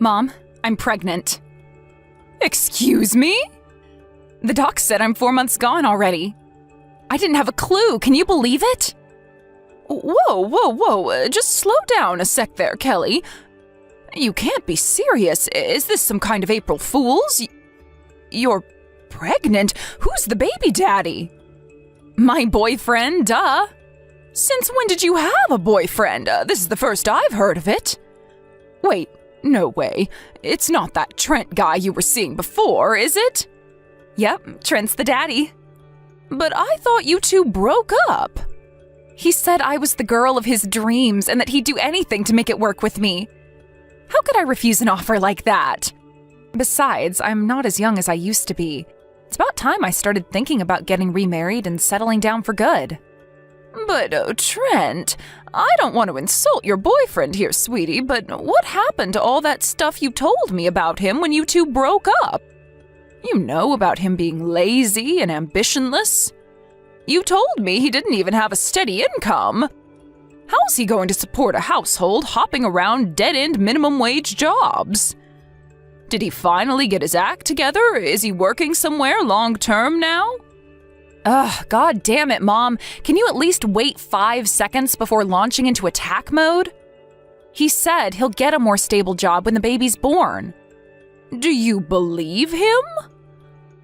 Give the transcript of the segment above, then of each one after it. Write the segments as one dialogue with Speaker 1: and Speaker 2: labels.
Speaker 1: Mom, I'm pregnant.
Speaker 2: Excuse me?
Speaker 1: The doc said I'm 4 months gone already. I didn't have a clue. Can you believe it?
Speaker 2: Whoa. Just slow down a sec there, Kelly. You can't be serious. Is this some kind of April Fool's? You're pregnant? Who's the baby daddy?
Speaker 1: My boyfriend, duh.
Speaker 2: Since when did you have a boyfriend? This is the first I've heard of it. Wait, no way. It's not that Trent guy you were seeing before, is it?
Speaker 1: Yep, Trent's the daddy.
Speaker 2: But I thought you two broke up.
Speaker 1: He said I was the girl of his dreams and that he'd do anything to make it work with me. How could I refuse an offer like that? Besides, I'm not as young as I used to be. It's about time I started thinking about getting remarried and settling down for good.
Speaker 2: But, Trent, I don't want to insult your boyfriend here, sweetie, but what happened to all that stuff you told me about him when you two broke up? You know about him being lazy and ambitionless. You told me he didn't even have a steady income. How's he going to support a household hopping around dead-end minimum wage jobs? Did he finally get his act together? Is he working somewhere long-term now?
Speaker 1: Ugh, god damn it, Mom. Can you at least wait 5 seconds before launching into attack mode? He said he'll get a more stable job when the baby's born.
Speaker 2: Do you believe him?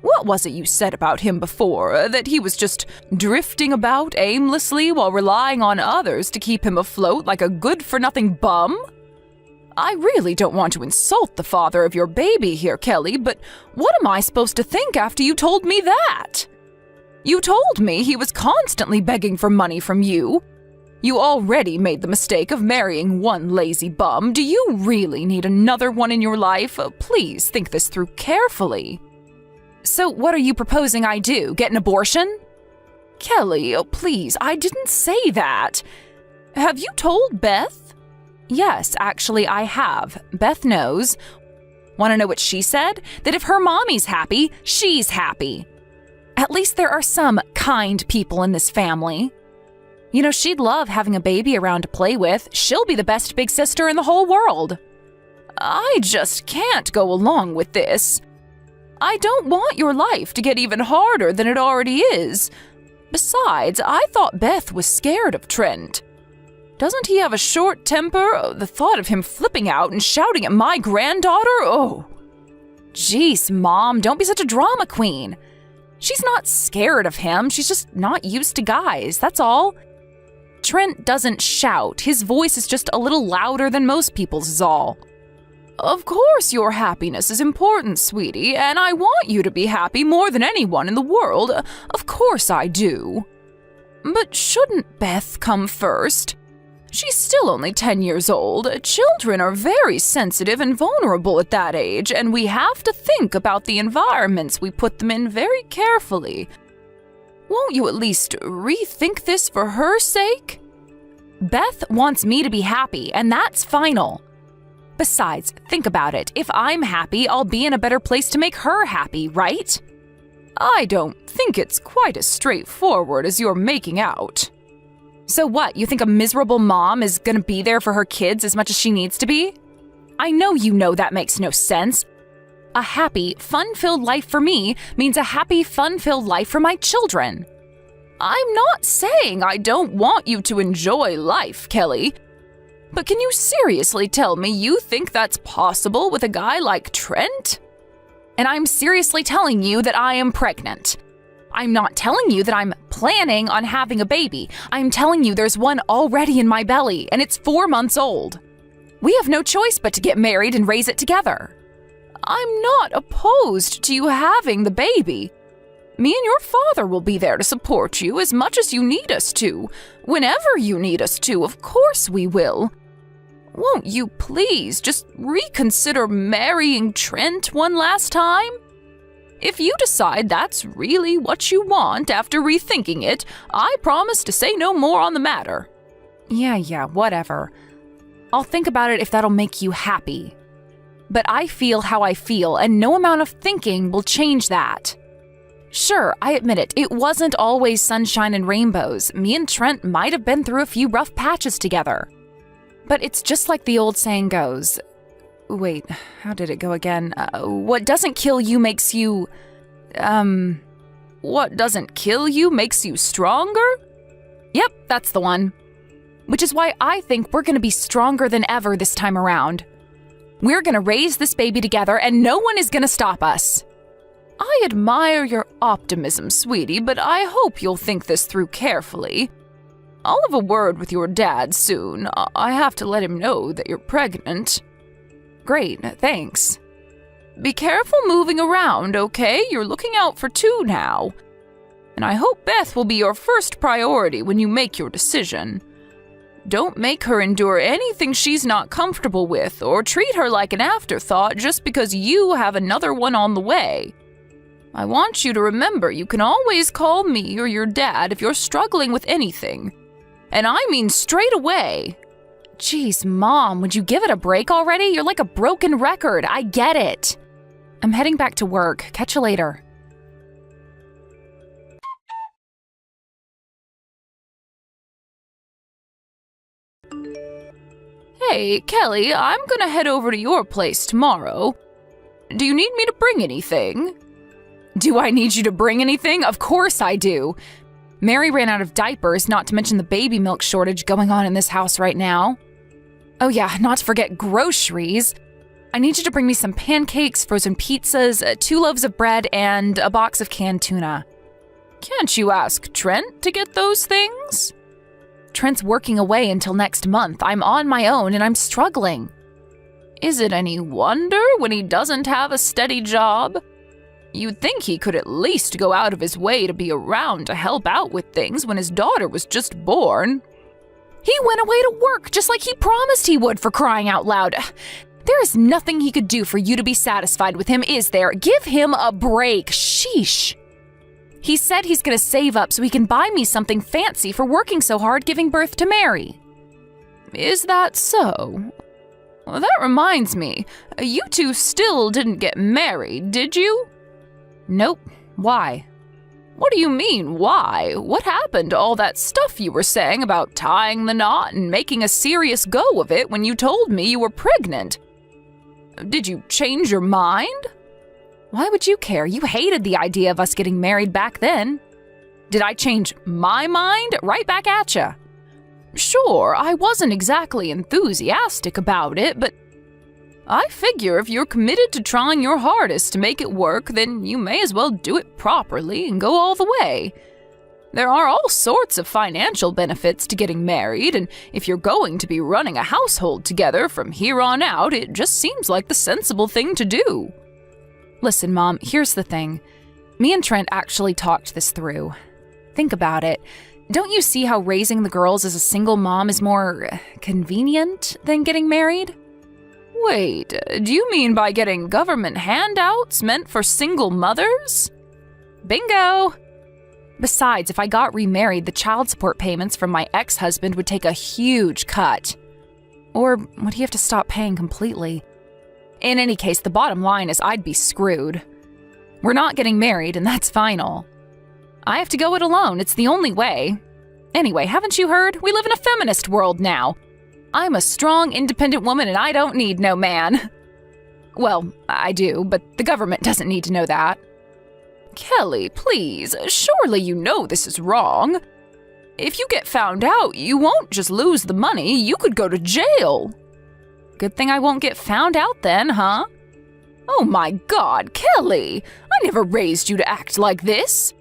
Speaker 2: What was it you said about him before? That he was just drifting about aimlessly while relying on others to keep him afloat like a good-for-nothing bum? I really don't want to insult the father of your baby here, Kelly, but what am I supposed to think after you told me that? You told me he was constantly begging for money from you. You already made the mistake of marrying one lazy bum. Do you really need another one in your life? Please think this through carefully.
Speaker 1: So what are you proposing I do? Get an abortion?
Speaker 2: Kelly, please, I didn't say that. Have you told Beth?
Speaker 1: Yes, actually I have. Beth knows. Want to know what she said? That if her mommy's happy, she's happy. At least there are some kind people in this family. You know, she'd love having a baby around to play with. She'll be the best big sister in the whole world.
Speaker 2: I just can't go along with this. I don't want your life to get even harder than it already is. Besides, I thought Beth was scared of Trent. Doesn't he have a short temper? The thought of him flipping out and shouting at my granddaughter? Oh.
Speaker 1: Jeez, Mom, don't be such a drama queen. She's not scared of him, she's just not used to guys, that's all. Trent doesn't shout, his voice is just a little louder than most people's is all.
Speaker 2: Of course your happiness is important, sweetie, and I want you to be happy more than anyone in the world. Of course I do. But shouldn't Beth come first? She's still only 10 years old. Children are very sensitive and vulnerable at that age, and we have to think about the environments we put them in very carefully. Won't you at least rethink this for her sake?
Speaker 1: Beth wants me to be happy, and that's final. Besides, think about it. If I'm happy, I'll be in a better place to make her happy, right?
Speaker 2: I don't think it's quite as straightforward as you're making out.
Speaker 1: So what, you think a miserable mom is gonna be there for her kids as much as she needs to be? I know you know that makes no sense. A happy, fun-filled life for me means a happy, fun-filled life for my children.
Speaker 2: I'm not saying I don't want you to enjoy life, Kelly. But can you seriously tell me you think that's possible with a guy like Trent?
Speaker 1: And I'm seriously telling you that I am pregnant. I'm not telling you that I'm planning on having a baby. I'm telling you there's one already in my belly, and it's 4 months old. We have no choice but to get married and raise it together.
Speaker 2: I'm not opposed to you having the baby. Me and your father will be there to support you as much as you need us to. Whenever you need us to, of course we will. Won't you please just reconsider marrying Trent one last time? If you decide that's really what you want after rethinking it, I promise to say no more on the matter.
Speaker 1: Yeah, whatever. I'll think about it if that'll make you happy. But I feel how I feel, and no amount of thinking will change that. Sure, I admit it, it wasn't always sunshine and rainbows. Me and Trent might have been through a few rough patches together. But it's just like the old saying goes, Wait, how did it go again? What doesn't kill you makes you... What doesn't kill you makes you stronger? Yep, that's the one. Which is why I think we're gonna be stronger than ever this time around. We're gonna raise this baby together and no one is gonna stop us. I admire your optimism, sweetie, but I hope you'll think this through carefully. I'll have a word with your dad soon. I have to let him know that you're pregnant. Great, thanks. Be careful moving around, okay? You're looking out for two now. And I hope Beth will be your first priority when you make your decision. Don't make her endure anything she's not comfortable with, or treat her like an afterthought just because you have another one on the way. I want you to remember you can always call me or your dad if you're struggling with anything. And I mean straight away. Jeez, Mom, would you give it a break already? You're like a broken record. I get it. I'm heading back to work. Catch you later. Hey, Kelly, I'm gonna head over to your place tomorrow. Do you need me to bring anything? Do I need you to bring anything? Of course I do. Mary ran out of diapers, not to mention the baby milk shortage going on in this house right now. Oh yeah, not to forget groceries. I need you to bring me some pancakes, frozen pizzas, 2 loaves of bread, and a box of canned tuna. Can't you ask Trent to get those things? Trent's working away until next month. I'm on my own and I'm struggling. Is it any wonder when he doesn't have a steady job? You'd think he could at least go out of his way to be around to help out with things when his daughter was just born. He went away to work just like he promised he would, for crying out loud. There is nothing he could do for you to be satisfied with him, is there? Give him a break. Sheesh. He said he's gonna save up so he can buy me something fancy for working so hard giving birth to Mary. Is that so? Well, that reminds me. You two still didn't get married, did you? Nope. Why? What do you mean, why? What happened to all that stuff you were saying about tying the knot and making a serious go of it when you told me you were pregnant? Did you change your mind? Why would you care? You hated the idea of us getting married back then. Did I change my mind? Right back at ya. Sure, I wasn't exactly enthusiastic about it, but I figure if you're committed to trying your hardest to make it work, then you may as well do it properly and go all the way. There are all sorts of financial benefits to getting married, and if you're going to be running a household together from here on out, it just seems like the sensible thing to do. Listen, Mom, here's the thing. Me and Trent actually talked this through. Think about it. Don't you see how raising the girls as a single mom is more convenient than getting married? Wait, do you mean by getting government handouts meant for single mothers? Bingo! Besides, if I got remarried, the child support payments from my ex-husband would take a huge cut. Or would he have to stop paying completely? In any case, the bottom line is I'd be screwed. We're not getting married, and that's final. I have to go it alone. It's the only way. Anyway, haven't you heard? We live in a feminist world now. I'm a strong, independent woman, and I don't need no man. Well, I do, but the government doesn't need to know that. Kelly, please, surely you know this is wrong. If you get found out, you won't just lose the money, you could go to jail. Good thing I won't get found out then, huh? Oh my God, Kelly, I never raised you to act like this.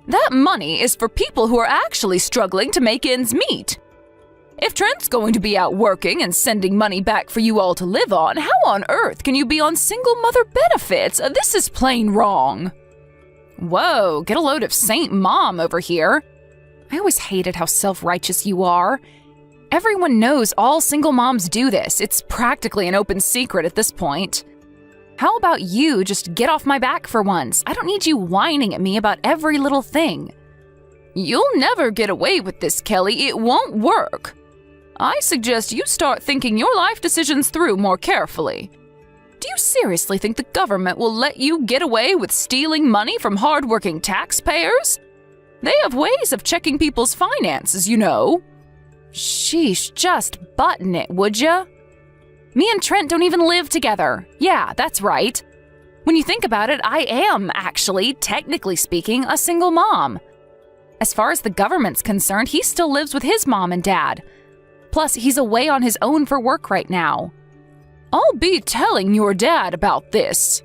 Speaker 1: That money is for people who are actually struggling to make ends meet. If Trent's going to be out working and sending money back for you all to live on, how on earth can you be on single mother benefits? This is plain wrong. Whoa, get a load of Saint Mom over here. I always hated how self-righteous you are. Everyone knows all single moms do this. It's practically an open secret at this point. How about you just get off my back for once? I don't need you whining at me about every little thing. You'll never get away with this, Kelly. It won't work. I suggest you start thinking your life decisions through more carefully. Do you seriously think the government will let you get away with stealing money from hardworking taxpayers? They have ways of checking people's finances, you know. Sheesh, just button it, would ya? Me and Trent don't even live together. Yeah, that's right. When you think about it, I am actually, technically speaking, a single mom. As far as the government's concerned, he still lives with his mom and dad. Plus, he's away on his own for work right now. I'll be telling your dad about this.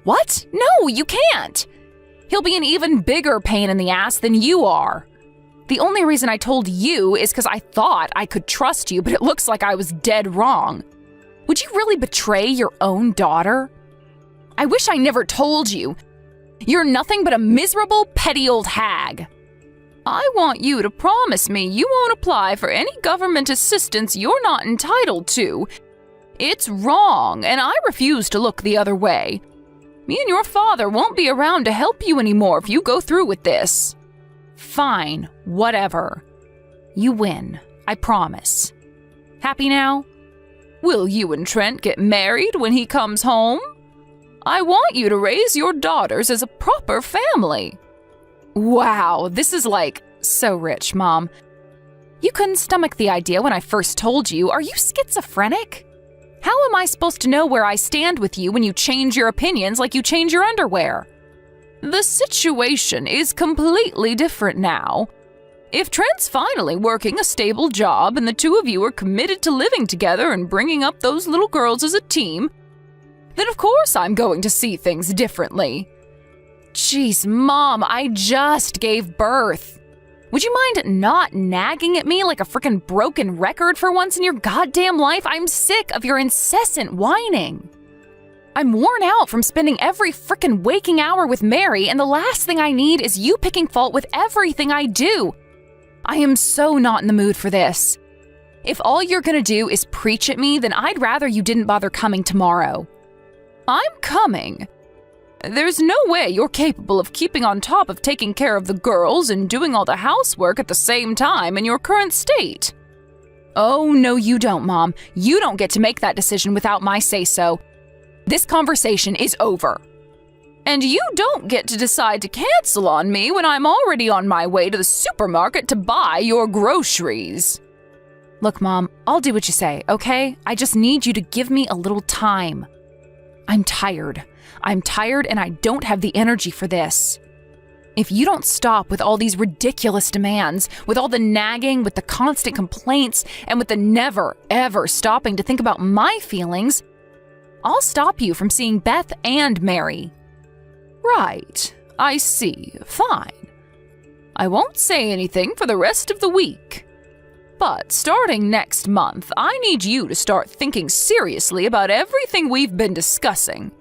Speaker 1: What? No, you can't. He'll be an even bigger pain in the ass than you are. The only reason I told you is because I thought I could trust you, but it looks like I was dead wrong. Would you really betray your own daughter? I wish I never told you. You're nothing but a miserable, petty old hag. I want you to promise me you won't apply for any government assistance you're not entitled to. It's wrong, and I refuse to look the other way. Me and your father won't be around to help you anymore if you go through with this. Fine, whatever. You win, I promise. Happy now? Will you and Trent get married when he comes home? I want you to raise your daughters as a proper family. Wow, this is like so rich, Mom. You couldn't stomach the idea when I first told you. Are you schizophrenic? How am I supposed to know where I stand with you when you change your opinions like you change your underwear? The situation is completely different now. If Trent's finally working a stable job and the two of you are committed to living together and bringing up those little girls as a team, then of course I'm going to see things differently. Jeez, Mom, I just gave birth. Would you mind not nagging at me like a frickin' broken record for once in your goddamn life? I'm sick of your incessant whining. I'm worn out from spending every frickin' waking hour with Mary, and the last thing I need is you picking fault with everything I do. I am so not in the mood for this. If all you're gonna do is preach at me, then I'd rather you didn't bother coming tomorrow. I'm coming. There's no way you're capable of keeping on top of taking care of the girls and doing all the housework at the same time in your current state. Oh, no, you don't, Mom. You don't get to make that decision without my say-so. This conversation is over. And you don't get to decide to cancel on me when I'm already on my way to the supermarket to buy your groceries. Look, Mom, I'll do what you say, okay? I just need you to give me a little time. I'm tired and I don't have the energy for this. If you don't stop with all these ridiculous demands, with all the nagging, with the constant complaints, and with the never, ever stopping to think about my feelings, I'll stop you from seeing Beth and Mary. Right, I see. Fine. I won't say anything for the rest of the week. But starting next month, I need you to start thinking seriously about everything we've been discussing.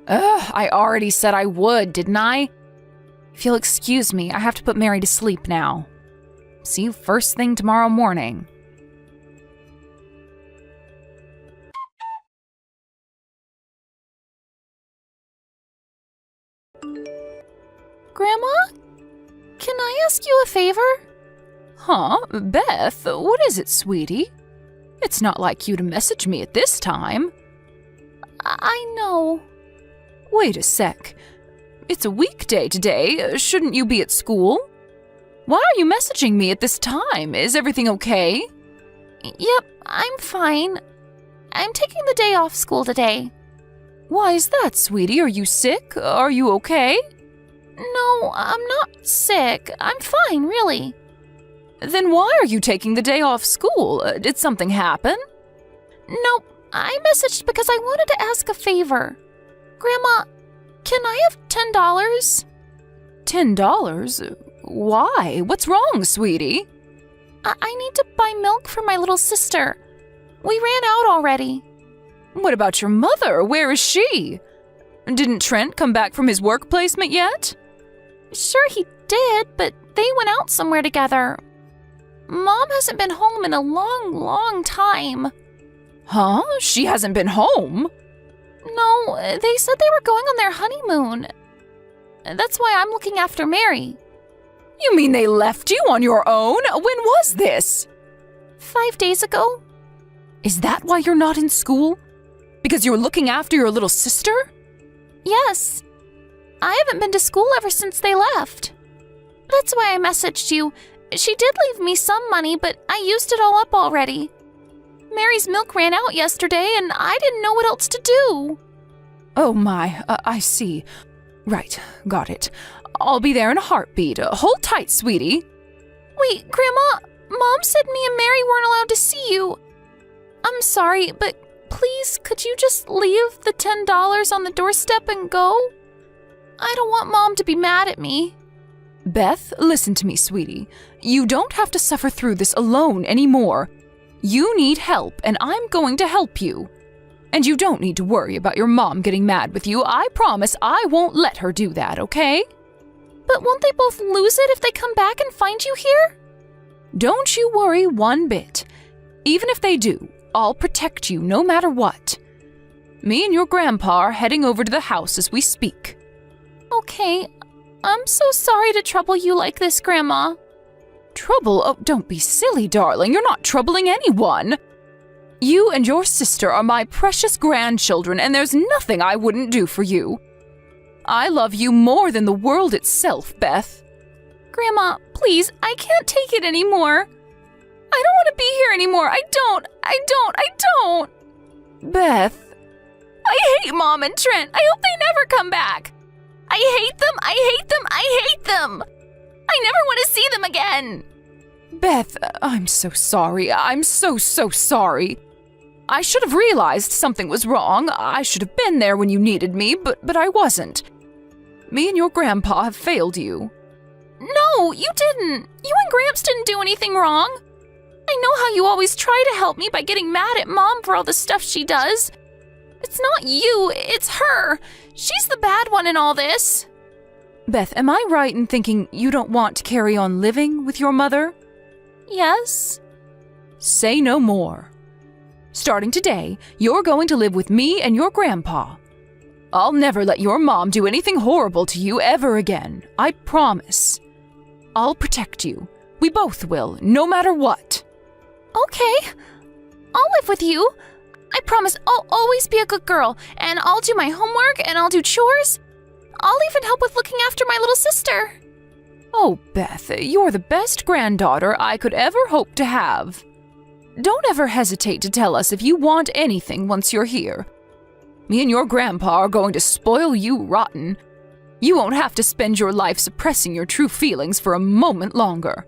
Speaker 1: I already said I would, didn't I? If you'll excuse me, I have to put Mary to sleep now. See you first thing tomorrow morning. Grandma? Can I ask you a favor? Huh? Beth, what is it, sweetie? It's not like you to message me at this time. I know. Wait a sec. It's a weekday today. Shouldn't you be at school? Why are you messaging me at this time? Is everything okay? Yep, I'm fine. I'm taking the day off school today. Why is that, sweetie? Are you sick? Are you okay? No, I'm not sick. I'm fine, really. Then why are you taking the day off school? Did something happen? Nope, I messaged because I wanted to ask a favor. Grandma, can I have $10? $10? Why? What's wrong, sweetie? I need to buy milk for my little sister. We ran out already. What about your mother? Where is she? Didn't Trent come back from his work placement yet? Sure he did, but they went out somewhere together. Mom hasn't been home in a long, long time. Huh? She hasn't been home? No, they said they were going on their honeymoon. That's why I'm looking after Mary. You mean they left you on your own? When was this? 5 days ago. Is that why you're not in school? Because you're looking after your little sister? Yes. I haven't been to school ever since they left. That's why I messaged you. She did leave me some money, but I used it all up already.
Speaker 3: Mary's milk ran out yesterday and I didn't know what else to do.
Speaker 2: Oh my, I see. Right, got it. I'll be there in a heartbeat. Hold tight, sweetie.
Speaker 3: Wait, Grandma, Mom said me and Mary weren't allowed to see you. I'm sorry, but please, could you just leave the $10 on the doorstep and go? I don't want Mom to be mad at me.
Speaker 2: Beth, listen to me, sweetie. You don't have to suffer through this alone anymore. You need help, and I'm going to help you. And you don't need to worry about your mom getting mad with you. I promise I won't let her do that, okay?
Speaker 3: But won't they both lose it if they come back and find you here?
Speaker 2: Don't you worry one bit. Even if they do, I'll protect you no matter what. Me and your grandpa are heading over to the house as we speak.
Speaker 3: Okay, I'm so sorry to trouble you like this, Grandma.
Speaker 2: Trouble? Oh, don't be silly, darling. You're not troubling anyone. You and your sister are my precious grandchildren, and there's nothing I wouldn't do for you. I love you more than the world itself, Beth.
Speaker 3: Grandma, please, I can't take it anymore. I don't want to be here anymore. I don't.
Speaker 2: Beth.
Speaker 3: I hate Mom and Trent. I hope they never come back. I hate them. I never want to see them again.
Speaker 2: Beth, I'm so sorry. I'm so sorry. I should have realized something was wrong. I should have been there when you needed me, but I wasn't. Me and your grandpa have failed you.
Speaker 3: No, you didn't. You and Gramps didn't do anything wrong. I know how you always try to help me by getting mad at Mom for all the stuff she does. It's not you, it's her. She's the bad one in all this.
Speaker 2: Beth, am I right in thinking you don't want to carry on living with your mother?
Speaker 3: Yes.
Speaker 2: Say no more. Starting today, you're going to live with me and your grandpa. I'll never let your mom do anything horrible to you ever again. I promise. I'll protect you. We both will, no matter what.
Speaker 3: Okay. I'll live with you. I promise I'll always be a good girl, and I'll do my homework, and I'll do chores. I'll even help with looking after my little sister.
Speaker 2: Oh, Beth, you're the best granddaughter I could ever hope to have. Don't ever hesitate to tell us if you want anything once you're here. Me and your grandpa are going to spoil you rotten. You won't have to spend your life suppressing your true feelings for a moment longer.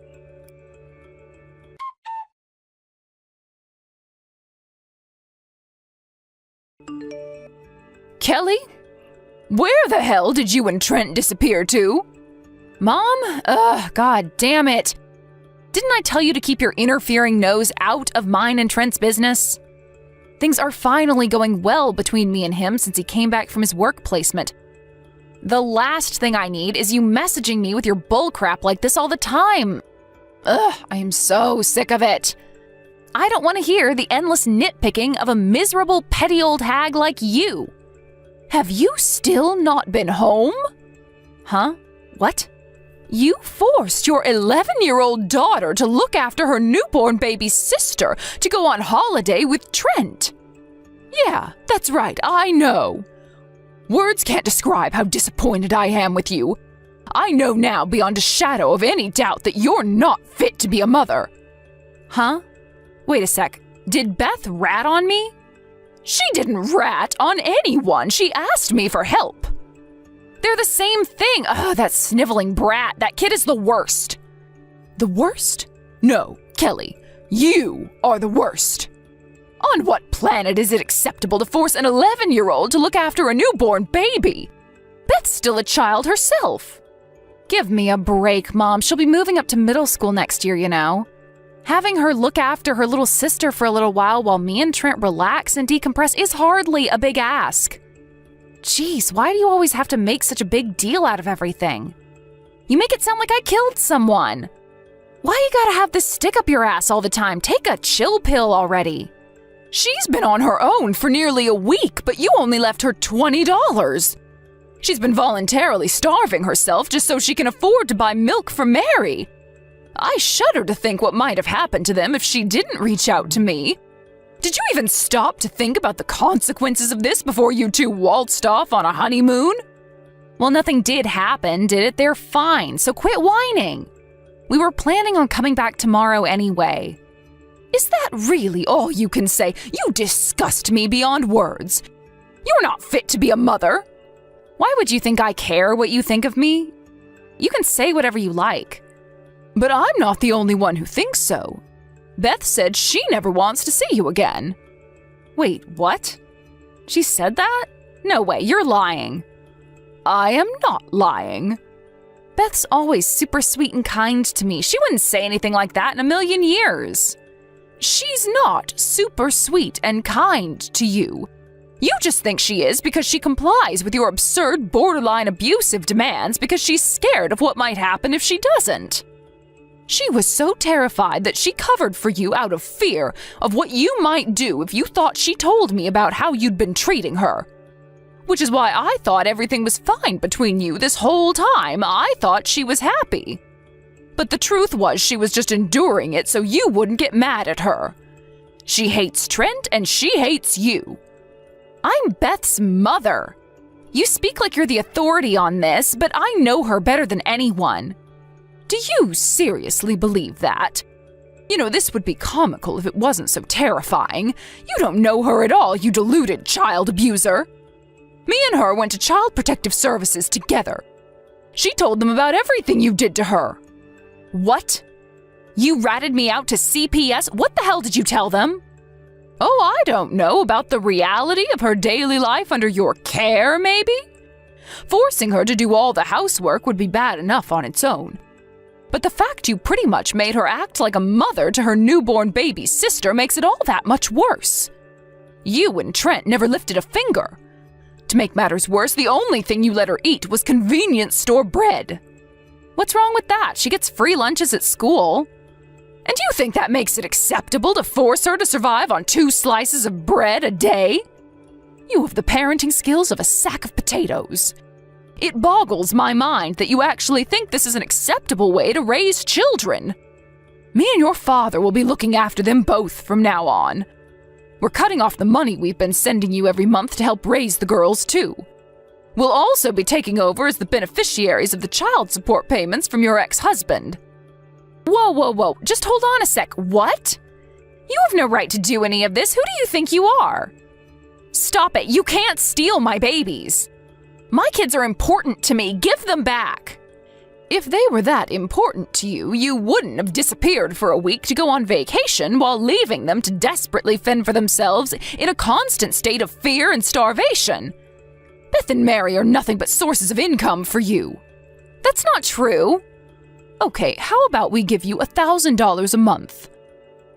Speaker 2: Kelly? Where the hell did you and Trent disappear to? Mom? God damn it. Didn't I tell you to keep your interfering nose out of mine and Trent's business? Things are finally going well between me and him since he came back from his work placement. The last thing I need is you messaging me with your bullcrap like this all the time. I am so sick of it. I don't want to hear the endless nitpicking of a miserable, petty old hag like you. Have you still not been home? Huh? What? You forced your 11-year-old daughter to look after her newborn baby sister to go on holiday with Trent. Yeah, that's right, I know. Words can't describe how disappointed I am with you. I know now beyond a shadow of any doubt that you're not fit to be a mother. Huh? Wait a sec. Did Beth rat on me? She didn't rat on anyone. She asked me for help. They're the same thing. That sniveling brat. That kid is the worst. The worst? No, Kelly. You are the worst. On what planet is it acceptable to force an 11-year-old to look after a newborn baby? Beth's still a child herself. Give me a break, Mom. She'll be moving up to middle school next year, you know. Having her look after her little sister for a little while me and Trent relax and decompress is hardly a big ask. Jeez, why do you always have to make such a big deal out of everything? You make it sound like I killed someone. Why you gotta have this stick up your ass all the time? Take a chill pill already. She's been on her own for nearly a week, but you only left her $20. She's been voluntarily starving herself just so she can afford to buy milk for Mary. I shudder to think what might have happened to them if she didn't reach out to me. Did you even stop to think about the consequences of this before you two waltzed off on a honeymoon? Well, nothing did happen, did it? They're fine, so quit whining. We were planning on coming back tomorrow anyway. Is that really all you can say? You disgust me beyond words. You're not fit to be a mother.
Speaker 1: Why would you think I care what you think of me? You can say whatever you like.
Speaker 2: But I'm not the only one who thinks so. Beth said she never wants to see you again.
Speaker 1: Wait, what? She said that? No way, you're lying.
Speaker 2: I am not lying.
Speaker 1: Beth's always super sweet and kind to me. She wouldn't say anything like that in a million years.
Speaker 2: She's not super sweet and kind to you. You just think she is because she complies with your absurd, borderline abusive demands because she's scared of what might happen if she doesn't. She was so terrified that she covered for you out of fear of what you might do if you thought she told me about how you'd been treating her. Which is why I thought everything was fine between you this whole time. I thought she was happy. But the truth was she was just enduring it so you wouldn't get mad at her. She hates Trent and she hates you.
Speaker 1: I'm Beth's mother. You speak like you're the authority on this, but I know her better than anyone.
Speaker 2: Do you seriously believe that? You know, this would be comical if it wasn't so terrifying. You don't know her at all, you deluded child abuser. Me and her went to Child Protective Services together. She told them about everything you did to her.
Speaker 1: What? You ratted me out to CPS? What the hell did you tell them?
Speaker 2: Oh, I don't know, about the reality of her daily life under your care, maybe? Forcing her to do all the housework would be bad enough on its own. But the fact you pretty much made her act like a mother to her newborn baby sister makes it all that much worse. You and Trent never lifted a finger. To make matters worse, the only thing you let her eat was convenience store bread.
Speaker 1: What's wrong with that? She gets free lunches at school.
Speaker 2: And do you think that makes it acceptable to force her to survive on 2 slices of bread a day? You have the parenting skills of a sack of potatoes. It boggles my mind that you actually think this is an acceptable way to raise children. Me and your father will be looking after them both from now on. We're cutting off the money we've been sending you every month to help raise the girls, too. We'll also be taking over as the beneficiaries of the child support payments from your ex-husband.
Speaker 1: Whoa, just hold on a sec. What? You have no right to do any of this. Who do you think you are? Stop it. You can't steal my babies. My kids are important to me. Give them back.
Speaker 2: If they were that important to you, you wouldn't have disappeared for a week to go on vacation while leaving them to desperately fend for themselves in a constant state of fear and starvation. Beth and Mary are nothing but sources of income for you.
Speaker 1: That's not true.
Speaker 2: Okay, how about we give you $1,000 a month?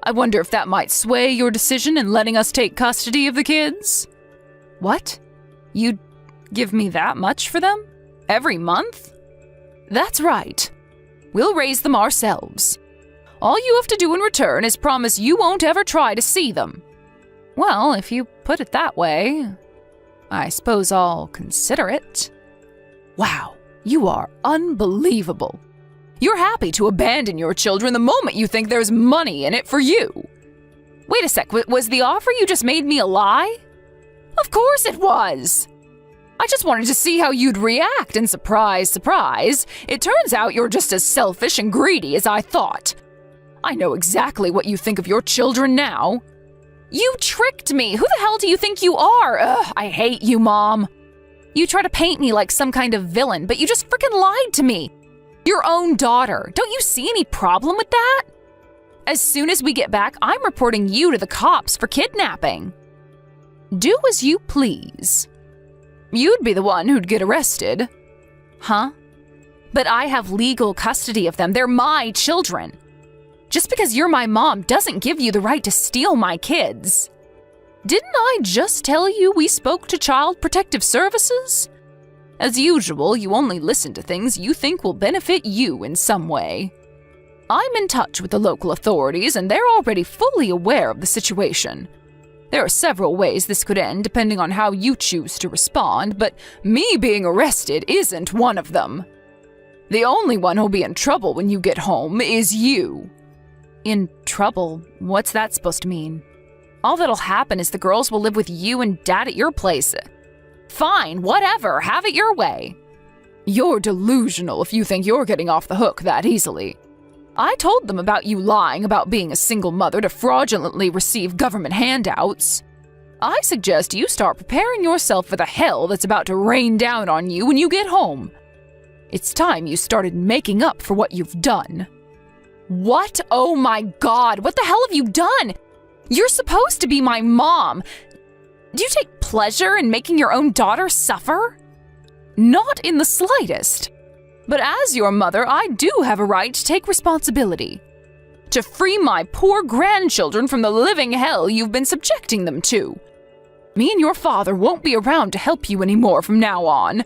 Speaker 2: I wonder if that might sway your decision in letting us take custody of the kids?
Speaker 1: What? You'd give me that much for them? Every month?
Speaker 2: That's right. We'll raise them ourselves. All you have to do in return is promise you won't ever try to see them.
Speaker 1: Well, if you put it that way, I suppose I'll consider it.
Speaker 2: Wow, you are unbelievable. You're happy to abandon your children the moment you think there's money in it for you.
Speaker 1: Wait a sec, was the offer you just made me a lie?
Speaker 2: Of course it was. I just wanted to see how you'd react, and surprise, it turns out you're just as selfish and greedy as I thought. I know exactly what you think of your children now.
Speaker 1: You tricked me. Who the hell do you think you are?
Speaker 2: Ugh, I hate you, Mom.
Speaker 1: You try to paint me like some kind of villain, but you just freaking lied to me. Your own daughter. Don't you see any problem with that? As soon as we get back, I'm reporting you to the cops for kidnapping.
Speaker 2: Do as you please. You'd be the one who'd get arrested.
Speaker 1: Huh? But I have legal custody of them. They're my children. Just because you're my mom doesn't give you the right to steal my kids.
Speaker 2: Didn't I just tell you we spoke to Child Protective Services? As usual, you only listen to things you think will benefit you in some way. I'm in touch with the local authorities, and they're already fully aware of the situation. There are several ways this could end depending on how you choose to respond, but me being arrested isn't one of them. The only one who'll be in trouble when you get home is you.
Speaker 1: In trouble? What's that supposed to mean? All that'll happen is the girls will live with you and Dad at your place. Fine, whatever, have it your way.
Speaker 2: You're delusional if you think you're getting off the hook that easily. I told them about you lying about being a single mother to fraudulently receive government handouts. I suggest you start preparing yourself for the hell that's about to rain down on you when you get home. It's time you started making up for what you've done. What? Oh my God, what the hell have you done? You're supposed to be my mom. Do you take pleasure in making your own daughter suffer? Not in the slightest. But as your mother, I do have a right to take responsibility. To free my poor grandchildren from the living hell you've been subjecting them to. Me and your father won't be around to help you anymore from now on.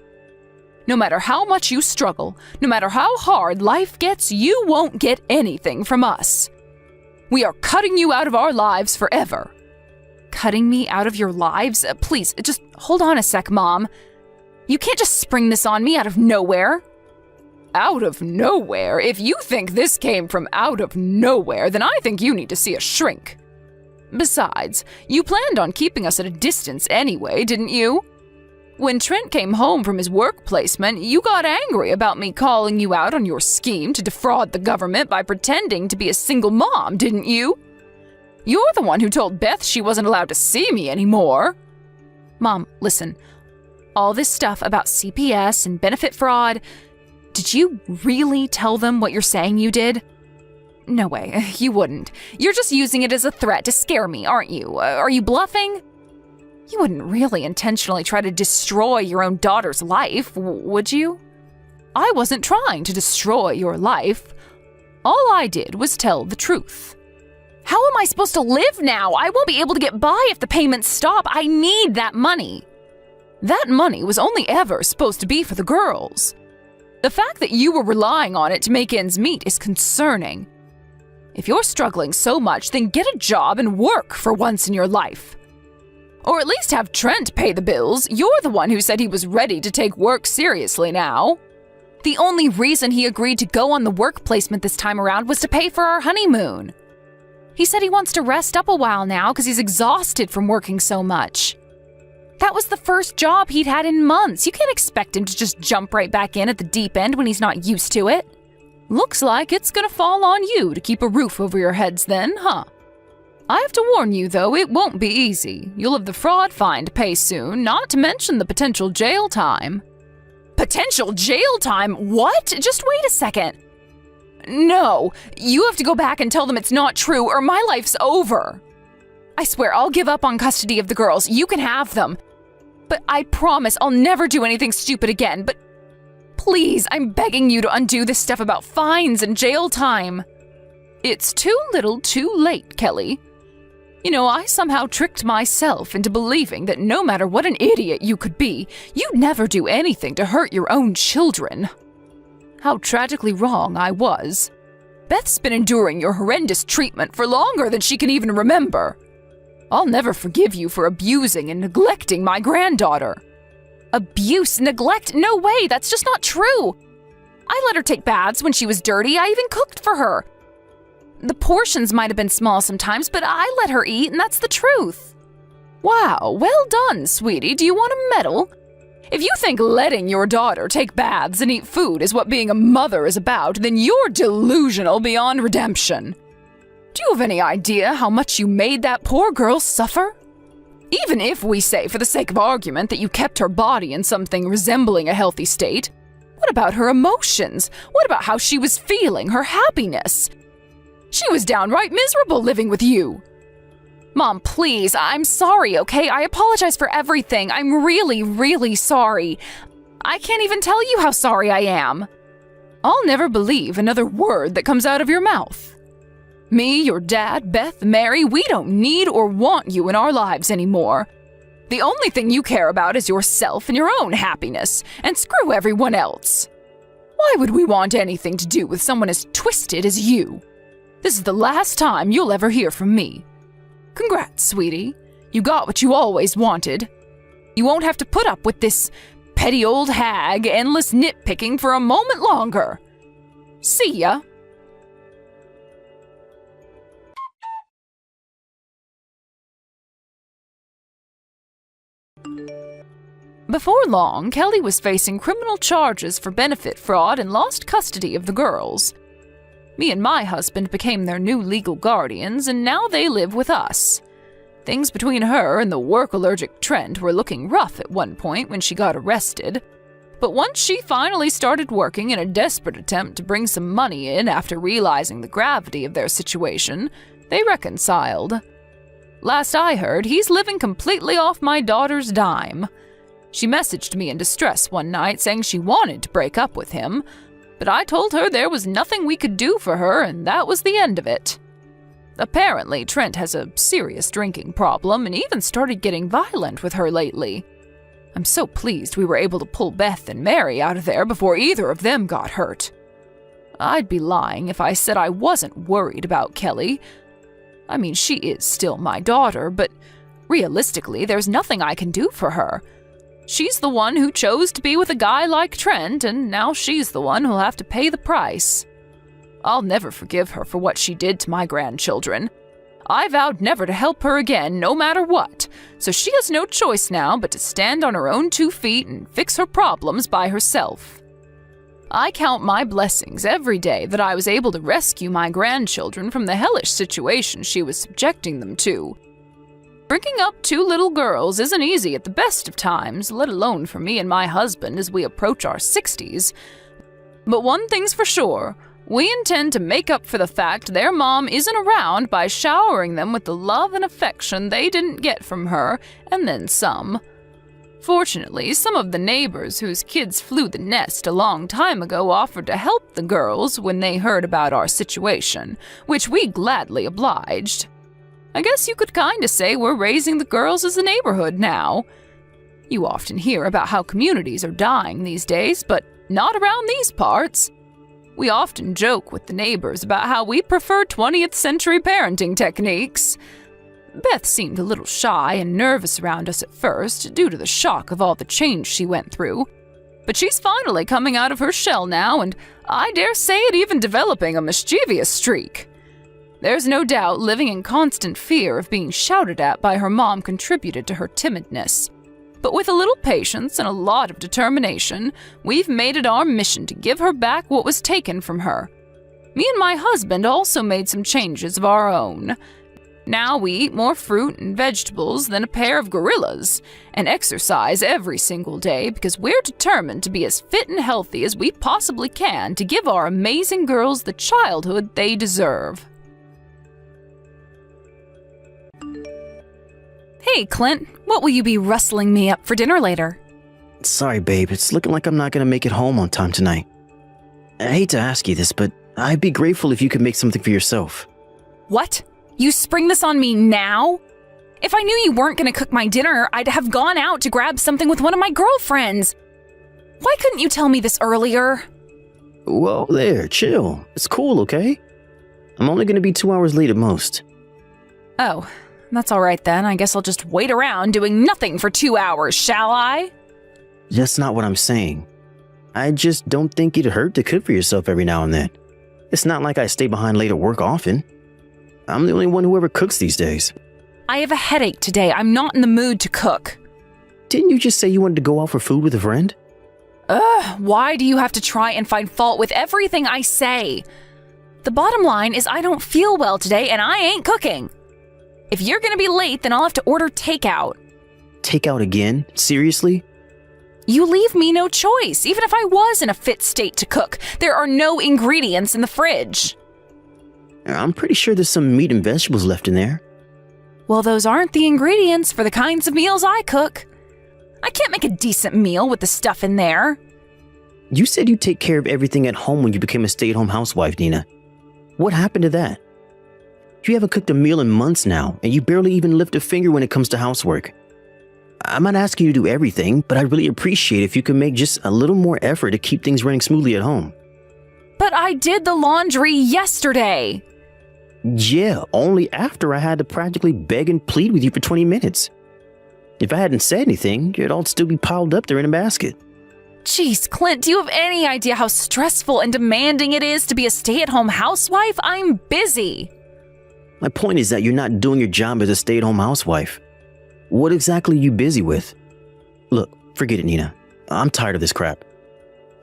Speaker 2: No matter how much you struggle, no matter how hard life gets, you won't get anything from us. We are cutting you out of our lives forever. Cutting me out of your lives? Please, just hold on a sec, Mom. You can't just spring this on me out of nowhere. Out of nowhere? If you think this came from out of nowhere, then I think you need to see a shrink. Besides, you planned on keeping us at a distance anyway, didn't you? When Trent came home from his work placement, you got angry about me calling you out on your scheme to defraud the government by pretending to be a single mom, didn't you? You're the one who told Beth she wasn't allowed to see me anymore. Mom, listen. All this stuff about CPS and benefit fraud, did you really tell them what you're saying you did? No way, you wouldn't. You're just using it as a threat to scare me, aren't you? Are you bluffing? You wouldn't really intentionally try to destroy your own daughter's life, would you? I wasn't trying to destroy your life. All I did was tell the truth. How am I supposed to live now? I won't be able to get by if the payments stop. I need that money. That money was only ever supposed to be for the girls. The fact that you were relying on it to make ends meet is concerning. If you're struggling so much, then get a job and work for once in your life. Or at least have Trent pay the bills. You're the one who said he was ready to take work seriously now. The only reason he agreed to go on the work placement this time around was to pay for our honeymoon. He said he wants to rest up a while now because he's exhausted from working so much. That was the first job he'd had in months. You can't expect him to just jump right back in at the deep end when he's not used to it. Looks like it's gonna fall on you to keep a roof over your heads then, huh? I have to warn you, though, it won't be easy. You'll have the fraud fine to pay soon, not to mention the potential jail time. Potential jail time? What? Just wait a second. No, you have to go back and tell them it's not true, or my life's over. I swear I'll give up on custody of the girls. You can have them. But I promise I'll never do anything stupid again. But please, I'm begging you to undo this stuff about fines and jail time. It's too little too late, Kelly. You know, I somehow tricked myself into believing that no matter what an idiot you could be, you'd never do anything to hurt your own children. How tragically wrong I was. Beth's been enduring your horrendous treatment for longer than she can even remember. I'll never forgive you for abusing and neglecting my granddaughter. Abuse, neglect? No way, that's just not true. I let her take baths when she was dirty. I even cooked for her. The portions might have been small sometimes, but I let her eat, and that's the truth. Wow, well done, sweetie. Do you want a medal? If you think letting your daughter take baths and eat food is what being a mother is about, then you're delusional beyond redemption. Do you have any idea how much you made that poor girl suffer? Even if we say, for the sake of argument, that you kept her body in something resembling a healthy state, what about her emotions? What about how she was feeling, her happiness? She was downright miserable living with you. Mom, please, I'm sorry, okay? I apologize for everything. I'm really, really sorry. I can't even tell you how sorry I am. I'll never believe another word that comes out of your mouth. Me, your dad, Beth, Mary, we don't need or want you in our lives anymore. The only thing you care about is yourself and your own happiness, and screw everyone else. Why would we want anything to do with someone as twisted as you? This is the last time you'll ever hear from me. Congrats, sweetie. You got what you always wanted. You won't have to put up with this petty old hag endless nitpicking for a moment longer. See ya. Before long, Kelly was facing criminal charges for benefit fraud and lost custody of the girls.
Speaker 1: Me and my husband became their new legal guardians, and now they live with us. Things between her and the work-allergic Trent were looking rough at one point when she got arrested. But once she finally started working in a desperate attempt to bring some money in after realizing the gravity of their situation, they reconciled. Last I heard, he's living completely off my daughter's dime. She messaged me in distress one night saying she wanted to break up with him, but I told her there was nothing we could do for her and that was the end of it. Apparently, Trent has a serious drinking problem and even started getting violent with her lately. I'm so pleased we were able to pull Beth and Mary out of there before either of them got hurt. I'd be lying if I said I wasn't worried about Kelly. I mean, she is still my daughter, but realistically, there's nothing I can do for her. She's the one who chose to be with a guy like Trent, and now she's the one who'll have to pay the price. I'll never forgive her for what she did to my grandchildren. I vowed never to help her again, no matter what, so she has no choice now but to stand on her own 2 feet and fix her problems by herself. I count my blessings every day that I was able to rescue my grandchildren from the hellish situation she was subjecting them to. Bringing up 2 little girls isn't easy at the best of times, let alone for me and my husband as we approach our 60s. But one thing's for sure, we intend to make up for the fact their mom isn't around by showering them with the love and affection they didn't get from her, and then some. Fortunately, some of the neighbors whose kids flew the nest a long time ago offered to help the girls when they heard about our situation, which we gladly obliged. I guess you could kinda say we're raising the girls as a neighborhood now. You often hear about how communities are dying these days, but not around these parts. We often joke with the neighbors about how we prefer 20th century parenting techniques. Beth seemed a little shy and nervous around us at first, due to the shock of all the change she went through. But she's finally coming out of her shell now, and I dare say it even developing a mischievous streak. There's no doubt living in constant fear of being shouted at by her mom contributed to her timidness. But with a little patience and a lot of determination, we've made it our mission to give her back what was taken from her. Me and my husband also made some changes of our own. Now we eat more fruit and vegetables than a pair of gorillas, and exercise every single day because we're determined to be as fit and healthy as we possibly can to give our amazing girls the childhood they deserve. Hey, Clint, what will you be rustling me up for dinner later?
Speaker 4: Sorry, babe, it's looking like I'm not gonna make it home on time tonight. I hate to ask you this, but I'd be grateful if you could make something for yourself.
Speaker 1: What? You spring this on me now? If I knew you weren't going to cook my dinner, I'd have gone out to grab something with one of my girlfriends. Why couldn't you tell me this earlier?
Speaker 4: Well, there, chill. It's cool, okay? I'm only gonna be 2 hours late at most.
Speaker 1: Oh, that's all right then. I guess I'll just wait around doing nothing for 2 hours, shall I?
Speaker 4: That's not what I'm saying. I just don't think it'd hurt to cook for yourself every now and then. It's not like I stay behind late at work often. I'm the only one who ever cooks these days.
Speaker 1: I have a headache today. I'm not in the mood to cook.
Speaker 4: Didn't you just say you wanted to go out for food with a friend?
Speaker 1: Why do you have to try and find fault with everything I say? The bottom line is I don't feel well today and I ain't cooking. If you're gonna be late, then I'll have to order takeout.
Speaker 4: Takeout again? Seriously?
Speaker 1: You leave me no choice. Even if I was in a fit state to cook, there are no ingredients in the fridge.
Speaker 4: I'm pretty sure there's some meat and vegetables left in there.
Speaker 1: Well, those aren't the ingredients for the kinds of meals I cook. I can't make a decent meal with the stuff in there.
Speaker 4: You said you'd take care of everything at home when you became a stay-at-home housewife, Nina. What happened to that? You haven't cooked a meal in months now, and you barely even lift a finger when it comes to housework. I'm not asking you to do everything, but I'd really appreciate if you could make just a little more effort to keep things running smoothly at home.
Speaker 1: But I did the laundry yesterday.
Speaker 4: Yeah, only after I had to practically beg and plead with you for 20 minutes. If I hadn't said anything, it'd all still be piled up there in a basket.
Speaker 1: Jeez, Clint, do you have any idea how stressful and demanding it is to be a stay-at-home housewife? I'm busy.
Speaker 4: My point is that you're not doing your job as a stay-at-home housewife. What exactly are you busy with? Look, forget it, Nina. I'm tired of this crap.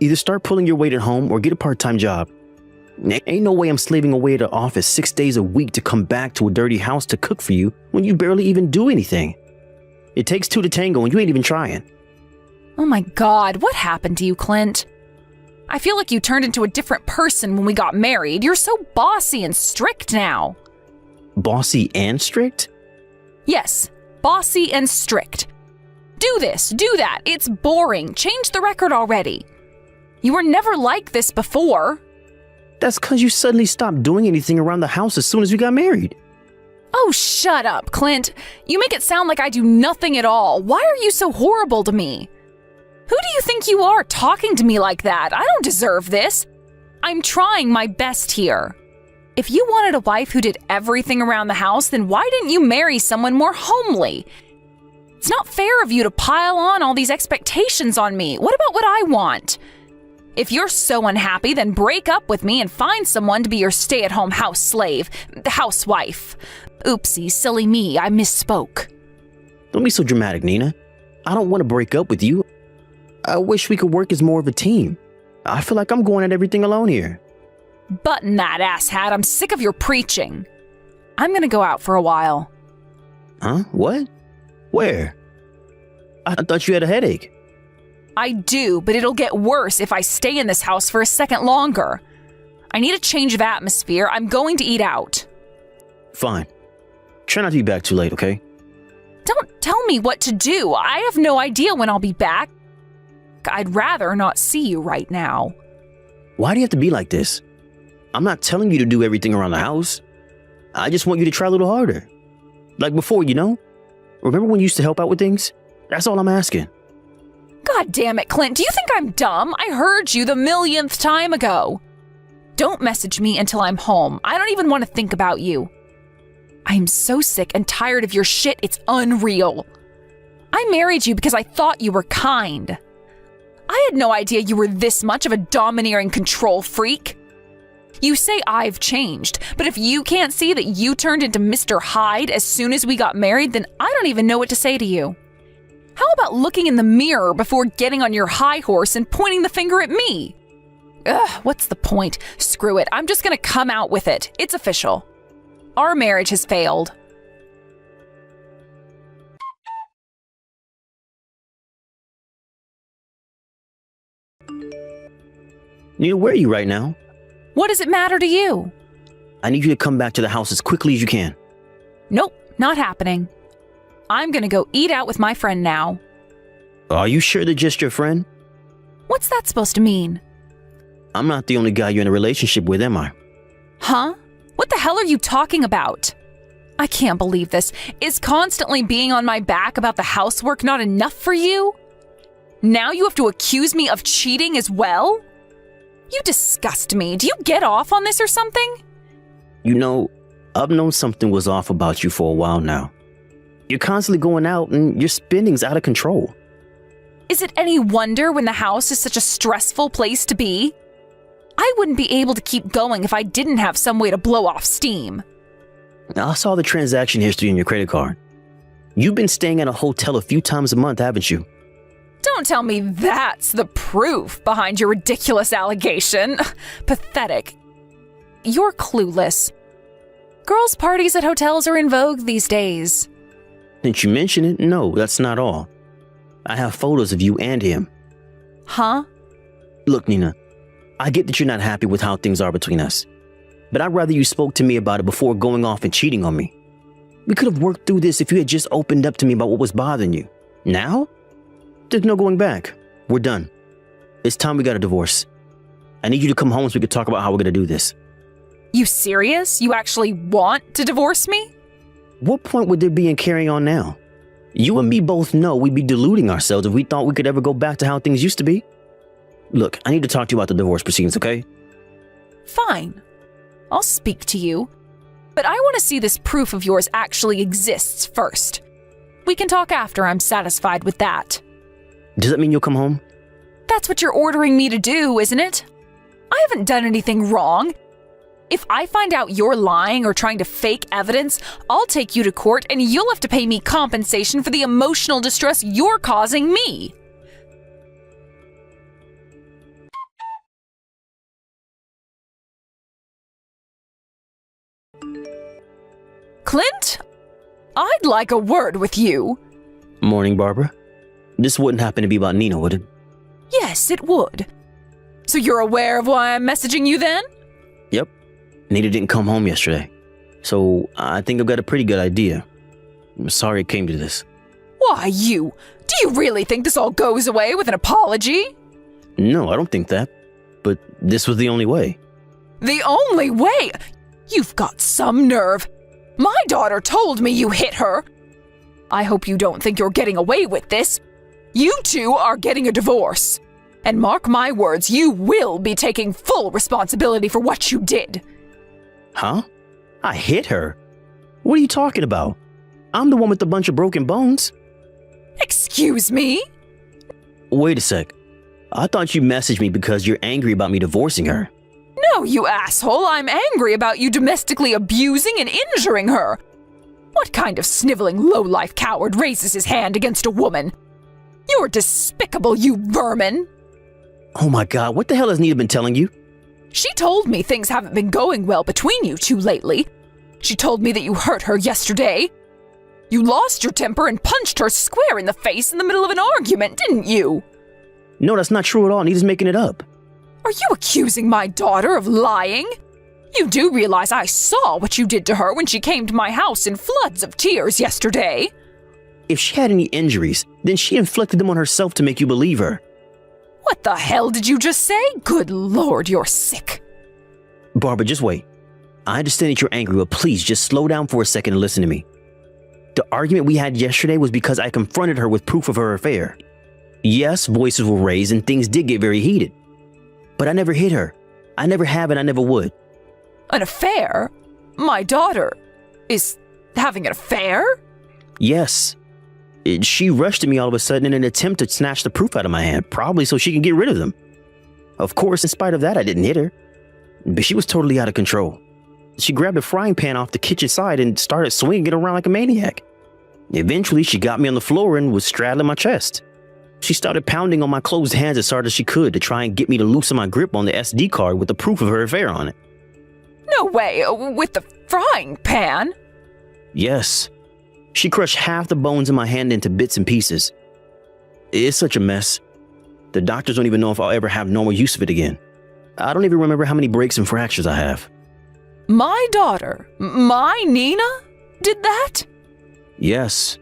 Speaker 4: Either start pulling your weight at home or get a part-time job. Ain't no way I'm slaving away at the office 6 days a week to come back to a dirty house to cook for you when you barely even do anything. It takes two to tango and you ain't even trying.
Speaker 1: Oh my God, what happened to you, Clint? I feel like you turned into a different person when we got married. You're so bossy and strict now.
Speaker 4: Bossy and strict?
Speaker 1: Yes, bossy and strict. Do this, do that. It's boring. Change the record already. You were never like this before.
Speaker 4: That's because you suddenly stopped doing anything around the house as soon as we got married.
Speaker 1: Oh, shut up, Clint. You make it sound like I do nothing at all. Why are you so horrible to me? Who do you think you are talking to me like that? I don't deserve this. I'm trying my best here. If you wanted a wife who did everything around the house, then why didn't you marry someone more homely? It's not fair of you to pile on all these expectations on me. What about what I want? If you're so unhappy, then break up with me and find someone to be your stay-at-home house slave, the housewife. Oopsie, silly me, I misspoke.
Speaker 4: Don't be so dramatic, Nina. I don't want to break up with you. I wish we could work as more of a team. I feel like I'm going at everything alone here.
Speaker 1: Button that, asshat. I'm sick of your preaching. I'm gonna go out for a while.
Speaker 4: Huh? What? Where? I thought you had a headache.
Speaker 1: I do, but it'll get worse if I stay in this house for a second longer. I need a change of atmosphere. I'm going to eat out.
Speaker 4: Fine. Try not to be back too late, okay?
Speaker 1: Don't tell me what to do. I have no idea when I'll be back. I'd rather not see you right now.
Speaker 4: Why do you have to be like this? I'm not telling you to do everything around the house. I just want you to try a little harder. Like before, you know? Remember when you used to help out with things? That's all I'm asking.
Speaker 1: God damn it, Clint. Do you think I'm dumb? I heard you the millionth time ago. Don't message me until I'm home. I don't even want to think about you. I am so sick and tired of your shit, it's unreal. I married you because I thought you were kind. I had no idea you were this much of a domineering control freak. You say I've changed, but if you can't see that you turned into Mr. Hyde as soon as we got married, then I don't even know what to say to you. How about looking in the mirror before getting on your high horse and pointing the finger at me? Ugh, what's the point? Screw it, I'm just gonna come out with it. It's official. Our marriage has failed.
Speaker 4: Nina, where are you right now?
Speaker 1: What does it matter to you?
Speaker 4: I need you to come back to the house as quickly as you can.
Speaker 1: Nope, not happening. I'm gonna go eat out with my friend now.
Speaker 4: Are you sure they're just your friend?
Speaker 1: What's that supposed to mean?
Speaker 4: I'm not the only guy you're in a relationship with, am I?
Speaker 1: Huh? What the hell are you talking about? I can't believe this. Is constantly being on my back about the housework not enough for you? Now you have to accuse me of cheating as well? You disgust me. Do you get off on this or something?
Speaker 4: You know, I've known something was off about you for a while now. You're constantly going out and your spending's out of control.
Speaker 1: Is it any wonder when the house is such a stressful place to be? I wouldn't be able to keep going if I didn't have some way to blow off steam.
Speaker 4: I saw the transaction history on your credit card. You've been staying at a hotel a few times a month, haven't you?
Speaker 1: Don't tell me that's the proof behind your ridiculous allegation. Pathetic. You're clueless. Girls' parties at hotels are in vogue these days.
Speaker 4: Since you mention it, no, that's not all. I have photos of you and him.
Speaker 1: Huh?
Speaker 4: Look, Nina, I get that you're not happy with how things are between us, but I'd rather you spoke to me about it before going off and cheating on me. We could have worked through this if you had just opened up to me about what was bothering you. Now? There's no going back. We're done. It's time we got a divorce. I need you to come home so we can talk about how we're gonna do this.
Speaker 1: You serious? You actually want to divorce me?
Speaker 4: What point would there be in carrying on now? You and me both know we'd be deluding ourselves if we thought we could ever go back to how things used to be. Look, I need to talk to you about the divorce proceedings, okay?
Speaker 1: Fine. I'll speak to you. But I want to see this proof of yours actually exists first. We can talk after I'm satisfied with that.
Speaker 4: Does that mean you'll come home?
Speaker 1: That's what you're ordering me to do, isn't it? I haven't done anything wrong. If I find out you're lying or trying to fake evidence, I'll take you to court and you'll have to pay me compensation for the emotional distress you're causing me.
Speaker 2: Clint, I'd like a word with you.
Speaker 4: Morning, Barbara. This wouldn't happen to be about Nina, would it?
Speaker 2: Yes, it would. So you're aware of why I'm messaging you then?
Speaker 4: Yep. Nina didn't come home yesterday. So I think I've got a pretty good idea. I'm sorry it came to this.
Speaker 2: Why, do you really think this all goes away with an apology?
Speaker 4: No, I don't think that. But this was the only way.
Speaker 2: The only way? You've got some nerve. My daughter told me you hit her. I hope you don't think you're getting away with this. You two are getting a divorce. And mark my words, you will be taking full responsibility for what you did.
Speaker 4: Huh? I hit her? What are you talking about? I'm the one with the bunch of broken bones.
Speaker 2: Excuse me?
Speaker 4: Wait a sec. I thought you messaged me because you're angry about me divorcing her.
Speaker 2: No, you asshole. I'm angry about you domestically abusing and injuring her. What kind of sniveling lowlife coward raises his hand against a woman? You're despicable, you vermin.
Speaker 4: Oh my God, what the hell has Nina been telling you?
Speaker 2: She told me things haven't been going well between you two lately. She told me that you hurt her yesterday. You lost your temper and punched her square in the face in the middle of an argument, didn't you?
Speaker 4: No, that's not true at all. Nina's making it up.
Speaker 2: Are you accusing my daughter of lying? You do realize I saw what you did to her when she came to my house in floods of tears yesterday.
Speaker 4: If she had any injuries, then she inflicted them on herself to make you believe her.
Speaker 2: What the hell did you just say? Good Lord, you're sick.
Speaker 4: Barbara, just wait. I understand that you're angry, but please just slow down for a second and listen to me. The argument we had yesterday was because I confronted her with proof of her affair. Yes, voices were raised and things did get very heated. But I never hit her. I never have and I never would.
Speaker 2: An affair? My daughter is having an affair?
Speaker 4: Yes. She rushed at me all of a sudden in an attempt to snatch the proof out of my hand, probably so she can get rid of them. Of course, in spite of that, I didn't hit her. But she was totally out of control. She grabbed a frying pan off the kitchen side and started swinging it around like a maniac. Eventually, she got me on the floor and was straddling my chest. She started pounding on my closed hands as hard as she could to try and get me to loosen my grip on the SD card with the proof of her affair on it.
Speaker 2: No way, with the frying pan?
Speaker 4: Yes. She crushed half the bones in my hand into bits and pieces. It's such a mess. The doctors don't even know if I'll ever have normal use of it again. I don't even remember how many breaks and fractures I have.
Speaker 2: My daughter, my Nina, did that?
Speaker 4: Yes.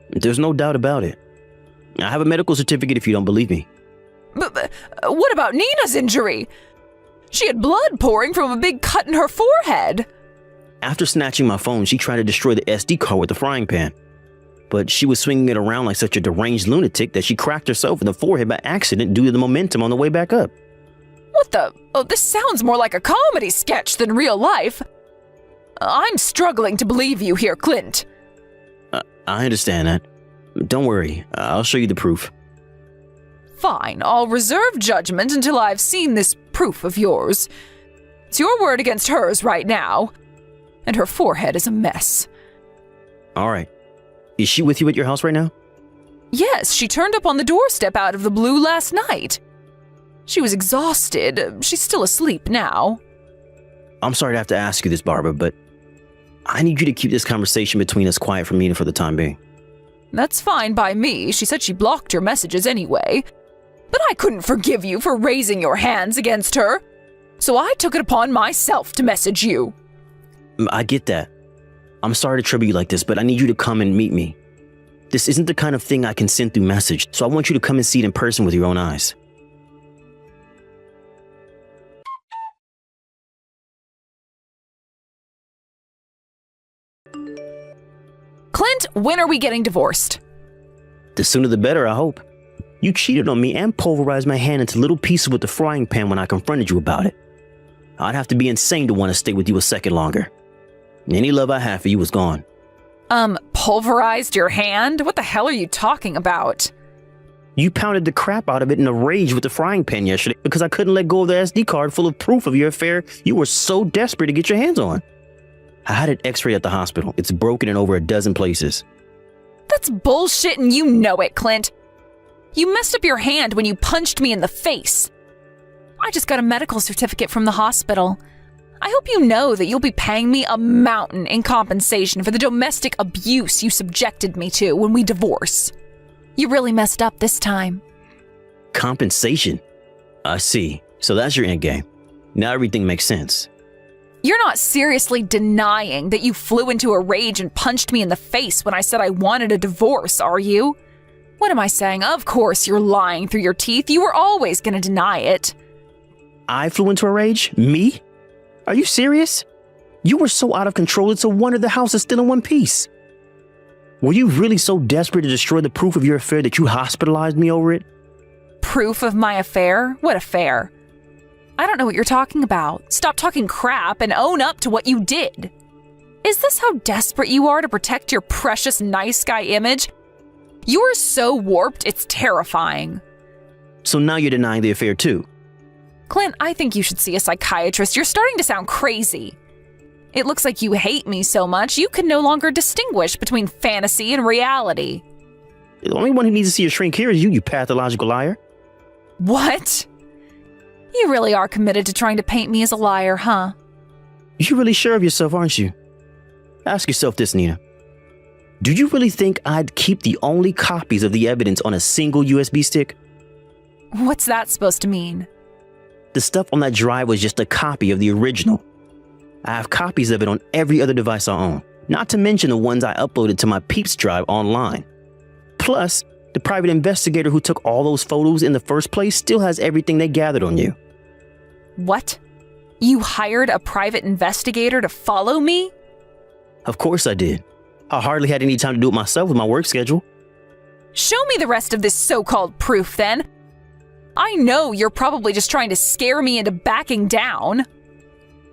Speaker 4: There's no doubt about it. I have a medical certificate if you don't believe me.
Speaker 2: But what about Nina's injury? She had blood pouring from a big cut in her forehead.
Speaker 4: After snatching my phone, she tried to destroy the SD card with the frying pan. But she was swinging it around like such a deranged lunatic that she cracked herself in the forehead by accident due to the momentum on the way back up.
Speaker 2: What the? Oh, this sounds more like a comedy sketch than real life. I'm struggling to believe you here, Clint.
Speaker 4: I understand that. Don't worry, I'll show you the proof.
Speaker 2: Fine, I'll reserve judgment until I've seen this proof of yours. It's your word against hers right now. And her forehead is a mess.
Speaker 4: All right. Is she with you at your house right now?
Speaker 2: Yes, she turned up on the doorstep out of the blue last night. She was exhausted. She's still asleep now.
Speaker 4: I'm sorry to have to ask you this, Barbara, but I need you to keep this conversation between us quiet from Nina for the time being.
Speaker 2: That's fine by me. She said she blocked your messages anyway. But I couldn't forgive you for raising your hands against her. So I took it upon myself to message you.
Speaker 4: I get that. I'm sorry to trouble you like this, but I need you to come and meet me. This isn't the kind of thing I can send through message, so I want you to come and see it in person with your own eyes.
Speaker 2: Clint, when are we getting divorced?
Speaker 4: The sooner the better, I hope. You cheated on me and pulverized my hand into little pieces with the frying pan when I confronted you about it. I'd have to be insane to want to stay with you a second longer. Any love I had for you was gone.
Speaker 2: Pulverized your hand? What the hell are you talking about?
Speaker 4: You pounded the crap out of it in a rage with the frying pan yesterday because I couldn't let go of the SD card full of proof of your affair you were so desperate to get your hands on. I had an x-ray at the hospital. It's broken in over a dozen places.
Speaker 2: That's bullshit and you know it, Clint. You messed up your hand when you punched me in the face. I just got a medical certificate from the hospital.
Speaker 1: I hope you know that you'll be paying me a mountain in compensation for the domestic abuse you subjected me to when we divorce. You really messed up this time.
Speaker 4: Compensation? I see. So that's your endgame. Now everything makes sense.
Speaker 1: You're not seriously denying that you flew into a rage and punched me in the face when I said I wanted a divorce, are you? What am I saying? Of course you're lying through your teeth. You were always going to deny it.
Speaker 4: I flew into a rage? Me? Are you serious? You were so out of control, it's a wonder the house is still in one piece. Were you really so desperate to destroy the proof of your affair that you hospitalized me over it?
Speaker 1: Proof of my affair? What affair? I don't know what you're talking about. Stop talking crap and own up to what you did. Is this how desperate you are to protect your precious nice guy image? You are so warped, it's terrifying.
Speaker 4: So now you're denying the affair too?
Speaker 1: Clint, I think you should see a psychiatrist. You're starting to sound crazy. It looks like you hate me so much you can no longer distinguish between fantasy and reality.
Speaker 4: The only one who needs to see a shrink here is you pathological liar.
Speaker 1: What? You really are committed to trying to paint me as a liar, huh?
Speaker 4: You're really sure of yourself, aren't you? Ask yourself this, Nina. Do you really think I'd keep the only copies of the evidence on a single USB stick?
Speaker 1: What's that supposed to mean?
Speaker 4: The stuff on that drive was just a copy of the original. I have copies of it on every other device I own, not to mention the ones I uploaded to my Peeps drive online. Plus, the private investigator who took all those photos in the first place still has everything they gathered on you.
Speaker 1: What? You hired a private investigator to follow me?
Speaker 4: Of course I did. I hardly had any time to do it myself with my work schedule.
Speaker 1: Show me the rest of this so-called proof, then. I know you're probably just trying to scare me into backing down.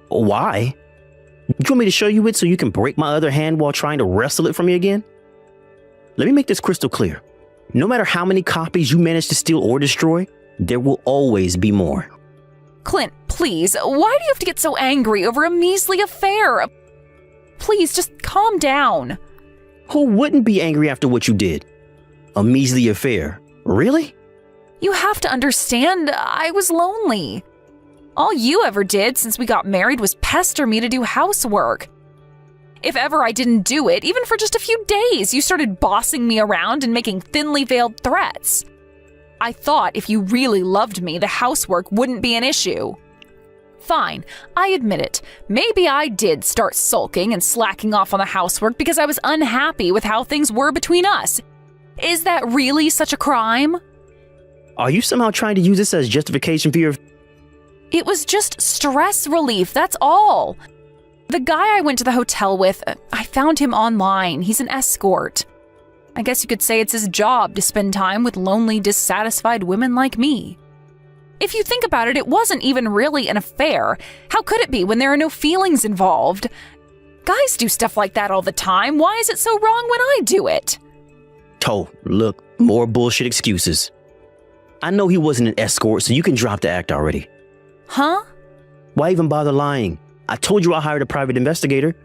Speaker 4: Why? Do you want me to show you it so you can break my other hand while trying to wrestle it from me again? Let me make this crystal clear. No matter how many copies you manage to steal or destroy, there will always be more.
Speaker 1: Clint, please, why do you have to get so angry over a measly affair? Please, just calm down.
Speaker 4: Who wouldn't be angry after what you did? A measly affair. Really?
Speaker 1: You have to understand, I was lonely. All you ever did since we got married was pester me to do housework. If ever I didn't do it, even for just a few days, you started bossing me around and making thinly veiled threats. I thought if you really loved me, the housework wouldn't be an issue. Fine, I admit it. Maybe I did start sulking and slacking off on the housework because I was unhappy with how things were between us. Is that really such a crime?
Speaker 4: Are you somehow trying to use this as justification for your...
Speaker 1: It was just stress relief, that's all. The guy I went to the hotel with, I found him online. He's an escort. I guess you could say it's his job to spend time with lonely, dissatisfied women like me. If you think about it, it wasn't even really an affair. How could it be when there are no feelings involved? Guys do stuff like that all the time. Why is it so wrong when I do it?
Speaker 4: Oh, look, more bullshit excuses. I know he wasn't an escort, so you can drop the act already.
Speaker 1: Huh?
Speaker 4: Why even bother lying? I told you I hired a private investigator.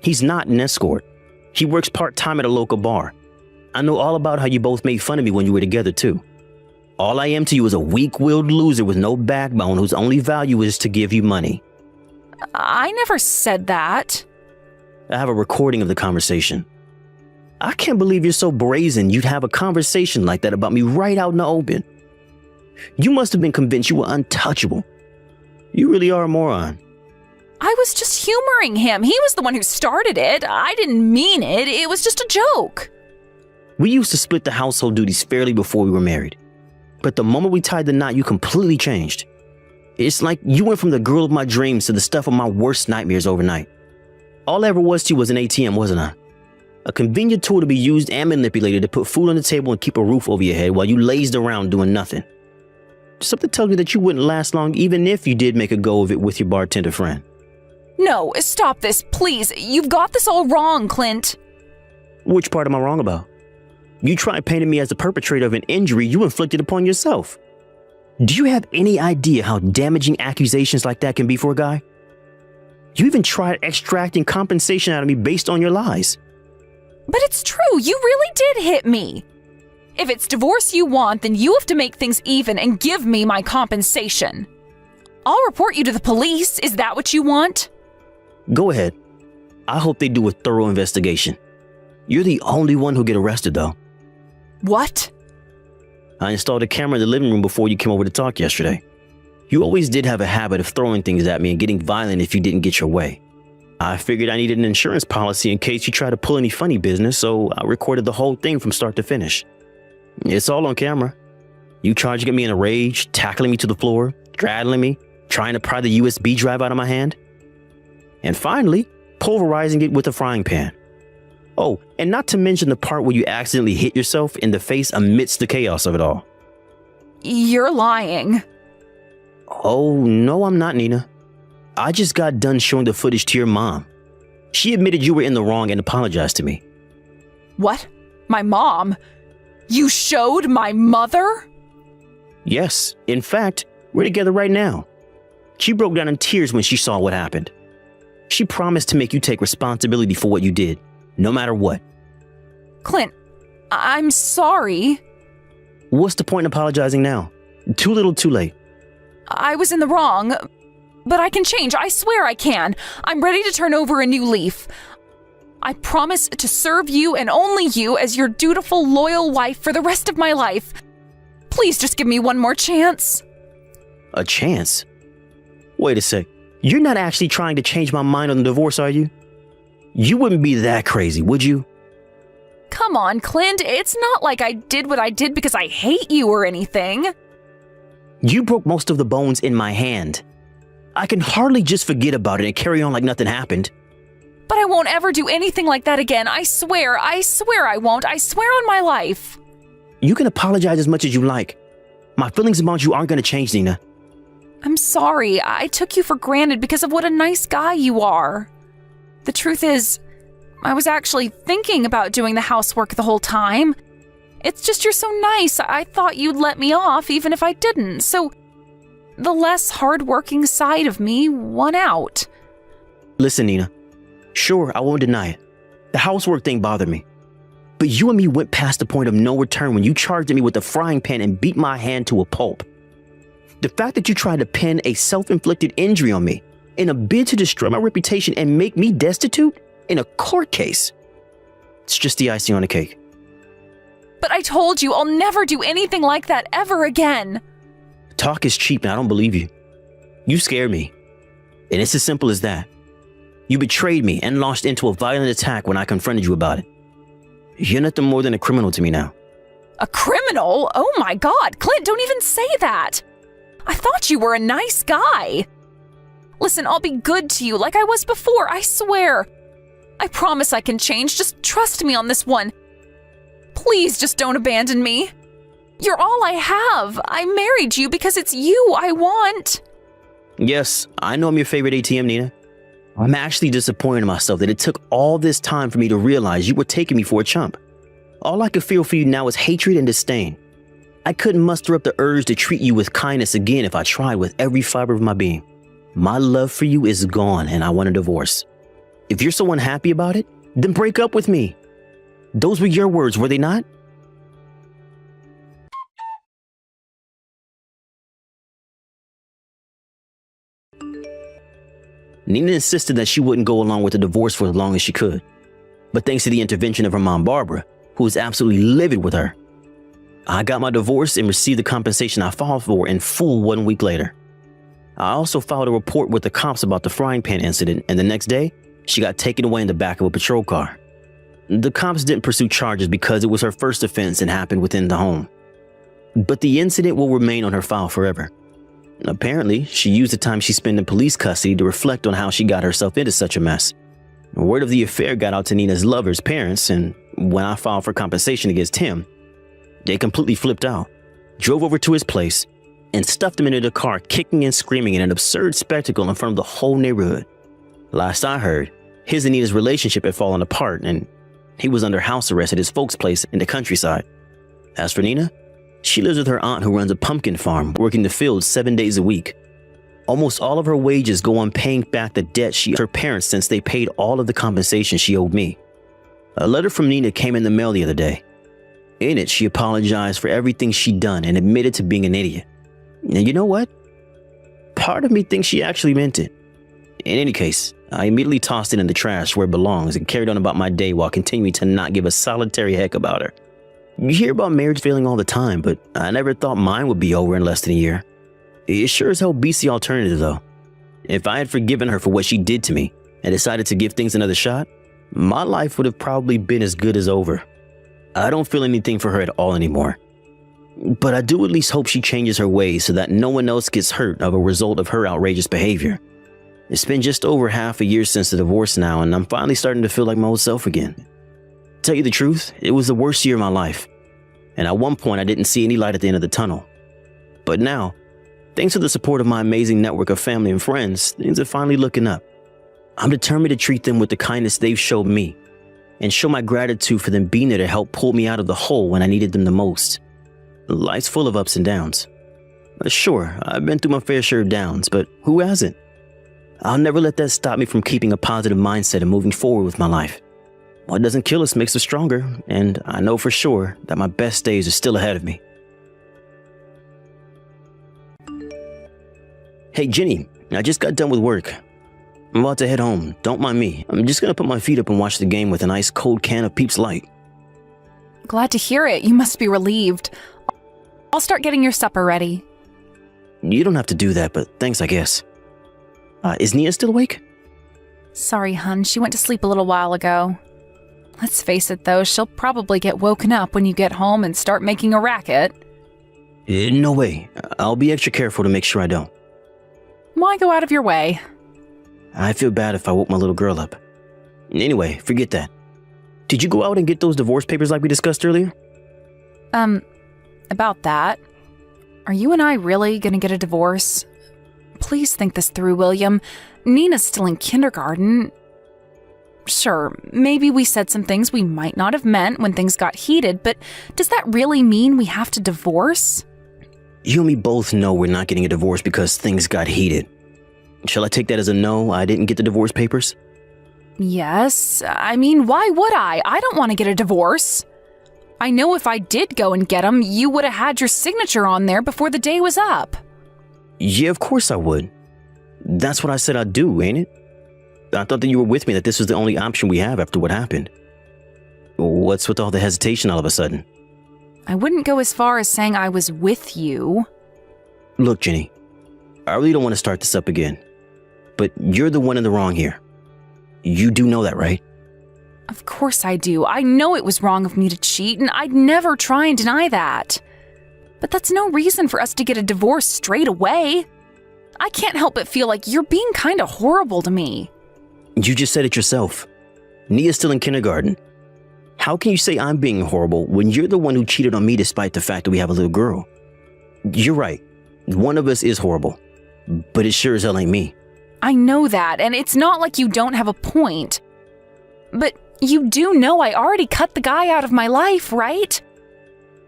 Speaker 4: He's not an escort. He works part-time at a local bar. I know all about how you both made fun of me when you were together, too. All I am to you is a weak-willed loser with no backbone whose only value is to give you money.
Speaker 1: I never said that.
Speaker 4: I have a recording of the conversation. I can't believe you're so brazen you'd have a conversation like that about me right out in the open. You must have been convinced you were untouchable. You really are a moron.
Speaker 1: I was just humoring him. He was the one who started it. I didn't mean it. It was just a joke.
Speaker 4: We used to split the household duties fairly before we were married. But the moment we tied the knot, you completely changed. It's like you went from the girl of my dreams to the stuff of my worst nightmares overnight. All I ever was to you was an ATM, wasn't I? A convenient tool to be used and manipulated to put food on the table and keep a roof over your head while you lazed around doing nothing. Something tells me that you wouldn't last long even if you did make a go of it with your bartender friend.
Speaker 1: No, stop this, please. You've got this all wrong, Clint.
Speaker 4: Which part am I wrong about? You tried painting me as the perpetrator of an injury you inflicted upon yourself. Do you have any idea how damaging accusations like that can be for a guy? You even tried extracting compensation out of me based on your lies.
Speaker 1: But it's true, you really did hit me. If it's divorce you want, then you have to make things even and give me my compensation. I'll report you to the police. Is that what you want?
Speaker 4: Go ahead. I hope they do a thorough investigation. You're the only one who'll get arrested, though.
Speaker 1: What?
Speaker 4: I installed a camera in the living room before you came over to talk yesterday. You always did have a habit of throwing things at me and getting violent if you didn't get your way. I figured I needed an insurance policy in case you tried to pull any funny business, so I recorded the whole thing from start to finish. It's all on camera. You charging at me in a rage, tackling me to the floor, straddling me, trying to pry the USB drive out of my hand, and finally, pulverizing it with a frying pan. Oh, and not to mention the part where you accidentally hit yourself in the face amidst the chaos of it all.
Speaker 1: You're lying.
Speaker 4: Oh, no, I'm not, Nina. I just got done showing the footage to your mom. She admitted you were in the wrong and apologized to me.
Speaker 1: What? My mom? You showed my mother?
Speaker 4: Yes, in fact, we're together right now. She broke down in tears when she saw what happened. She promised to make you take responsibility for what you did, no matter what.
Speaker 1: Clint, I'm sorry.
Speaker 4: What's the point in apologizing now? Too little, too late.
Speaker 1: I was in the wrong, but I can change. I swear I can. I'm ready to turn over a new leaf. I promise to serve you and only you as your dutiful, loyal wife for the rest of my life. Please just give me one more chance.
Speaker 4: A chance? Wait a sec. You're not actually trying to change my mind on the divorce, are you? You wouldn't be that crazy, would you?
Speaker 1: Come on, Clint. It's not like I did what I did because I hate you or anything.
Speaker 4: You broke most of the bones in my hand. I can hardly just forget about it and carry on like nothing happened.
Speaker 1: But I won't ever do anything like that again. I swear I won't. I swear on my life.
Speaker 4: You can apologize as much as you like. My feelings about you aren't going to change, Nina.
Speaker 1: I'm sorry. I took you for granted because of what a nice guy you are. The truth is, I was actually thinking about doing the housework the whole time. It's just you're so nice. I thought you'd let me off even if I didn't. So the less hardworking side of me won out.
Speaker 4: Listen, Nina. Sure, I won't deny it. The housework thing bothered me. But you and me went past the point of no return when you charged at me with a frying pan and beat my hand to a pulp. The fact that you tried to pin a self-inflicted injury on me in a bid to destroy my reputation and make me destitute in a court case, it's just the icing on the cake.
Speaker 1: But I told you I'll never do anything like that ever again.
Speaker 4: Talk is cheap and I don't believe you. You scared me. And it's as simple as that. You betrayed me and launched into a violent attack when I confronted you about it. You're nothing more than a criminal to me now.
Speaker 1: A criminal? Oh my God, Clint, don't even say that. I thought you were a nice guy. Listen, I'll be good to you like I was before, I swear. I promise I can change, just trust me on this one. Please just don't abandon me. You're all I have. I married you because it's you I want.
Speaker 4: Yes, I know I'm your favorite ATM, Nina. I'm actually disappointed in myself that it took all this time for me to realize you were taking me for a chump. All I could feel for you now is hatred and disdain. I couldn't muster up the urge to treat you with kindness again if I tried with every fiber of my being. My love for you is gone and I want a divorce. If you're so unhappy about it, then break up with me. Those were your words, were they not? Nina insisted that she wouldn't go along with the divorce for as long as she could. But thanks to the intervention of her mom, Barbara, who was absolutely livid with her, I got my divorce and received the compensation I filed for in full 1 week later. I also filed a report with the cops about the frying pan incident, and the next day, she got taken away in the back of a patrol car. The cops didn't pursue charges because it was her first offense and happened within the home. But the incident will remain on her file forever. Apparently, she used the time she spent in police custody to reflect on how she got herself into such a mess. Word of the affair got out to Nina's lover's parents, and when I filed for compensation against him, they completely flipped out, drove over to his place, and stuffed him into the car, kicking and screaming in an absurd spectacle in front of the whole neighborhood. Last I heard, his and Nina's relationship had fallen apart, and he was under house arrest at his folks' place in the countryside. As for Nina, she lives with her aunt who runs a pumpkin farm, working the fields 7 days a week. Almost all of her wages go on paying back the debt she owed her parents since they paid all of the compensation she owed me. A letter from Nina came in the mail the other day. In it, she apologized for everything she'd done and admitted to being an idiot. And you know what? part of me thinks she actually meant it. In any case, I immediately tossed it in the trash where it belongs and carried on about my day while continuing to not give a solitary heck about her. You hear about marriage failing all the time, but I never thought mine would be over in less than a year. It sure as hell beats the alternative, though. If I had forgiven her for what she did to me and decided to give things another shot, my life would have probably been as good as over. I don't feel anything for her at all anymore. But I do at least hope she changes her ways so that no one else gets hurt as a result of her outrageous behavior. It's been just over half a year since the divorce now, and I'm finally starting to feel like my old self again. Tell you the truth, it was the worst year of my life. And at one point I didn't see any light at the end of the tunnel. But now, thanks to the support of my amazing network of family and friends, things are finally looking up. I'm determined to treat them with the kindness they've showed me, and show my gratitude for them being there to help pull me out of the hole when I needed them the most. Life's full of ups and downs. Sure, I've been through my fair share of downs, but who hasn't? I'll never let that stop me from keeping a positive mindset and moving forward with my life. What doesn't kill us makes us stronger, and I know for sure that my best days are still ahead of me. Hey Jenny, I just got done with work. I'm about to head home, don't mind me. I'm just gonna put my feet up and watch the game with an ice cold can of Peeps Light.
Speaker 1: Glad to hear it. You must be relieved. I'll start getting your supper ready.
Speaker 4: You don't have to do that, but thanks I guess. Is Nia still awake?
Speaker 1: Sorry, hun. She went to sleep a little while ago. Let's face it, though, she'll probably get woken up when you get home and start making a racket.
Speaker 4: No way. I'll be extra careful to make sure I don't.
Speaker 1: Why go out of your way?
Speaker 4: I feel bad if I woke my little girl up. Anyway, forget that. Did you go out and get those divorce papers like we discussed earlier?
Speaker 1: About that. Are you and I really gonna get a divorce? Please think this through, William. Nina's still in kindergarten. Sure, maybe we said some things we might not have meant when things got heated, but does that really mean we have to divorce?
Speaker 4: You and me both know we're not getting a divorce because things got heated. Shall I take that as a no, I didn't get the divorce papers?
Speaker 1: Yes. I mean, why would I? I don't want to get a divorce. I know if I did go and get them, you would have had your signature on there before the day was up.
Speaker 4: Yeah, of course I would. That's what I said I'd do, ain't it? I thought that you were with me, that this was the only option we have after what happened. What's with all the hesitation all of a sudden?
Speaker 1: I wouldn't go as far as saying I was with you.
Speaker 4: Look, Jenny, I really don't want to start this up again, but you're the one in the wrong here. You do know that, right?
Speaker 1: Of course I do. I know it was wrong of me to cheat, and I'd never try and deny that. But that's no reason for us to get a divorce straight away. I can't help but feel like you're being kind of horrible to me.
Speaker 4: You just said it yourself. Nia's still in kindergarten. How can you say I'm being horrible when you're the one who cheated on me despite the fact that we have a little girl? You're right. One of us is horrible, but it sure as hell ain't me.
Speaker 1: I know that, and it's not like you don't have a point. But you do know I already cut the guy out of my life, right?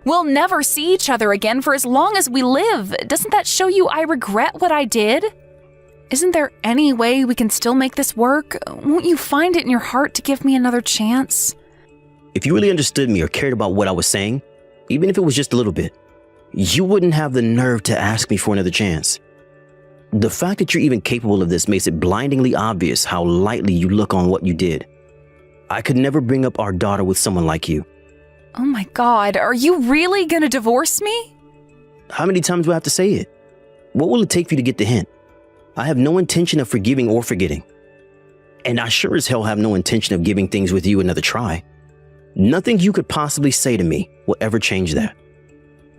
Speaker 1: We'll never see each other again for as long as we live. Doesn't that show you I regret what I did? Isn't there any way we can still make this work? Won't you find it in your heart to give me another chance?
Speaker 4: If you really understood me or cared about what I was saying, even if it was just a little bit, you wouldn't have the nerve to ask me for another chance. The fact that you're even capable of this makes it blindingly obvious how lightly you look on what you did. I could never bring up our daughter with someone like you.
Speaker 1: Oh my God, are you really gonna divorce me?
Speaker 4: How many times do I have to say it? What will it take for you to get the hint? I have no intention of forgiving or forgetting. And I sure as hell have no intention of giving things with you another try. Nothing you could possibly say to me will ever change that.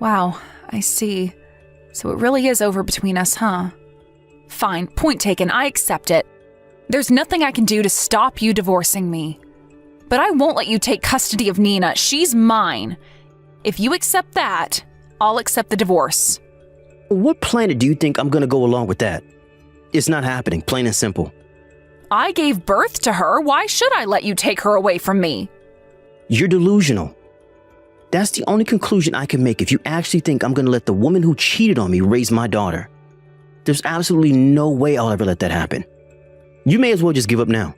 Speaker 1: Wow, I see. So it really is over between us, huh? Fine, point taken, I accept it. There's nothing I can do to stop you divorcing me. But I won't let you take custody of Nina. She's mine. If you accept that, I'll accept the divorce.
Speaker 4: What planet do you think I'm gonna go along with that? It's not happening, plain and simple.
Speaker 1: I gave birth to her. Why should I let you take her away from me?
Speaker 4: You're delusional. That's the only conclusion I can make if you actually think I'm gonna let the woman who cheated on me raise my daughter. There's absolutely no way I'll ever let that happen. You may as well just give up now.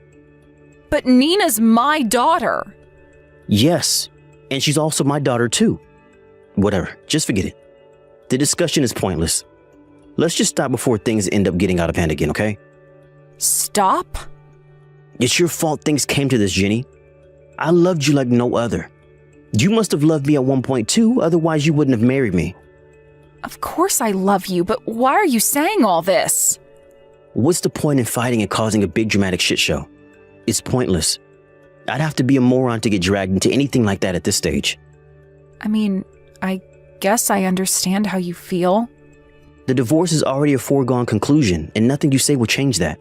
Speaker 1: But Nina's my daughter.
Speaker 4: Yes, and she's also my daughter too. Whatever, just forget it. The discussion is pointless. Let's just stop before things end up getting out of hand again, okay?
Speaker 1: Stop?
Speaker 4: It's your fault things came to this, Jenny. I loved you like no other. You must have loved me at one point too, otherwise you wouldn't have married me.
Speaker 1: Of course I love you, but why are you saying all this?
Speaker 4: What's the point in fighting and causing a big dramatic shit show? It's pointless. I'd have to be a moron to get dragged into anything like that at this stage.
Speaker 1: I mean, I guess I understand how you feel.
Speaker 4: The divorce is already a foregone conclusion, and nothing you say will change that.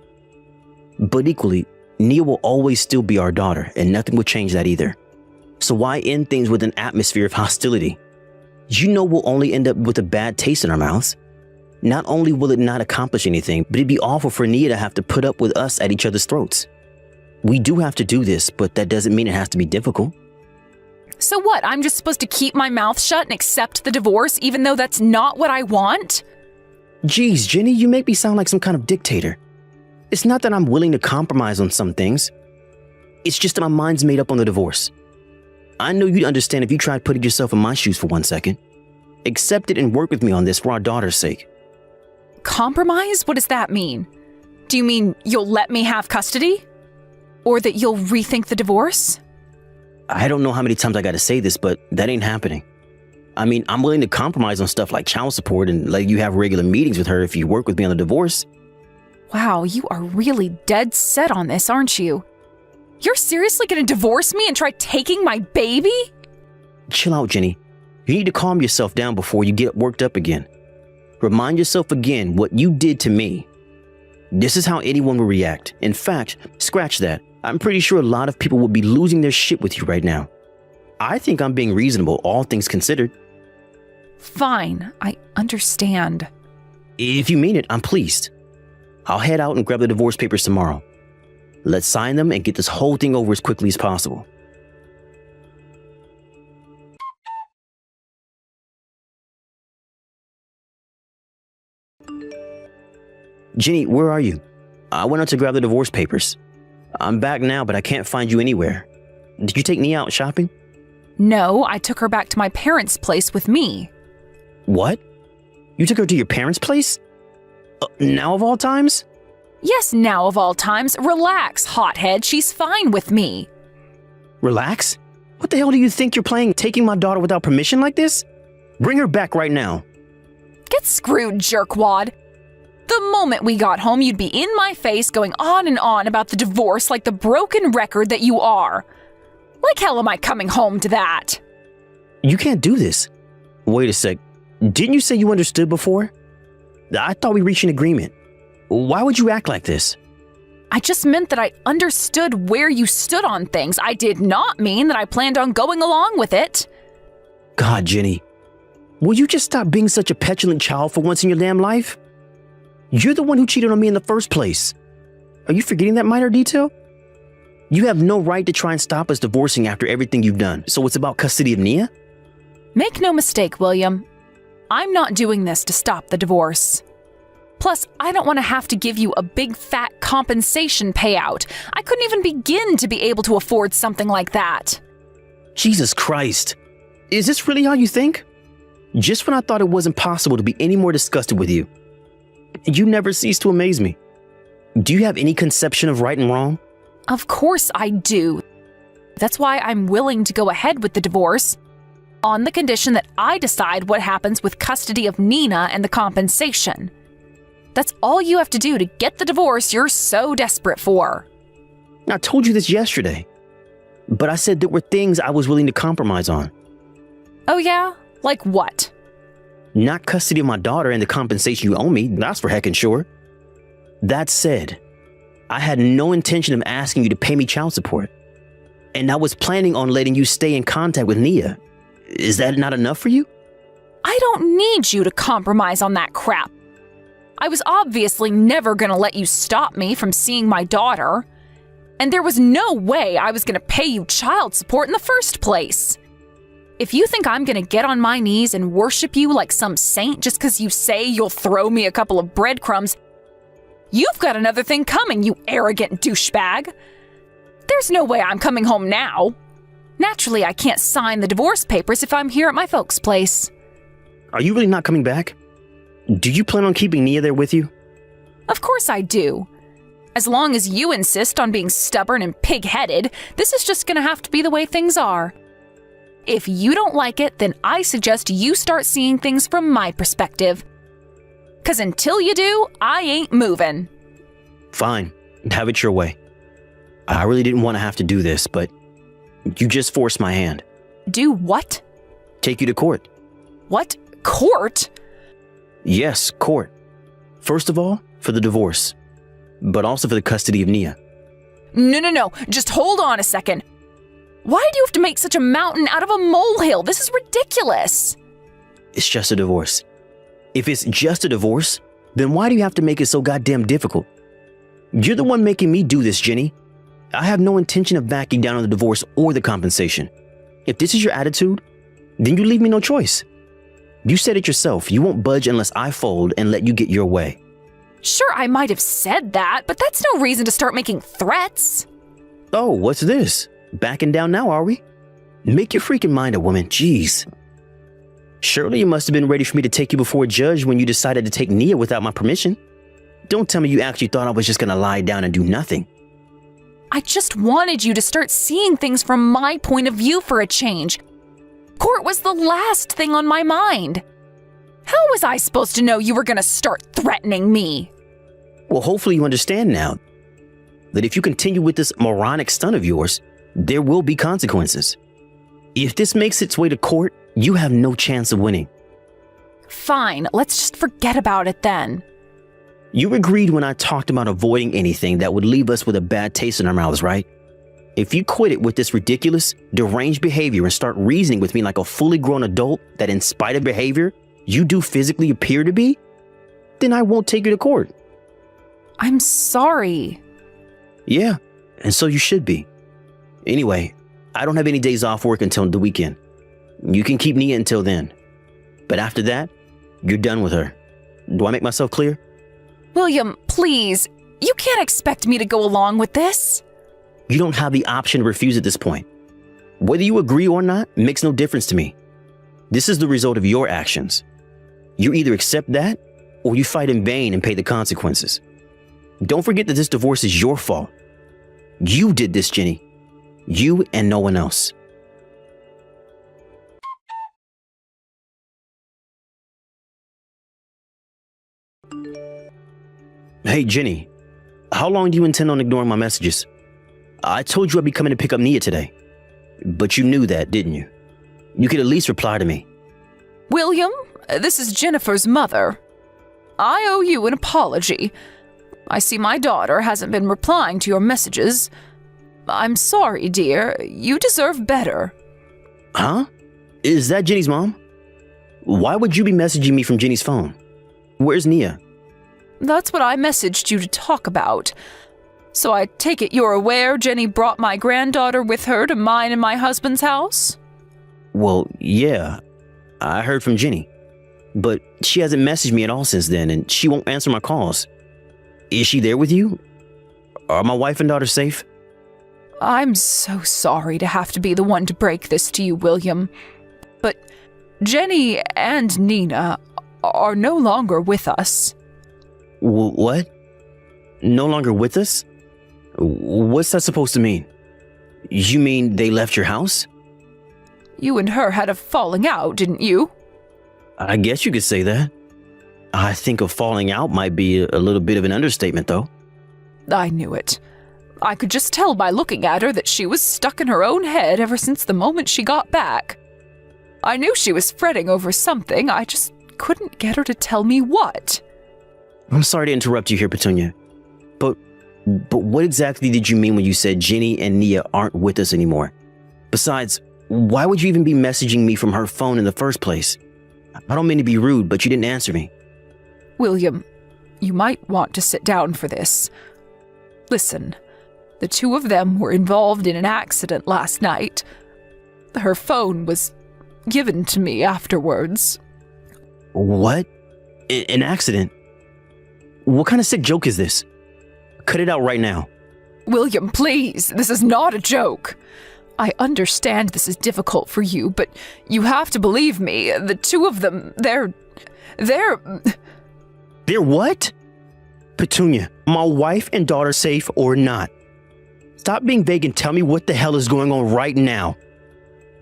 Speaker 4: But equally, Nia will always still be our daughter, and nothing will change that either. So why end things with an atmosphere of hostility? You know we'll only end up with a bad taste in our mouths. Not only will it not accomplish anything, but it'd be awful for Nia to have to put up with us at each other's throats. We do have to do this, but that doesn't mean it has to be difficult.
Speaker 1: So what, I'm just supposed to keep my mouth shut and accept the divorce even though that's not what I want?
Speaker 4: Geez, Jenny, you make me sound like some kind of dictator. It's not that I'm willing to compromise on some things. It's just that my mind's made up on the divorce. I know you'd understand if you tried putting yourself in my shoes for 1 second. Accept it and work with me on this for our daughter's sake.
Speaker 1: Compromise? What does that mean? Do you mean you'll let me have custody? Or that you'll rethink the divorce?
Speaker 4: I don't know how many times I gotta say this, but that ain't happening. I mean, I'm willing to compromise on stuff like child support and let you have regular meetings with her if you work with me on the divorce.
Speaker 1: Wow, you are really dead set on this, aren't you? You're seriously gonna divorce me and try taking my baby?
Speaker 4: Chill out, Jenny. You need to calm yourself down before you get worked up again. Remind yourself again what you did to me. This is how anyone will react. In fact, scratch that. I'm pretty sure a lot of people would be losing their shit with you right now. I think I'm being reasonable, all things considered.
Speaker 1: Fine, I understand.
Speaker 4: If you mean it, I'm pleased. I'll head out and grab the divorce papers tomorrow. Let's sign them and get this whole thing over as quickly as possible. Jenny, where are you? I went out to grab the divorce papers. I'm back now, but I can't find you anywhere. Did you take Nia out shopping?
Speaker 1: No, I took her back to my parents' place with me.
Speaker 4: What? You took her to your parents' place? Now of all times?
Speaker 1: Yes, now of all times. Relax, hothead. She's fine with me.
Speaker 4: Relax? What the hell do you think you're playing, taking my daughter without permission like this? Bring her back right now.
Speaker 1: Get screwed, jerkwad. The moment we got home, you'd be in my face going on and on about the divorce like the broken record that you are. Like hell am I coming home to that?
Speaker 4: You can't do this. Wait a sec. Didn't you say you understood before? I thought we reached an agreement. Why would you act like this?
Speaker 1: I just meant that I understood where you stood on things. I did not mean that I planned on going along with it.
Speaker 4: God, Jenny. Will you just stop being such a petulant child for once in your damn life? You're the one who cheated on me in the first place. Are you forgetting that minor detail? You have no right to try and stop us divorcing after everything you've done, so it's about custody of Nia?
Speaker 1: Make no mistake, William. I'm not doing this to stop the divorce. Plus, I don't want to have to give you a big fat compensation payout. I couldn't even begin to be able to afford something like that.
Speaker 4: Jesus Christ. Is this really how you think? Just when I thought it wasn't possible to be any more disgusted with you. You never cease to amaze me. Do you have any conception of right and wrong?
Speaker 1: Of course I do. That's why I'm willing to go ahead with the divorce, on the condition that I decide what happens with custody of Nina and the compensation. That's all you have to do to get the divorce you're so desperate for.
Speaker 4: I told you this yesterday, but I said there were things I was willing to compromise on.
Speaker 1: Oh yeah? Like what?
Speaker 4: Not custody of my daughter and the compensation you owe me, that's for heckin' sure. That said, I had no intention of asking you to pay me child support. And I was planning on letting you stay in contact with Nia. Is that not enough for you?
Speaker 1: I don't need you to compromise on that crap. I was obviously never gonna let you stop me from seeing my daughter. And there was no way I was gonna pay you child support in the first place. If you think I'm gonna get on my knees and worship you like some saint just because you say you'll throw me a couple of breadcrumbs, you've got another thing coming, you arrogant douchebag. There's no way I'm coming home now. Naturally, I can't sign the divorce papers if I'm here at my folks' place.
Speaker 4: Are you really not coming back? Do you plan on keeping Nia there with you?
Speaker 1: Of course I do. As long as you insist on being stubborn and pig-headed, this is just gonna have to be the way things are. If you don't like it, then I suggest you start seeing things from my perspective. 'Cause until you do, I ain't moving.
Speaker 4: Fine, have it your way. I really didn't want to have to do this, but you just forced my hand.
Speaker 1: Do what?
Speaker 4: Take you to court.
Speaker 1: What? Court?
Speaker 4: Yes, court. First of all, for the divorce, but also for the custody of Nia.
Speaker 1: No. Just hold on a second. Why do you have to make such a mountain out of a molehill? This is ridiculous.
Speaker 4: It's just a divorce. If it's just a divorce, then why do you have to make it so goddamn difficult? You're the one making me do this, Jenny. I have no intention of backing down on the divorce or the compensation. If this is your attitude, then you leave me no choice. You said it yourself. You won't budge unless I fold and let you get your way.
Speaker 1: Sure, I might have said that, but that's no reason to start making threats.
Speaker 4: Oh, what's this? Backing down now, are we? Make your freaking mind up, woman. Jeez. Surely you must have been ready for me to take you before a judge when you decided to take Nia without my permission. Don't tell me you actually thought I was just gonna lie down and do nothing.
Speaker 1: I just wanted you to start seeing things from my point of view for a change. Court was the last thing on my mind. How was I supposed to know you were gonna start threatening me?
Speaker 4: Well, hopefully you understand now that if you continue with this moronic stunt of yours, there will be consequences. If this makes its way to court, you have no chance of winning.
Speaker 1: Fine, let's just forget about it then.
Speaker 4: You agreed when I talked about avoiding anything that would leave us with a bad taste in our mouths, right? If you quit it with this ridiculous, deranged behavior and start reasoning with me like a fully grown adult that in spite of behavior, you do physically appear to be, then I won't take you to court.
Speaker 1: I'm sorry.
Speaker 4: Yeah, and so you should be. Anyway, I don't have any days off work until the weekend. You can keep Nia until then. But after that, you're done with her. Do I make myself clear?
Speaker 1: William, please. You can't expect me to go along with this.
Speaker 4: You don't have the option to refuse at this point. Whether you agree or not makes no difference to me. This is the result of your actions. You either accept that or you fight in vain and pay the consequences. Don't forget that this divorce is your fault. You did this, Jenny. You and no one else. Hey, Jenny. How long do you intend on ignoring my messages? I told you I'd be coming to pick up Nia today. But you knew that, didn't you? You could at least reply to me.
Speaker 1: William, this is Jennifer's mother. I owe you an apology. I see my daughter hasn't been replying to your messages. I'm sorry, dear. You deserve better.
Speaker 4: Huh? Is that Jenny's mom? Why would you be messaging me from Jenny's phone? Where's Nia?
Speaker 1: That's what I messaged you to talk about. So I take it you're aware Jenny brought my granddaughter with her to mine and my husband's house?
Speaker 4: Well, yeah. I heard from Jenny. But she hasn't messaged me at all since then, and she won't answer my calls. Is she there with you? Are my wife and daughter safe?
Speaker 1: I'm so sorry to have to be the one to break this to you, William. But Jenny and Nina are no longer with us.
Speaker 4: What? No longer with us? What's that supposed to mean? You mean they left your house?
Speaker 1: You and her had a falling out, didn't you?
Speaker 4: I guess you could say that. I think a falling out might be a little bit of an understatement, though.
Speaker 1: I knew it. I could just tell by looking at her that she was stuck in her own head ever since the moment she got back. I knew she was fretting over something, I just couldn't get her to tell me what.
Speaker 4: I'm sorry to interrupt you here, Petunia. But what exactly did you mean when you said Jenny and Nia aren't with us anymore? Besides, why would you even be messaging me from her phone in the first place? I don't mean to be rude, but you didn't answer me.
Speaker 1: William, you might want to sit down for this. Listen, the two of them were involved in an accident last night. Her phone was given to me afterwards.
Speaker 4: What? An accident? What kind of sick joke is this? Cut it out right now.
Speaker 1: William, please, this is not a joke. I understand this is difficult for you, but you have to believe me. The two of them, they're
Speaker 2: They're
Speaker 4: what? Petunia, my wife and daughter safe or not? Stop being vague and tell me what the hell is going on right now.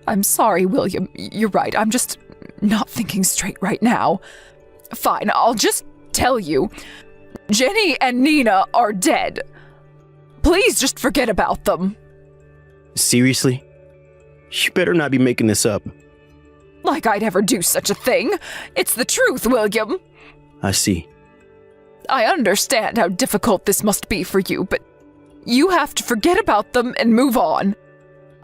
Speaker 2: I'm sorry, William. You're right. I'm just not thinking straight right now. Fine, I'll just tell you. Jenny and Nina are dead. Please just forget about them.
Speaker 4: Seriously? You better not be making this up.
Speaker 2: Like I'd ever do such a thing. It's the truth, William.
Speaker 4: I see.
Speaker 2: I understand how difficult this must be for you, but you have to forget about them and move on.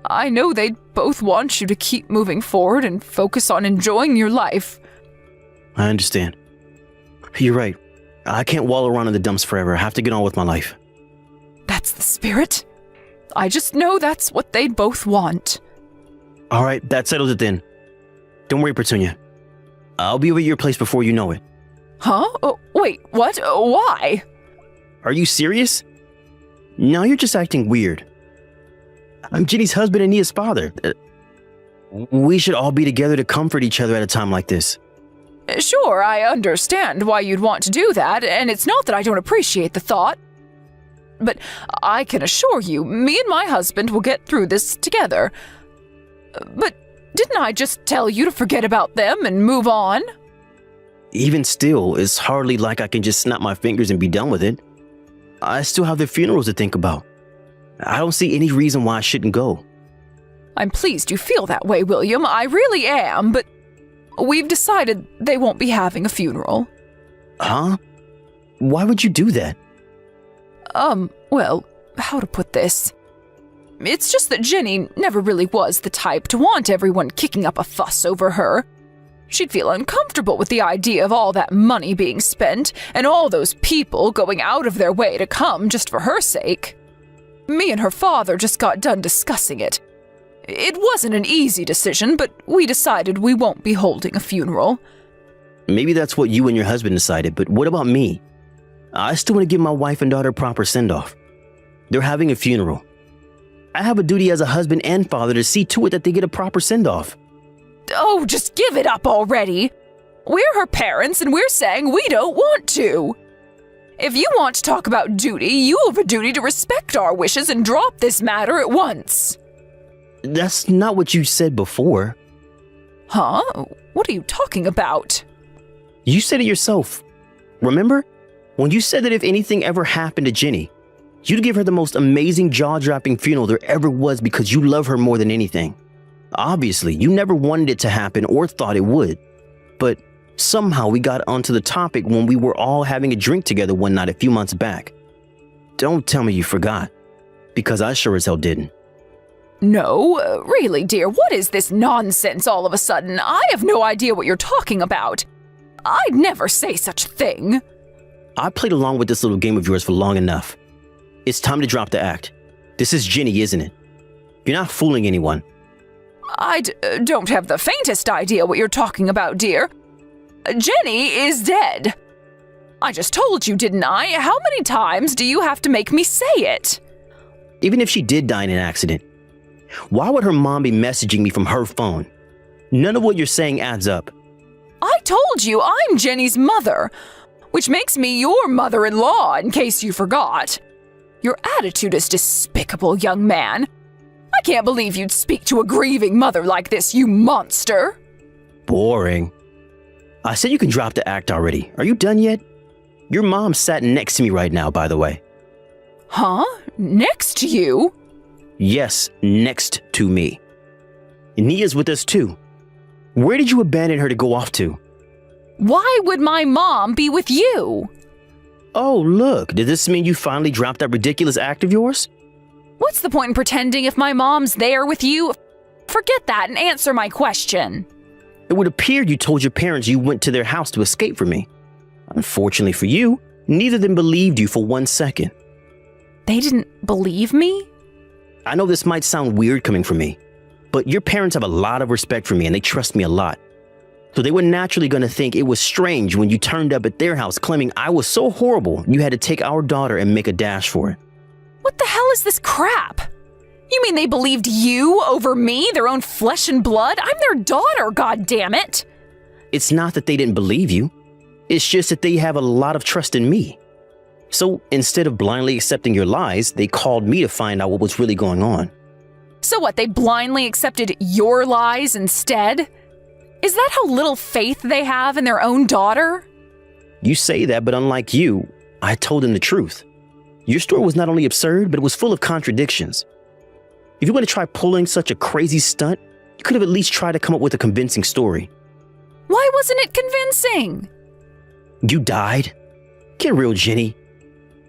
Speaker 2: I know they'd both want you to keep moving forward and focus on enjoying your life.
Speaker 4: I understand. You're right. I can't wallow around in the dumps forever. I have to get on with my life.
Speaker 2: That's the spirit. I just know that's what they'd both want.
Speaker 4: All right, that settles it then. Don't worry, Petunia. I'll be over at your place before you know it.
Speaker 2: Huh? Oh, wait, what? Why?
Speaker 4: Are you serious? No, you're just acting weird. I'm Jenny's husband and Nia's father. We should all be together to comfort each other at a time like this.
Speaker 2: Sure, I understand why you'd want to do that, and it's not that I don't appreciate the thought. But I can assure you, me and my husband will get through this together. But didn't I just tell you to forget about them and move on?
Speaker 4: Even still, it's hardly like I can just snap my fingers and be done with it. I still have the funerals to think about. I don't see any reason why I shouldn't go.
Speaker 2: I'm pleased you feel that way, William. I really am, but we've decided they won't be having a funeral.
Speaker 4: Huh? Why would you do that?
Speaker 2: Well, how to put this? It's just that Jenny never really was the type to want everyone kicking up a fuss over her. She'd feel uncomfortable with the idea of all that money being spent and all those people going out of their way to come just for her sake. Me and her father just got done discussing it. It wasn't an easy decision, but we decided we won't be holding a funeral.
Speaker 4: Maybe that's what you and your husband decided, but what about me? I still want to give my wife and daughter a proper send-off. They're having a funeral. I have a duty as a husband and father to see to it that they get a proper send-off.
Speaker 2: Oh, just give it up already. We're her parents and we're saying we don't want to. If you want to talk about duty, you have a duty to respect our wishes and drop this matter at once.
Speaker 4: That's not what you said before.
Speaker 2: Huh? What are you talking about?
Speaker 4: You said it yourself. Remember? When you said that if anything ever happened to Jenny, you'd give her the most amazing jaw-dropping funeral there ever was because you love her more than anything. Obviously, you never wanted it to happen or thought it would. But somehow we got onto the topic when we were all having a drink together one night a few months back. Don't tell me you forgot, because I sure as hell didn't.
Speaker 2: No, really, dear, what is this nonsense all of a sudden? I have no idea what you're talking about. I'd never say such a thing.
Speaker 4: I played along with this little game of yours for long enough. It's time to drop the act. This is Jenny, isn't it? You're not fooling anyone.
Speaker 2: I don't have the faintest idea what you're talking about, dear. Jenny is dead. I just told you, didn't I? How many times do you have to make me say it?
Speaker 4: Even if she did die in an accident, why would her mom be messaging me from her phone? None of what you're saying adds up.
Speaker 2: I told you I'm Jenny's mother, which makes me your mother-in-law, in case you forgot. Your attitude is despicable, young man. I can't believe you'd speak to a grieving mother like this, you monster.
Speaker 4: Boring. I said you can drop the act already. Are you done yet? Your mom sat next to me right now, by the way.
Speaker 2: Huh? Next to you?
Speaker 4: Yes, next to me. Nia's with us too. Where did you abandon her to go off to?
Speaker 2: Why would my mom be with you?
Speaker 4: Oh, look, did this mean you finally dropped that ridiculous act of yours?
Speaker 2: What's the point in pretending if my mom's there with you? Forget that and answer my question.
Speaker 4: It would appear you told your parents you went to their house to escape from me. Unfortunately for you, neither of them believed you for 1 second.
Speaker 2: They didn't believe me?
Speaker 4: I know this might sound weird coming from me, but your parents have a lot of respect for me and they trust me a lot. So they were naturally going to think it was strange when you turned up at their house claiming I was so horrible you had to take our daughter and make a dash for it.
Speaker 2: What the hell is this crap? You mean they believed you over me, their own flesh and blood? I'm their daughter, goddammit.
Speaker 4: It's not that they didn't believe you. It's just that they have a lot of trust in me. So instead of blindly accepting your lies, they called me to find out what was really going on.
Speaker 1: So what, they blindly accepted your lies instead? Is that how little faith they have in their own daughter?
Speaker 4: You say that, but unlike you, I told them the truth. Your story was not only absurd, but it was full of contradictions. If you want to try pulling such a crazy stunt, you could have at least tried to come up with a convincing story.
Speaker 1: Why wasn't it convincing?
Speaker 4: You died? Get real, Jenny.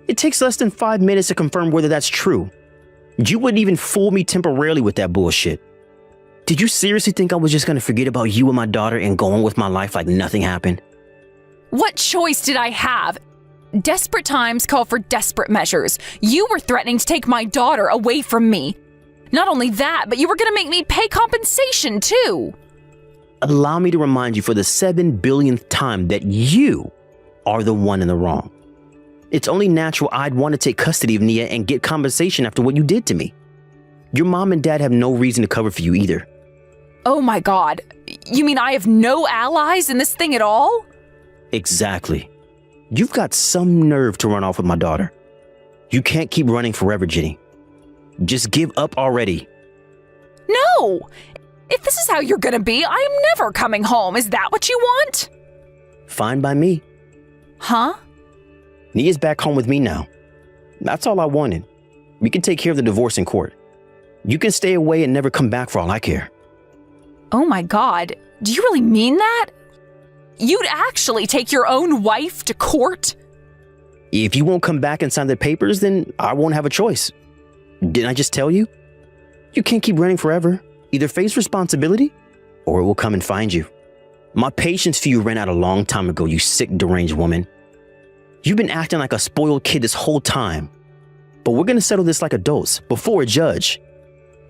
Speaker 4: It takes less than 5 minutes to confirm whether that's true. You wouldn't even fool me temporarily with that bullshit. Did you seriously think I was just going to forget about you and my daughter and go on with my life like nothing happened?
Speaker 1: What choice did I have? Desperate times call for desperate measures. You were threatening to take my daughter away from me. Not only that, but you were going to make me pay compensation too.
Speaker 4: Allow me to remind you for the 7 billionth time that you are the one in the wrong. It's only natural I'd want to take custody of Nia and get compensation after what you did to me. Your mom and dad have no reason to cover for you either.
Speaker 1: Oh my God. You mean I have no allies in this thing at all?
Speaker 4: Exactly. You've got some nerve to run off with my daughter. You can't keep running forever, Jenny. Just give up already.
Speaker 1: No! If this is how you're gonna be, I am never coming home. Is that what you want?
Speaker 4: Fine by me.
Speaker 1: Huh?
Speaker 4: Nia's back home with me now. That's all I wanted. We can take care of the divorce in court. You can stay away and never come back for all I care.
Speaker 1: Oh my God. Do you really mean that? You'd actually take your own wife to court?
Speaker 4: If you won't come back and sign the papers, then I won't have a choice. Didn't I just tell you? You can't keep running forever. Either face responsibility, or it will come and find you. My patience for you ran out a long time ago, you sick, deranged woman. You've been acting like a spoiled kid this whole time. But we're gonna settle this like adults, before a judge.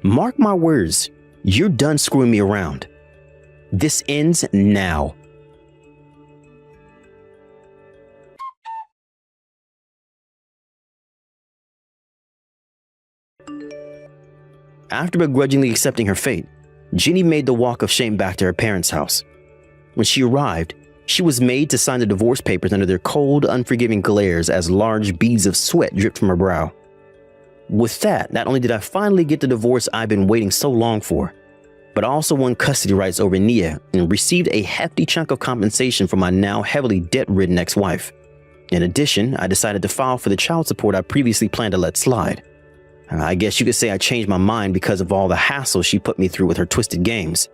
Speaker 4: Mark my words, you're done screwing me around. This ends now. After begrudgingly accepting her fate, Jenny made the walk of shame back to her parents' house. When she arrived, she was made to sign the divorce papers under their cold, unforgiving glares as large beads of sweat dripped from her brow. With that, not only did I finally get the divorce I've been waiting so long for, but I also won custody rights over Nia and received a hefty chunk of compensation from my now heavily debt-ridden ex-wife. In addition, I decided to file for the child support I previously planned to let slide. I guess you could say I changed my mind because of all the hassle she put me through with her twisted games.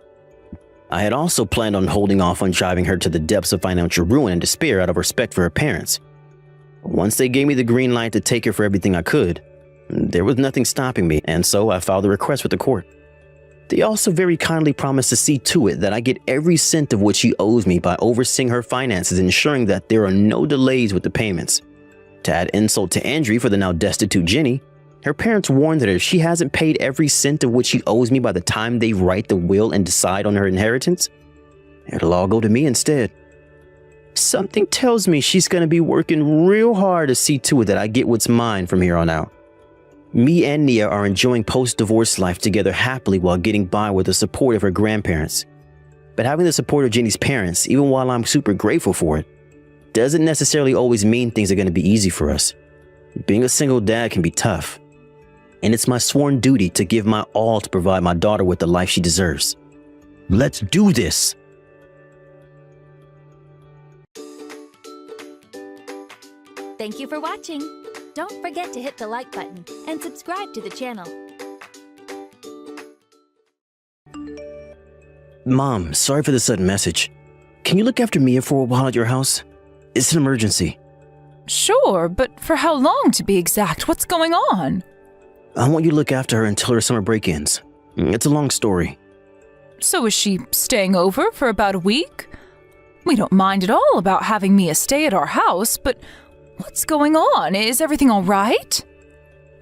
Speaker 4: I had also planned on holding off on driving her to the depths of financial ruin and despair out of respect for her parents. Once they gave me the green light to take her for everything I could, there was nothing stopping me, and so I filed a request with the court. They also very kindly promised to see to it that I get every cent of what she owes me by overseeing her finances and ensuring that there are no delays with the payments. To add insult to injury for the now destitute Jenny, her parents warned that if she hasn't paid every cent of what she owes me by the time they write the will and decide on her inheritance, it'll all go to me instead. Something tells me she's going to be working real hard to see to it that I get what's mine from here on out. Me and Nia are enjoying post-divorce life together happily while getting by with the support of her grandparents. But having the support of Jenny's parents, even while I'm super grateful for it, doesn't necessarily always mean things are going to be easy for us. Being a single dad can be tough. And it's my sworn duty to give my all to provide my daughter with the life she deserves. Let's do this!
Speaker 5: Thank you for watching. Don't forget to hit the like button and subscribe to the channel.
Speaker 4: Mom, sorry for the sudden message. Can you look after Mia for a while at your house? It's an emergency.
Speaker 1: Sure, but for how long to be exact? What's going on?
Speaker 4: I want you to look after her until her summer break ends. It's a long story.
Speaker 1: So is she staying over for about a week? We don't mind at all about having Mia stay at our house, but what's going on? Is everything all right?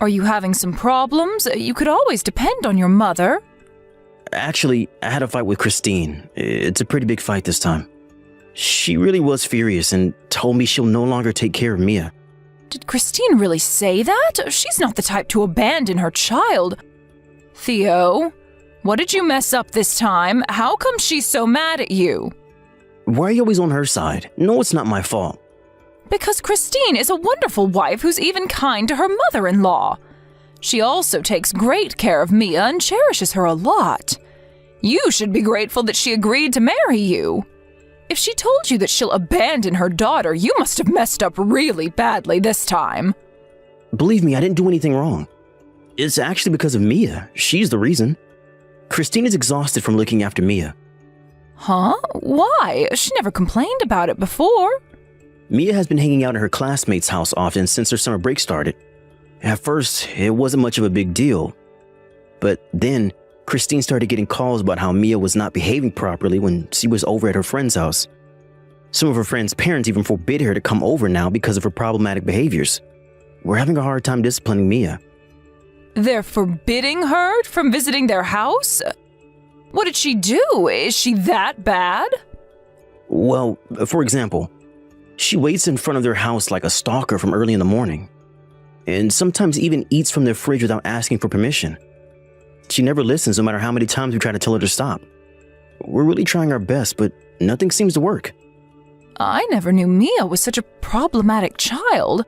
Speaker 1: Are you having some problems? You could always depend on your mother.
Speaker 4: Actually, I had a fight with Christine. It's a pretty big fight this time. She really was furious and told me she'll no longer take care of Mia.
Speaker 1: Did Christine really say that? She's not the type to abandon her child. Theo, what did you mess up this time? How come she's so mad at you?
Speaker 4: Why are you always on her side? No, it's not my fault.
Speaker 2: Because Christine is a wonderful wife who's even kind to her mother-in-law. She also takes great care of Mia and cherishes her a lot. You should be grateful that she agreed to marry you. If she told you that she'll abandon her daughter, you must have messed up really badly this time.
Speaker 4: Believe me, I didn't do anything wrong. It's actually because of Mia. She's the reason. Christine is exhausted from looking after Mia.
Speaker 2: Huh? Why? She never complained about it before.
Speaker 4: Mia has been hanging out at her classmate's house often since her summer break started. At first, it wasn't much of a big deal. But then, Christine started getting calls about how Mia was not behaving properly when she was over at her friend's house. Some of her friend's parents even forbid her to come over now because of her problematic behaviors. We're having a hard time disciplining Mia.
Speaker 2: They're forbidding her from visiting their house? What did she do? Is she that bad?
Speaker 4: Well, for example, she waits in front of their house like a stalker from early in the morning, and sometimes even eats from their fridge without asking for permission. She never listens no matter how many times we try to tell her to stop. We're really trying our best, but nothing seems to work.
Speaker 2: I never knew Mia was such a problematic child.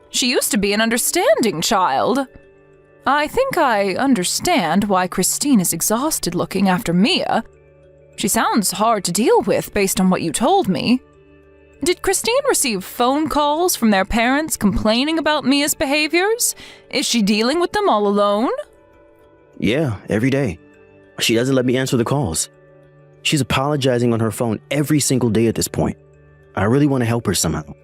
Speaker 2: She used to be an understanding child. I think I understand why Christine is exhausted looking after Mia. She sounds hard to deal with based on what you told me. Did Christine receive phone calls from their parents complaining about Mia's behaviors? Is she dealing with them all alone?
Speaker 4: Yeah, every day. She doesn't let me answer the calls. She's apologizing on her phone every single day at this point. I really want to help her somehow.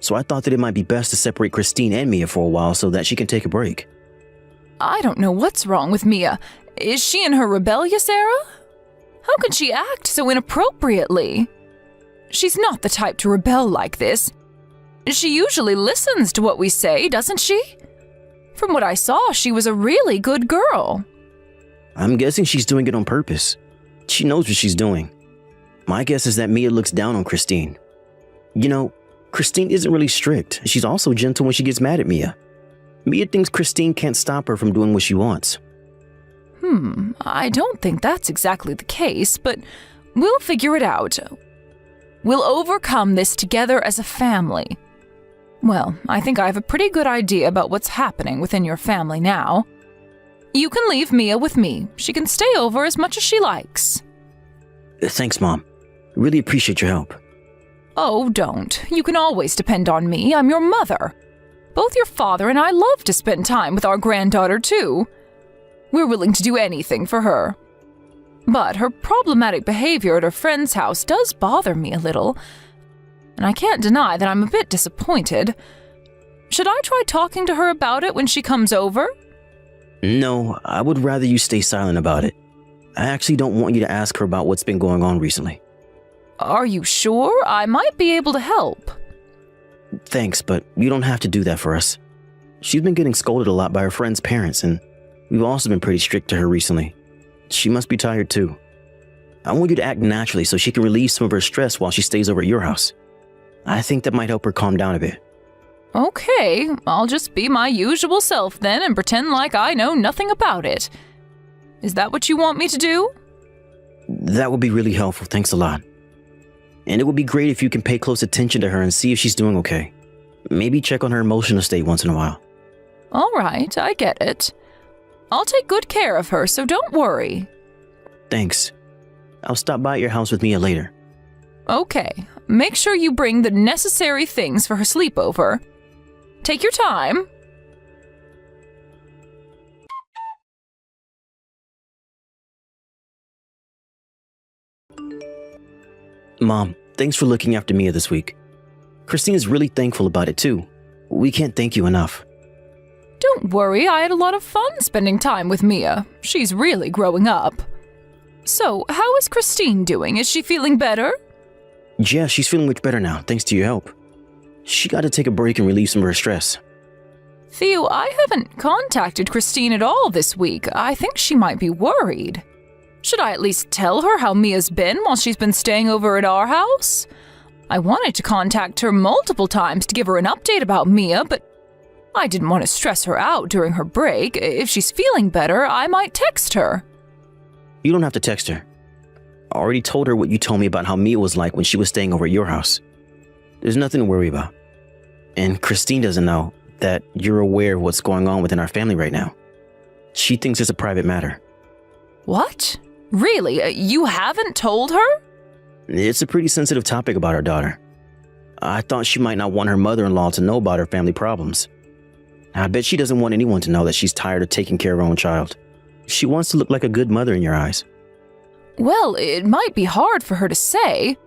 Speaker 4: So I thought that it might be best to separate Christine and Mia for a while so that she can take a break.
Speaker 2: I don't know what's wrong with Mia. Is she in her rebellious era? How can she act so inappropriately? She's not the type to rebel like this. She usually listens to what we say, doesn't she? From what I saw, she was a really good girl.
Speaker 4: I'm guessing she's doing it on purpose. She knows what she's doing. My guess is that Mia looks down on Christine. You know, Christine isn't really strict. She's also gentle when she gets mad at Mia. Mia thinks Christine can't stop her from doing what she wants.
Speaker 2: I don't think that's exactly the case, but we'll figure it out. We'll overcome this together as a family. Well, I think I have a pretty good idea about what's happening within your family now. You can leave Mia with me. She can stay over as much as she likes.
Speaker 4: Thanks, Mom. Really appreciate your help.
Speaker 2: Oh, don't. You can always depend on me. I'm your mother. Both your father and I love to spend time with our granddaughter, too. We're willing to do anything for her. But her problematic behavior at her friend's house does bother me a little, and I can't deny that I'm a bit disappointed. Should I try talking to her about it when she comes over?
Speaker 4: No, I would rather you stay silent about it. I actually don't want you to ask her about what's been going on recently.
Speaker 2: Are you sure? I might be able to help.
Speaker 4: Thanks, but you don't have to do that for us. She's been getting scolded a lot by her friend's parents, and we've also been pretty strict to her recently. She must be tired too. I want you to act naturally so she can relieve some of her stress while she stays over at your house. I think that might help her calm down a bit.
Speaker 2: Okay, I'll just be my usual self then and pretend like I know nothing about it. Is that what you want me to do?
Speaker 4: That would be really helpful, thanks a lot. And it would be great if you can pay close attention to her and see if she's doing okay. Maybe check on her emotional state once in a while.
Speaker 2: All right, I get it. I'll take good care of her, so don't worry.
Speaker 4: Thanks. I'll stop by at your house with Mia later.
Speaker 2: Okay, make sure you bring the necessary things for her sleepover. Take your time.
Speaker 4: Mom, thanks for looking after Mia this week. Christine is really thankful about it too. We can't thank you enough.
Speaker 2: Don't worry, I had a lot of fun spending time with Mia. She's really growing up. So, how is Christine doing? Is she feeling better?
Speaker 4: Yeah, she's feeling much better now, thanks to your help. She got to take a break and relieve some of her stress.
Speaker 2: Theo, I haven't contacted Christine at all this week. I think she might be worried. Should I at least tell her how Mia's been while she's been staying over at our house? I wanted to contact her multiple times to give her an update about Mia, but I didn't want to stress her out during her break. If she's feeling better, I might text her.
Speaker 4: You don't have to text her. I already told her what you told me about how Mia was like when she was staying over at your house. There's nothing to worry about. And Christine doesn't know that you're aware of what's going on within our family right now. She thinks it's a private matter.
Speaker 1: What? Really? You haven't told her?
Speaker 4: It's a pretty sensitive topic about our daughter. I thought she might not want her mother-in-law to know about her family problems. I bet she doesn't want anyone to know that she's tired of taking care of her own child. She wants to look like a good mother in your eyes.
Speaker 1: Well, it might be hard for her to say,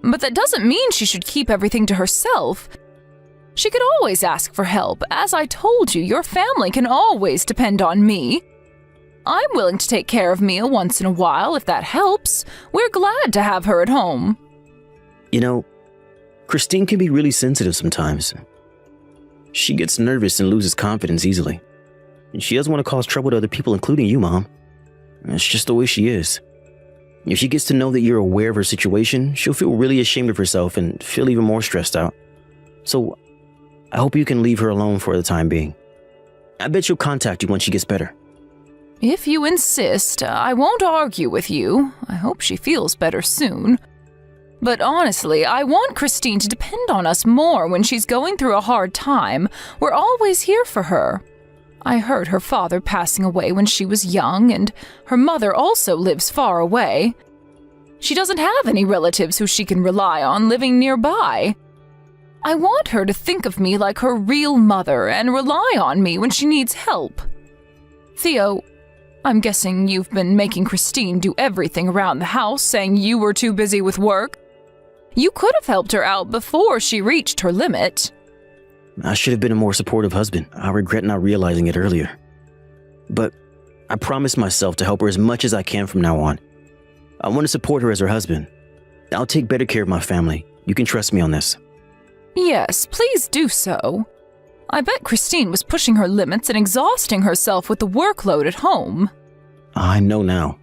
Speaker 1: but that doesn't mean she should keep everything to herself. She could always ask for help. As I told you, your family can always depend on me. I'm willing to take care of Mia once in a while if that helps. We're glad to have her at home.
Speaker 4: You know, Christine can be really sensitive sometimes. She gets nervous and loses confidence easily. She doesn't want to cause trouble to other people, including you, Mom. It's just the way she is. If she gets to know that you're aware of her situation, she'll feel really ashamed of herself and feel even more stressed out. So, I hope you can leave her alone for the time being. I bet she'll contact you once she gets better.
Speaker 1: If you insist, I won't argue with you. I hope she feels better soon. But honestly, I want Christine to depend on us more when she's going through a hard time. We're always here for her. I heard her father passing away when she was young, and her mother also lives far away. She doesn't have any relatives who she can rely on living nearby. I want her to think of me like her real mother and rely on me when she needs help. Theo, I'm guessing you've been making Christine do everything around the house, saying you were too busy with work. You could have helped her out before she reached her limit.
Speaker 4: I should have been a more supportive husband. I regret not realizing it earlier. But I promised myself to help her as much as I can from now on. I want to support her as her husband. I'll take better care of my family. You can trust me on this.
Speaker 1: Yes, please do so. I bet Christine was pushing her limits and exhausting herself with the workload at home.
Speaker 4: I know now.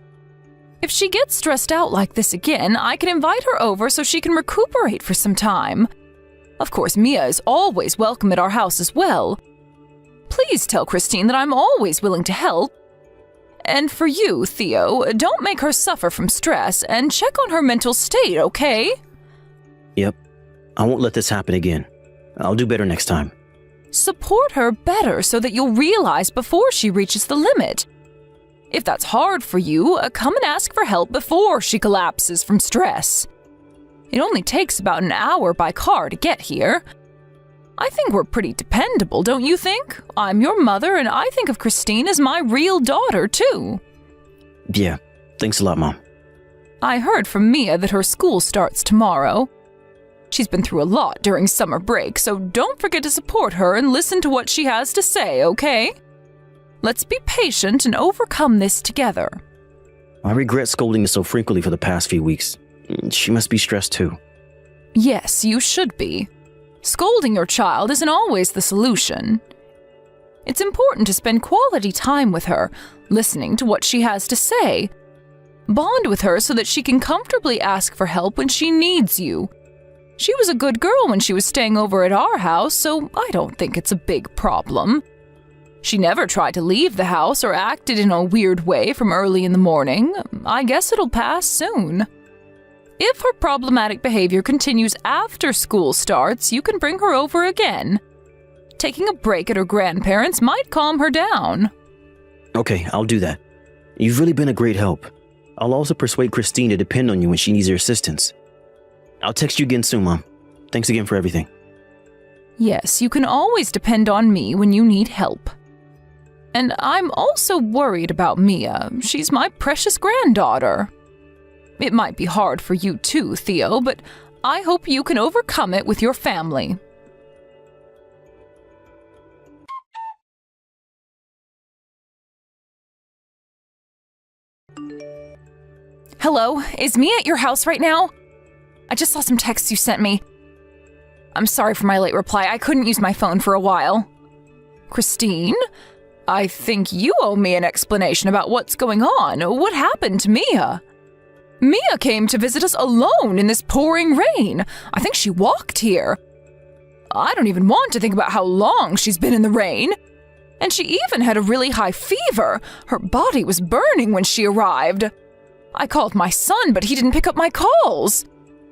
Speaker 1: If she gets stressed out like this again, I can invite her over so she can recuperate for some time. Of course, Mia is always welcome at our house as well. Please tell Christine that I'm always willing to help. And for you, Theo, don't make her suffer from stress and check on her mental state, okay?
Speaker 4: Yep. I won't let this happen again. I'll do better next time.
Speaker 1: Support her better so that you'll realize before she reaches the limit. If that's hard for you, come and ask for help before she collapses from stress. It only takes about an hour by car to get here. I think we're pretty dependable, don't you think? I'm your mother, and I think of Christine as my real daughter, too.
Speaker 4: Yeah, thanks a lot, Mom.
Speaker 1: I heard from Mia that her school starts tomorrow. She's been through a lot during summer break, so don't forget to support her and listen to what she has to say, okay? Let's be patient and overcome this together.
Speaker 4: I regret scolding her so frequently for the past few weeks. She must be stressed too.
Speaker 1: Yes, you should be. Scolding your child isn't always the solution. It's important to spend quality time with her, listening to what she has to say. Bond with her so that she can comfortably ask for help when she needs you. She was a good girl when she was staying over at our house, so I don't think it's a big problem. She never tried to leave the house or acted in a weird way from early in the morning. I guess it'll pass soon. If her problematic behavior continues after school starts, you can bring her over again. Taking a break at her grandparents' might calm her down.
Speaker 4: Okay, I'll do that. You've really been a great help. I'll also persuade Christine to depend on you when she needs your assistance. I'll text you again soon, Mom. Thanks again for everything.
Speaker 1: Yes, you can always depend on me when you need help. And I'm also worried about Mia. She's my precious granddaughter. It might be hard for you too, Theo, but I hope you can overcome it with your family. Hello, is Mia at your house right now? I just saw some texts you sent me. I'm sorry for my late reply. I couldn't use my phone for a while. Christine? I think you owe me an explanation about what's going on. What happened to Mia? Mia came to visit us alone in this pouring rain. I think she walked here. I don't even want to think about how long she's been in the rain. And she even had a really high fever. Her body was burning when she arrived.
Speaker 2: I called my son, but he didn't pick up my calls.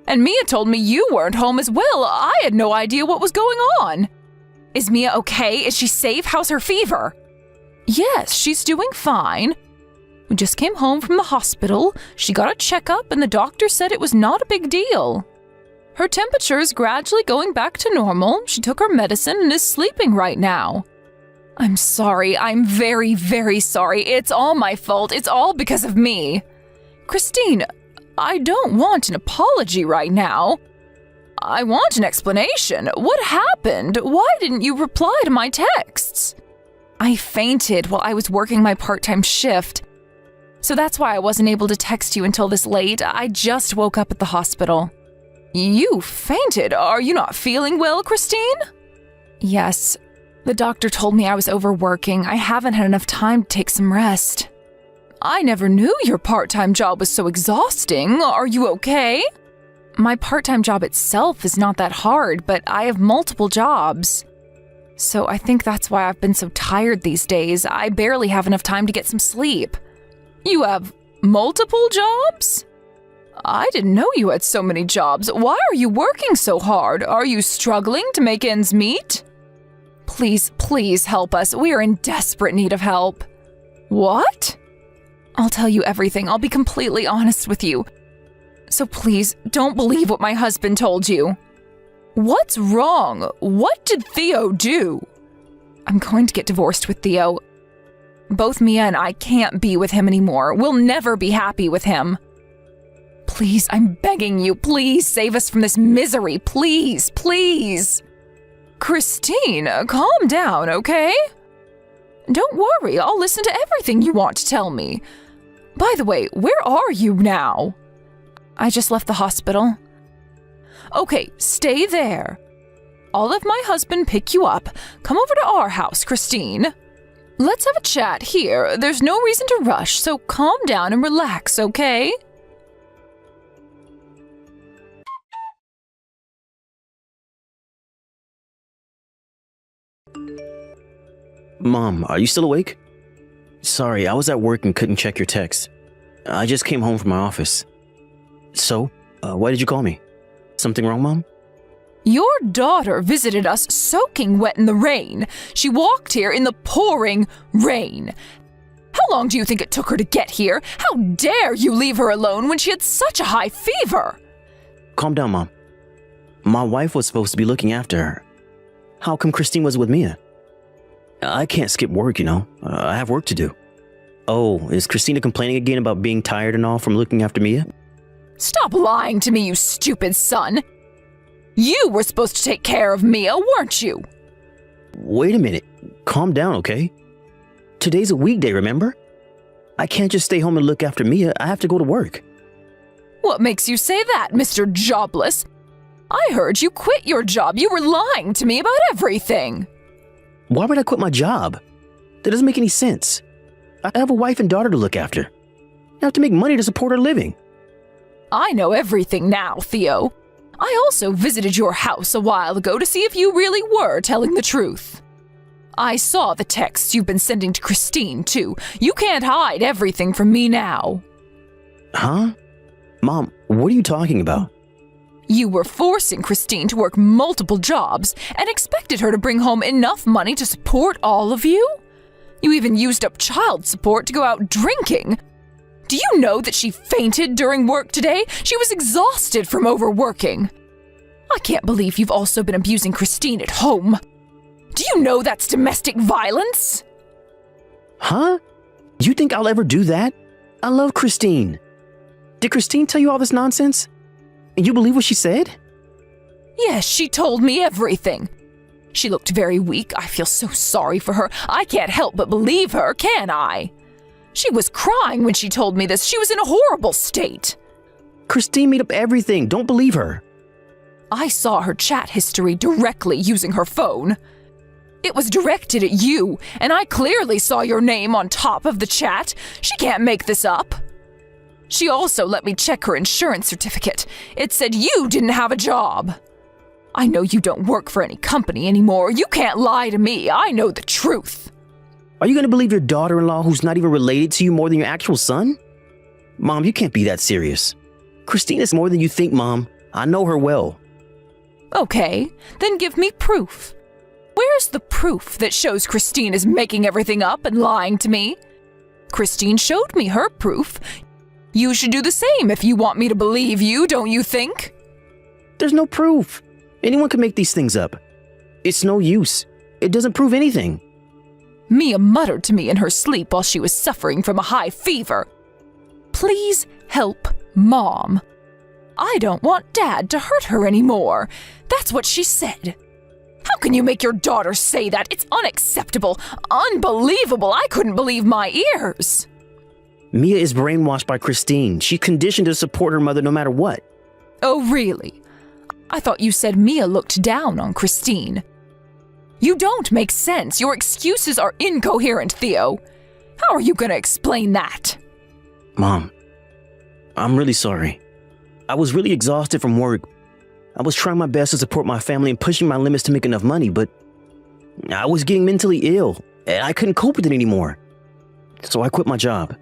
Speaker 2: And Mia told me you weren't home as well. I had no idea what was going on. Is Mia okay? Is she safe? How's her fever? Yes, she's doing fine. We just came home from the hospital. She got a checkup and the doctor said it was not a big deal. Her temperature is gradually going back to normal. She took her medicine and is sleeping right now. I'm sorry. I'm very, very sorry. It's all my fault. It's all because of me. Christine, I don't want an apology right now. I want an explanation. What happened? Why didn't you reply to my texts? I fainted while I was working my part-time shift. So that's why I wasn't able to text you until this late. I just woke up at the hospital. You fainted? Are you not feeling well, Christine? Yes. The doctor told me I was overworking. I haven't had enough time to take some rest. I never knew your part-time job was so exhausting. Are you okay? My part-time job itself is not that hard, but I have multiple jobs. So I think that's why I've been so tired these days. I barely have enough time to get some sleep. You have multiple jobs? I didn't know you had so many jobs. Why are you working so hard? Are you struggling to make ends meet? Please, please help us. We are in desperate need of help. What? I'll tell you everything. I'll be completely honest with you. So please, don't believe what my husband told you. What's wrong? What did Theo do? I'm going to get divorced with Theo. Both Mia and I can't be with him anymore. We'll never be happy with him. Please, I'm begging you, please save us from this misery. Please, please. Christine, calm down, okay? Don't worry, I'll listen to everything you want to tell me. By the way, where are you now? I just left the hospital. Okay, stay there. I'll have my husband pick you up. Come over to our house, Christine. Let's have a chat here. There's no reason to rush, so calm down and relax, okay?
Speaker 4: Mom, are you still awake? Sorry, I was at work and couldn't check your text. I just came home from my office. So, why did you call me? Something wrong, Mom?
Speaker 2: Your daughter visited us soaking wet in the rain. She walked here in the pouring rain. How long do you think it took her to get here? How dare you leave her alone when she had such a high fever?
Speaker 4: Calm down, Mom. My wife was supposed to be looking after her. How come Christine was with Mia? I can't skip work, you know. I have work to do. Oh, is Christina complaining again about being tired and all from looking after Mia?
Speaker 2: Stop lying to me, you stupid son. You were supposed to take care of Mia, weren't you?
Speaker 4: Wait a minute. Calm down, okay? Today's a weekday, remember? I can't just stay home and look after Mia. I have to go to work.
Speaker 2: What makes you say that, Mr. Jobless? I heard you quit your job. You were lying to me about everything.
Speaker 4: Why would I quit my job? That doesn't make any sense. I have a wife and daughter to look after. I have to make money to support our living.
Speaker 2: I know everything now, Theo. I also visited your house a while ago to see if you really were telling the truth. I saw the texts you've been sending to Christine, too. You can't hide everything from me now.
Speaker 4: Huh? Mom, what are you talking about?
Speaker 2: You were forcing Christine to work multiple jobs and expected her to bring home enough money to support all of you? You even used up child support to go out drinking. Do you know that she fainted during work today? She was exhausted from overworking. I can't believe you've also been abusing Christine at home. Do you know that's domestic violence?
Speaker 4: Huh? You think I'll ever do that? I love Christine. Did Christine tell you all this nonsense? And you believe what she said?
Speaker 2: Yes, she told me everything. She looked very weak. I feel so sorry for her. I can't help but believe her, can I? She was crying when she told me this. She was in a horrible state.
Speaker 4: Christine made up everything. Don't believe her.
Speaker 2: I saw her chat history directly using her phone. It was directed at you, and I clearly saw your name on top of the chat. She can't make this up. She also let me check her insurance certificate. It said you didn't have a job. I know you don't work for any company anymore. You can't lie to me. I know the truth.
Speaker 4: Are you going to believe your daughter-in-law who's not even related to you more than your actual son? Mom, you can't be that serious. Christine is more than you think, Mom. I know her well.
Speaker 2: Okay, then give me proof. Where's the proof that shows Christine is making everything up and lying to me? Christine showed me her proof. You should do the same if you want me to believe you, don't you think?
Speaker 4: There's no proof. Anyone can make these things up. It's no use. It doesn't prove anything.
Speaker 2: Mia muttered to me in her sleep while she was suffering from a high fever. Please help Mom. I don't want Dad to hurt her anymore. That's what she said. How can you make your daughter say that? It's unacceptable. Unbelievable. I couldn't believe my ears.
Speaker 4: Mia is brainwashed by Christine. She's conditioned to support her mother no matter what.
Speaker 2: Oh, really? I thought you said Mia looked down on Christine. You don't make sense. Your excuses are incoherent, Theo. How are you going to explain that?
Speaker 4: Mom, I'm really sorry. I was really exhausted from work. I was trying my best to support my family and pushing my limits to make enough money, but I was getting mentally ill, and I couldn't cope with it anymore. So I quit my job.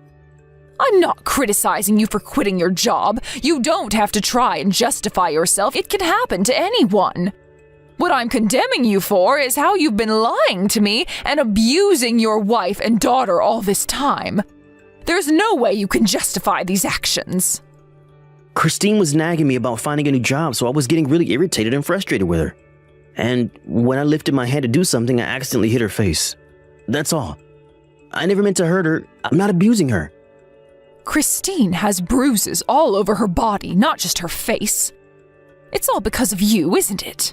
Speaker 2: I'm not criticizing you for quitting your job. You don't have to try and justify yourself. It can happen to anyone. What I'm condemning you for is how you've been lying to me and abusing your wife and daughter all this time. There's no way you can justify these actions.
Speaker 4: Christine was nagging me about finding a new job, so I was getting really irritated and frustrated with her. And when I lifted my hand to do something, I accidentally hit her face. That's all. I never meant to hurt her. I'm not abusing her.
Speaker 2: Christine has bruises all over her body, not just her face. It's all because of you, isn't it?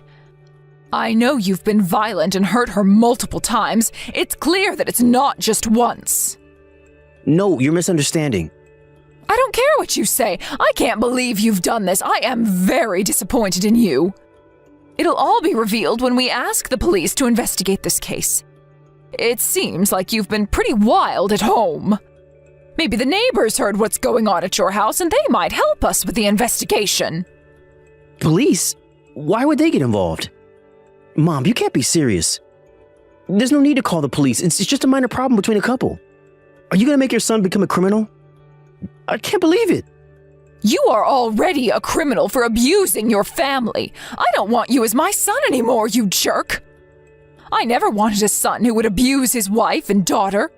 Speaker 2: I know you've been violent and hurt her multiple times. It's clear that it's not just once.
Speaker 4: No, you're misunderstanding.
Speaker 2: I don't care what you say. I can't believe you've done this. I am very disappointed in you. It'll all be revealed when we ask the police to investigate this case. It seems like you've been pretty wild at home. Maybe the neighbors heard what's going on at your house and they might help us with the investigation.
Speaker 4: Police? Why would they get involved? Mom, you can't be serious. There's no need to call the police. It's just a minor problem between a couple. Are you going to make your son become a criminal? I can't believe it.
Speaker 2: You are already a criminal for abusing your family. I don't want you as my son anymore, you jerk. I never wanted a son who would abuse his wife and daughter.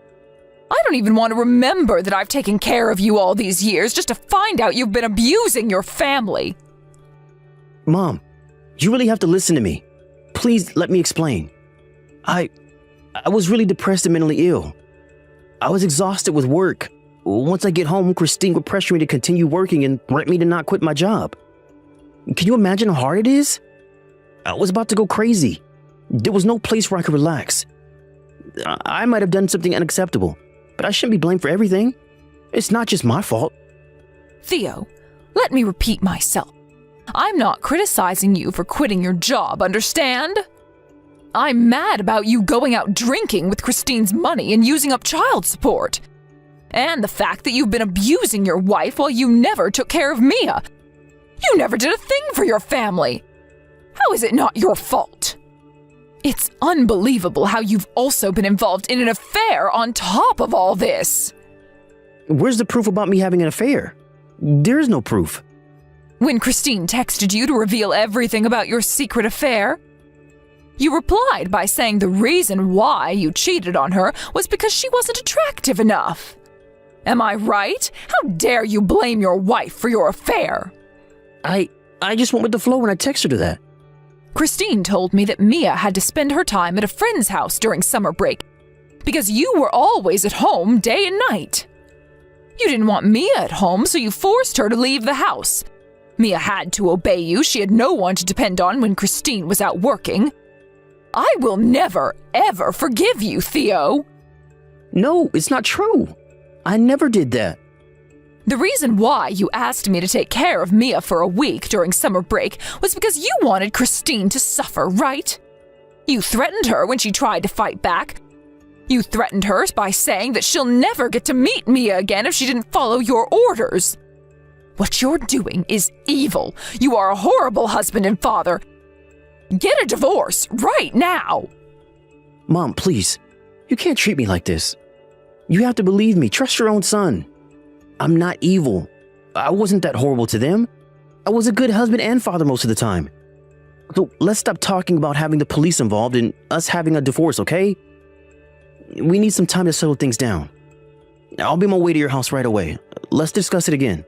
Speaker 2: I don't even want to remember that I've taken care of you all these years just to find out you've been abusing your family.
Speaker 4: Mom, you really have to listen to me. Please let me explain. I was really depressed and mentally ill. I was exhausted with work. Once I get home, Christine would pressure me to continue working and threaten me to not quit my job. Can you imagine how hard it is? I was about to go crazy. There was no place where I could relax. I might have done something unacceptable, but I shouldn't be blamed for everything. It's not just my fault.
Speaker 2: Theo, let me repeat myself. I'm not criticizing you for quitting your job, understand? I'm mad about you going out drinking with Christine's money and using up child support. And the fact that you've been abusing your wife while you never took care of Mia. You never did a thing for your family. How is it not your fault? It's unbelievable how you've also been involved in an affair on top of all this.
Speaker 4: Where's the proof about me having an affair? There's no proof.
Speaker 2: When Christine texted you to reveal everything about your secret affair, you replied by saying the reason why you cheated on her was because she wasn't attractive enough. Am I right? How dare you blame your wife for your affair?
Speaker 4: I just went with the flow when I texted her that.
Speaker 2: Christine told me that Mia had to spend her time at a friend's house during summer break because you were always at home day and night. You didn't want Mia at home, so you forced her to leave the house. Mia had to obey you. She had no one to depend on when Christine was out working. I will never, ever forgive you, Theo.
Speaker 4: No, it's not true. I never did that.
Speaker 2: The reason why you asked me to take care of Mia for a week during summer break was because you wanted Christine to suffer, right? You threatened her when she tried to fight back. You threatened her by saying that she'll never get to meet Mia again if she didn't follow your orders. What you're doing is evil. You are a horrible husband and father. Get a divorce right now.
Speaker 4: Mom, please. You can't treat me like this. You have to believe me. Trust your own son. I'm not evil. I wasn't that horrible to them. I was a good husband and father most of the time. So let's stop talking about having the police involved and us having a divorce, okay? We need some time to settle things down. I'll be on my way to your house right away. Let's discuss it again.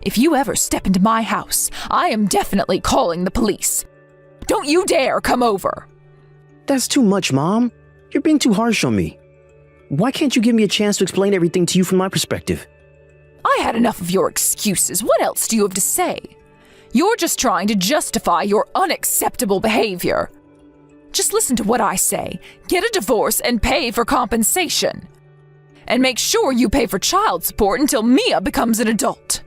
Speaker 2: If you ever step into my house, I am definitely calling the police. Don't you dare come over.
Speaker 4: That's too much, Mom. You're being too harsh on me. Why can't you give me a chance to explain everything to you from my perspective?
Speaker 2: I had enough of your excuses. What else do you have to say? You're just trying to justify your unacceptable behavior. Just listen to what I say. Get a divorce and pay for compensation. And make sure you pay for child support until Mia becomes an adult.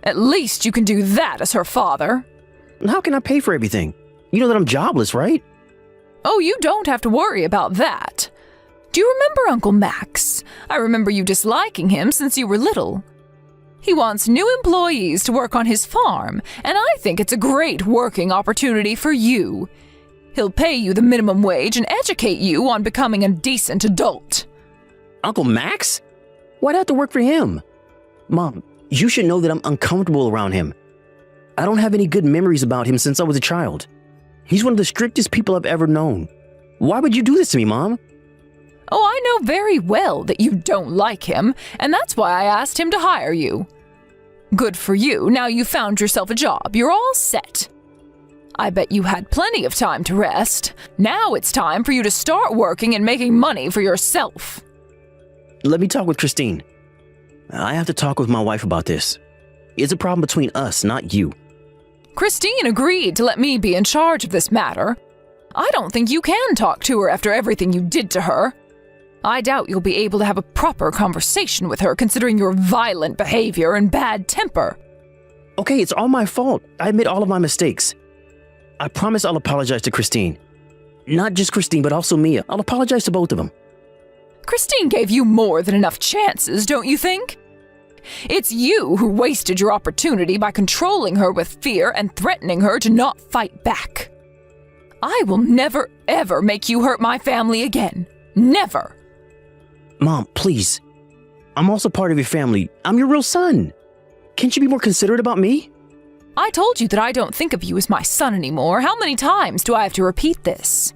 Speaker 2: At least you can do that as her father.
Speaker 4: How can I pay for everything? You know that I'm jobless, right?
Speaker 2: Oh, you don't have to worry about that. Do you remember Uncle Max? I remember you disliking him since you were little. He wants new employees to work on his farm, and I think it's a great working opportunity for you. He'll pay you the minimum wage and educate you on becoming a decent adult.
Speaker 4: Uncle Max? Why'd I have to work for him? Mom, you should know that I'm uncomfortable around him. I don't have any good memories about him since I was a child. He's one of the strictest people I've ever known. Why would you do this to me, Mom?
Speaker 2: Oh, I know very well that you don't like him, and that's why I asked him to hire you. Good for you, now you found yourself a job. You're all set. I bet you had plenty of time to rest. Now it's time for you to start working and making money for yourself.
Speaker 4: Let me talk with Christine. I have to talk with my wife about this. It's a problem between us, not you.
Speaker 2: Christine agreed to let me be in charge of this matter. I don't think you can talk to her after everything you did to her. I doubt you'll be able to have a proper conversation with her considering your violent behavior and bad temper.
Speaker 4: Okay, it's all my fault. I admit all of my mistakes. I promise I'll apologize to Christine. Not just Christine, but also Mia. I'll apologize to both of them.
Speaker 2: Christine gave you more than enough chances, don't you think? It's you who wasted your opportunity by controlling her with fear and threatening her to not fight back. I will never, ever make you hurt my family again. Never.
Speaker 4: Mom, please. I'm also part of your family. I'm your real son. Can't you be more considerate about me?
Speaker 2: I told you that I don't think of you as my son anymore. How many times do I have to repeat this?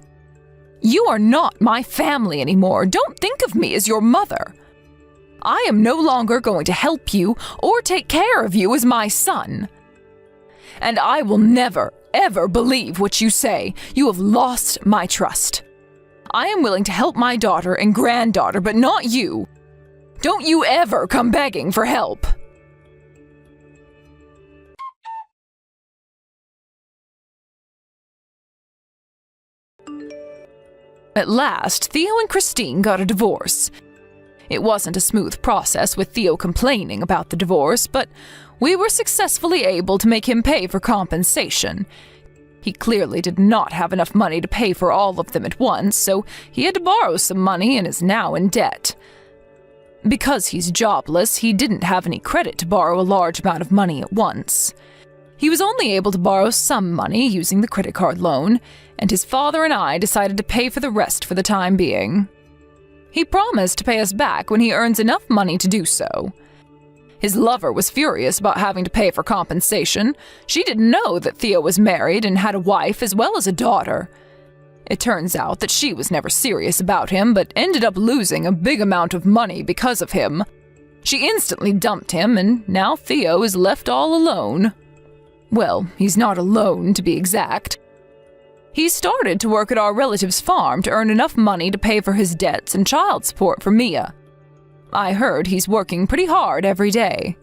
Speaker 2: You are not my family anymore. Don't think of me as your mother. I am no longer going to help you or take care of you as my son. And I will never, ever believe what you say. You have lost my trust. I am willing to help my daughter and granddaughter, but not you. Don't you ever come begging for help. At last, Theo and Christine got a divorce. It wasn't a smooth process with Theo complaining about the divorce, but we were successfully able to make him pay for compensation. He clearly did not have enough money to pay for all of them at once, so he had to borrow some money and is now in debt. Because he's jobless, he didn't have any credit to borrow a large amount of money at once. He was only able to borrow some money using the credit card loan, and his father and I decided to pay for the rest for the time being. He promised to pay us back when he earns enough money to do so. His lover was furious about having to pay for compensation. She didn't know that Theo was married and had a wife as well as a daughter. It turns out that she was never serious about him, but ended up losing a big amount of money because of him. She instantly dumped him, and now Theo is left all alone. Well, he's not alone, to be exact. He started to work at our relative's farm to earn enough money to pay for his debts and child support for Mia. I heard he's working pretty hard every day.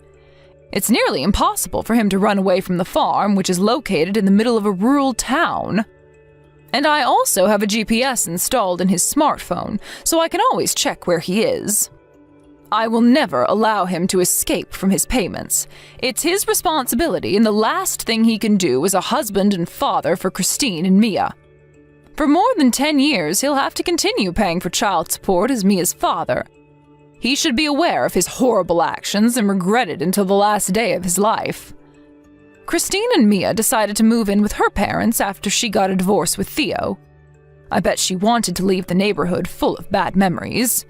Speaker 2: It's nearly impossible for him to run away from the farm, which is located in the middle of a rural town. And I also have a GPS installed in his smartphone, so I can always check where he is. I will never allow him to escape from his payments. It's his responsibility, and the last thing he can do as a husband and father for Christine and Mia. For more than 10 years, he'll have to continue paying for child support as Mia's father. He should be aware of his horrible actions and regret it until the last day of his life. Christine and Mia decided to move in with her parents after she got a divorce with Theo. I bet she wanted to leave the neighborhood full of bad memories.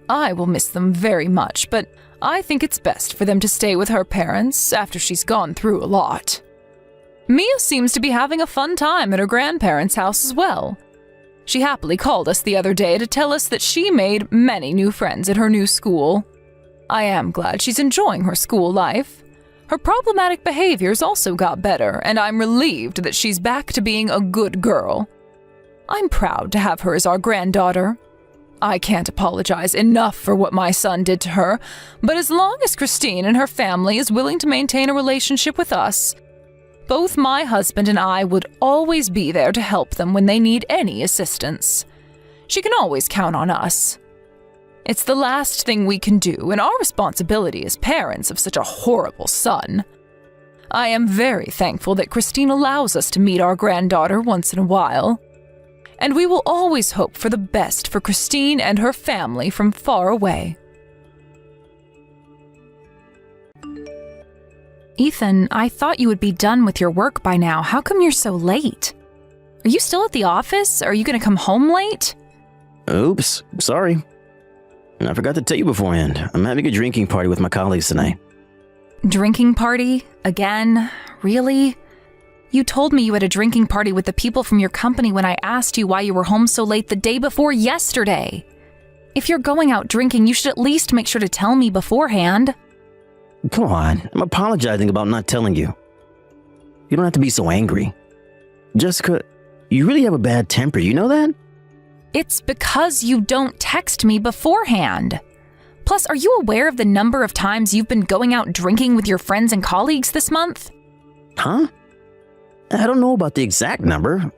Speaker 2: I will miss them very much, but I think it's best for them to stay with her parents after she's gone through a lot. Mia seems to be having a fun time at her grandparents' house as well. She happily called us the other day to tell us that she made many new friends at her new school. I am glad she's enjoying her school life. Her problematic behaviors also got better, and I'm relieved that she's back to being a good girl. I'm proud to have her as our granddaughter. I can't apologize enough for what my son did to her, but as long as Christine and her family is willing to maintain a relationship with us, both my husband and I would always be there to help them when they need any assistance. She can always count on us. It's the last thing we can do, and our responsibility as parents of such a horrible son. I am very thankful that Christine allows us to meet our granddaughter once in a while. And we will always hope for the best for Christine and her family from far away.
Speaker 1: Ethan, I thought you would be done with your work by now. How come you're so late? Are you still at the office? Are you going to come home late?
Speaker 4: Oops, sorry. I forgot to tell you beforehand. I'm having a drinking party with my colleagues tonight.
Speaker 1: Drinking party? Again? Really? You told me you had a drinking party with the people from your company when I asked you why you were home so late the day before yesterday. If you're going out drinking, you should at least make sure to tell me beforehand.
Speaker 4: Come on, I'm apologizing about not telling you. You don't have to be so angry. Jessica, you really have a bad temper, you know that?
Speaker 1: It's because you don't text me beforehand. Plus, are you aware of the number of times you've been going out drinking with your friends and colleagues this month?
Speaker 4: Huh? I don't know about the exact number.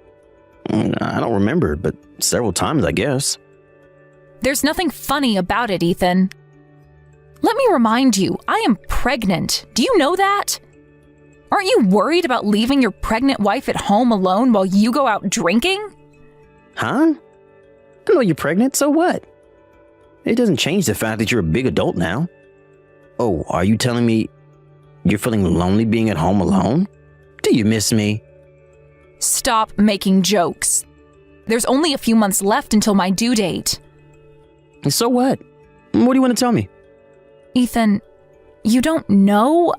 Speaker 4: I don't remember, but several times, I guess.
Speaker 1: There's nothing funny about it, Ethan. Let me remind you, I am pregnant. Do you know that? Aren't you worried about leaving your pregnant wife at home alone while you go out drinking?
Speaker 4: Huh? I know you're pregnant, so what? It doesn't change the fact that you're a big adult now. Oh, are you telling me you're feeling lonely being at home alone? Do you miss me?
Speaker 1: Stop making jokes. There's only a few months left until my due date.
Speaker 4: So what? What do you want to tell me?
Speaker 1: Ethan, you don't know?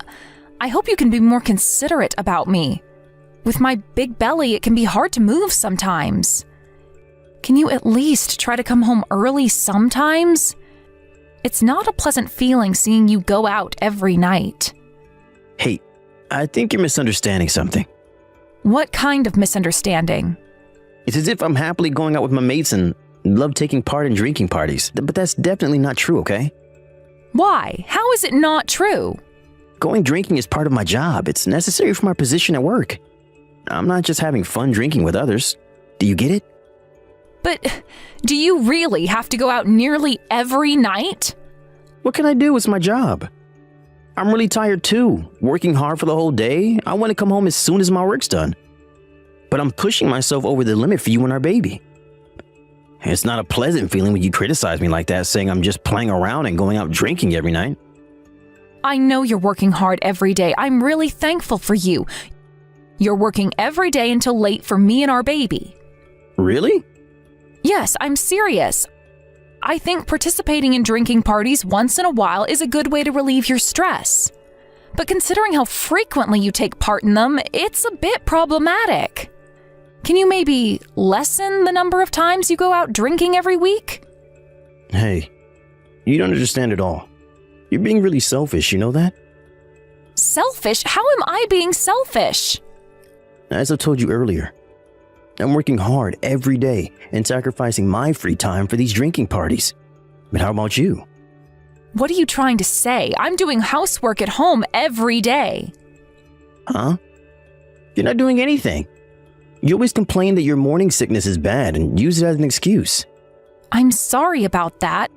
Speaker 1: I hope you can be more considerate about me. With my big belly, it can be hard to move sometimes. Can you at least try to come home early sometimes? It's not a pleasant feeling seeing you go out every night.
Speaker 4: Hey, I think you're misunderstanding something.
Speaker 1: What kind of misunderstanding?
Speaker 4: It's as if I'm happily going out with my mates and love taking part in drinking parties, but that's definitely not true, okay?
Speaker 1: Why? How is it not true?
Speaker 4: Going drinking is part of my job. It's necessary for my position at work. I'm not just having fun drinking with others. Do you get it?
Speaker 1: But do you really have to go out nearly every night?
Speaker 4: What can I do? It's my job. I'm really tired too. Working hard for the whole day. I want to come home as soon as my work's done. But I'm pushing myself over the limit for you and our baby. It's not a pleasant feeling when you criticize me like that, saying I'm just playing around and going out drinking every night.
Speaker 1: I know you're working hard every day. I'm really thankful for you. You're working every day until late for me and our baby.
Speaker 4: Really?
Speaker 1: Yes, I'm serious. I think participating in drinking parties once in a while is a good way to relieve your stress. But considering how frequently you take part in them, it's a bit problematic. Can you maybe lessen the number of times you go out drinking every week?
Speaker 4: Hey, you don't understand at all. You're being really selfish, you know that?
Speaker 1: Selfish? How am I being selfish?
Speaker 4: As I told you earlier, I'm working hard every day and sacrificing my free time for these drinking parties. But how about you?
Speaker 1: What are you trying to say? I'm doing housework at home every day.
Speaker 4: Huh? You're not doing anything. You always complain that your morning sickness is bad and use it as an excuse.
Speaker 1: I'm sorry about that,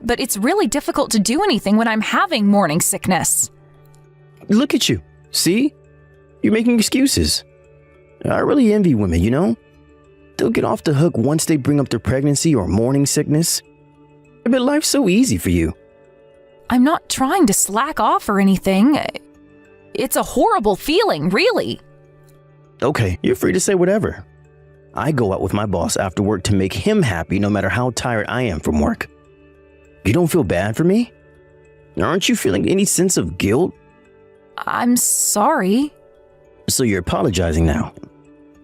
Speaker 1: but it's really difficult to do anything when I'm having morning sickness.
Speaker 4: Look at you. See? You're making excuses. I really envy women, you know? They'll get off the hook once they bring up their pregnancy or morning sickness. But life's so easy for you.
Speaker 1: I'm not trying to slack off or anything. It's a horrible feeling, really.
Speaker 4: Okay, you're free to say whatever. I go out with my boss after work to make him happy no matter how tired I am from work. You don't feel bad for me? Aren't you feeling any sense of guilt?
Speaker 1: I'm sorry.
Speaker 4: So you're apologizing now.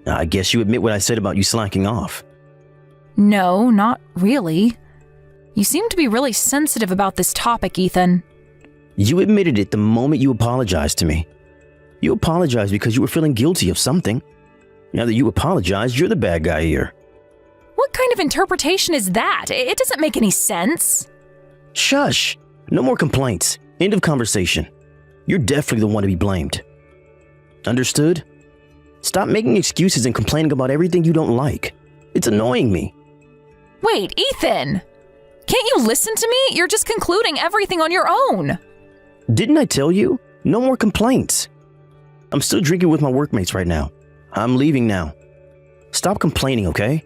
Speaker 4: I guess you admit what I said about you slacking off.
Speaker 1: No, not really. You seem to be really sensitive about this topic, Ethan.
Speaker 4: You admitted it the moment you apologized to me. You apologized because you were feeling guilty of something. Now that you apologized, you're the bad guy here.
Speaker 1: What kind of interpretation is that? It doesn't make any sense.
Speaker 4: Shush. No more complaints. End of conversation. You're definitely the one to be blamed. Understood? Stop making excuses and complaining about everything you don't like. It's annoying me.
Speaker 1: Wait, Ethan! Can't you listen to me? You're just concluding everything on your own.
Speaker 4: Didn't I tell you? No more complaints. I'm still drinking with my workmates right now. I'm leaving now. Stop complaining, okay?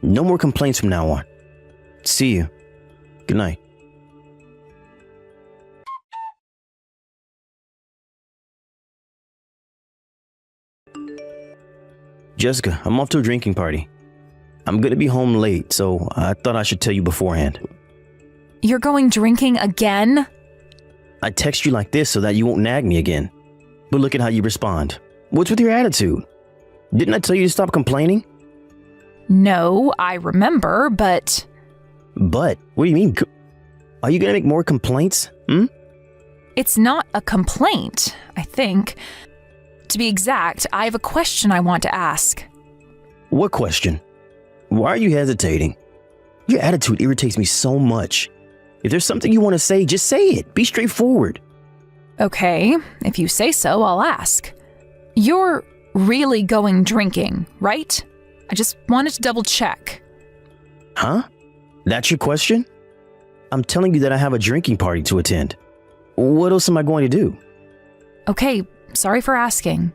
Speaker 4: No more complaints from now on. See you. Good night. Jessica, I'm off to a drinking party. I'm gonna be home late, so I thought I should tell you beforehand.
Speaker 1: You're going drinking again?
Speaker 4: I text you like this so that you won't nag me again. But look at how you respond. What's with your attitude? Didn't I tell you to stop complaining?
Speaker 1: No, I remember, but...
Speaker 4: But? What do you mean? Are you gonna make more complaints?
Speaker 1: It's not a complaint, I think. To be exact, I have a question I want to ask.
Speaker 4: What question? Why are you hesitating? Your attitude irritates me so much. If there's something you want to say, just say it. Be straightforward.
Speaker 1: Okay, if you say so, I'll ask. You're really going drinking, right? I just wanted to double check.
Speaker 4: Huh? That's your question? I'm telling you that I have a drinking party to attend. What else am I going to do?
Speaker 1: Okay, sorry for asking.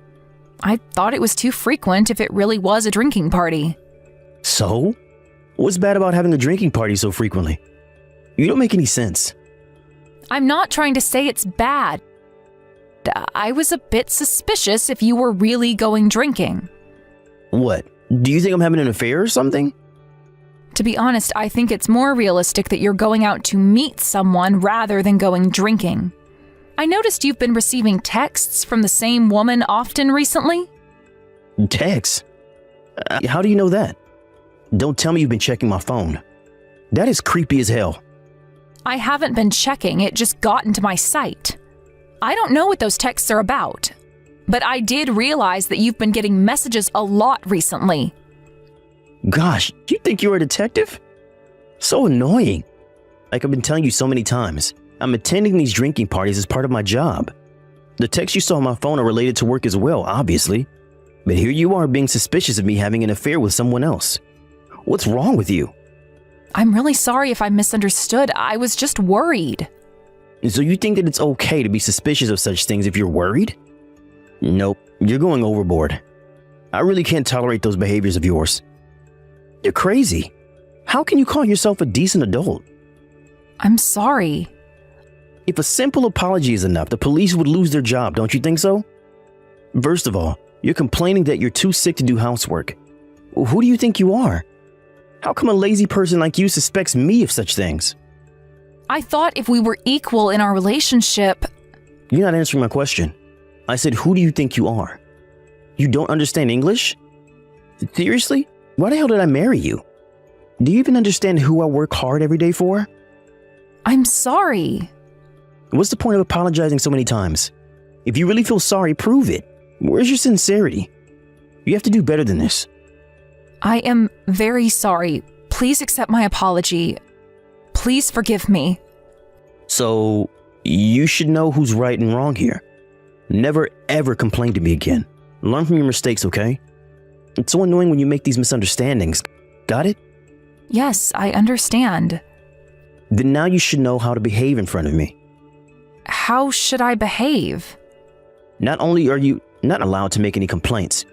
Speaker 1: I thought it was too frequent if it really was a drinking party.
Speaker 4: So? What's bad about having a drinking party so frequently? You don't make any sense.
Speaker 1: I'm not trying to say it's bad. I was a bit suspicious if you were really going drinking.
Speaker 4: What? Do you think I'm having an affair or something?
Speaker 1: To be honest, I think it's more realistic that you're going out to meet someone rather than going drinking. I noticed you've been receiving texts from the same woman often recently.
Speaker 4: Texts? How do you know that? Don't tell me you've been checking my phone. That is creepy as hell.
Speaker 1: I haven't been checking, it just got into my sight. I don't know what those texts are about, but I did realize that you've been getting messages a lot recently.
Speaker 4: Gosh, you think you're a detective? So annoying. Like I've been telling you so many times, I'm attending these drinking parties as part of my job. The texts you saw on my phone are related to work as well, obviously. But here you are being suspicious of me having an affair with someone else. What's wrong with you?
Speaker 1: I'm really sorry if I misunderstood. I was just worried.
Speaker 4: So you think that it's okay to be suspicious of such things if you're worried? Nope, you're going overboard. I really can't tolerate those behaviors of yours. You're crazy. How can you call yourself a decent adult?
Speaker 1: I'm sorry.
Speaker 4: If a simple apology is enough, the police would lose their job, don't you think so? First of all, you're complaining that you're too sick to do housework. Who do you think you are? How come a lazy person like you suspects me of such things?
Speaker 1: I thought if we were equal in our relationship...
Speaker 4: You're not answering my question. I said, who do you think you are? You don't understand English? Seriously? Why the hell did I marry you? Do you even understand who I work hard every day for?
Speaker 1: I'm sorry.
Speaker 4: What's the point of apologizing so many times? If you really feel sorry, prove it. Where's your sincerity? You have to do better than this.
Speaker 1: I am very sorry. Please accept my apology. Please forgive me.
Speaker 4: So, you should know who's right and wrong here. Never ever complain to me again. Learn from your mistakes, okay? It's so annoying when you make these misunderstandings. Got it?
Speaker 1: Yes, I understand.
Speaker 4: Then now you should know how to behave in front of me.
Speaker 1: How should I behave?
Speaker 4: Not only are you not allowed to make any complaints,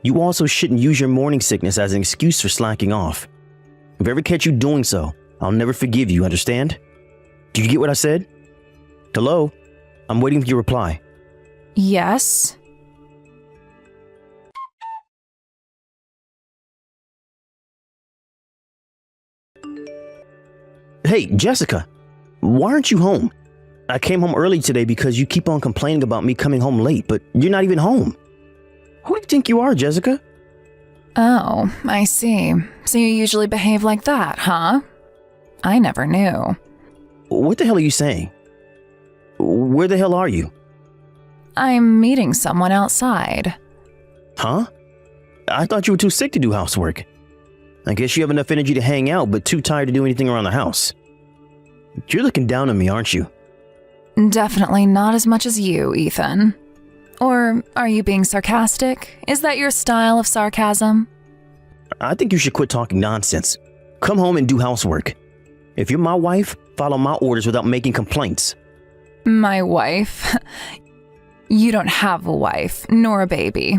Speaker 4: you also shouldn't use your morning sickness as an excuse for slacking off. If I ever catch you doing so, I'll never forgive you, understand? Do you get what I said? Hello? I'm waiting for your reply.
Speaker 1: Yes.
Speaker 4: Hey, Jessica, why aren't you home? I came home early today because you keep on complaining about me coming home late, but you're not even home. Who do you think you are, Jessica?
Speaker 1: Oh, I see. So you usually behave like that, huh? I never knew.
Speaker 4: What the hell are you saying? Where the hell are you?
Speaker 1: I'm meeting someone outside.
Speaker 4: Huh? I thought you were too sick to do housework. I guess you have enough energy to hang out, but too tired to do anything around the house. You're looking down on me, aren't you?
Speaker 1: Definitely not as much as you, Ethan. Or are you being sarcastic? Is that your style of sarcasm?
Speaker 4: I think you should quit talking nonsense. Come home and do housework. If you're my wife, follow my orders without making complaints.
Speaker 1: My wife? You don't have a wife, nor a baby.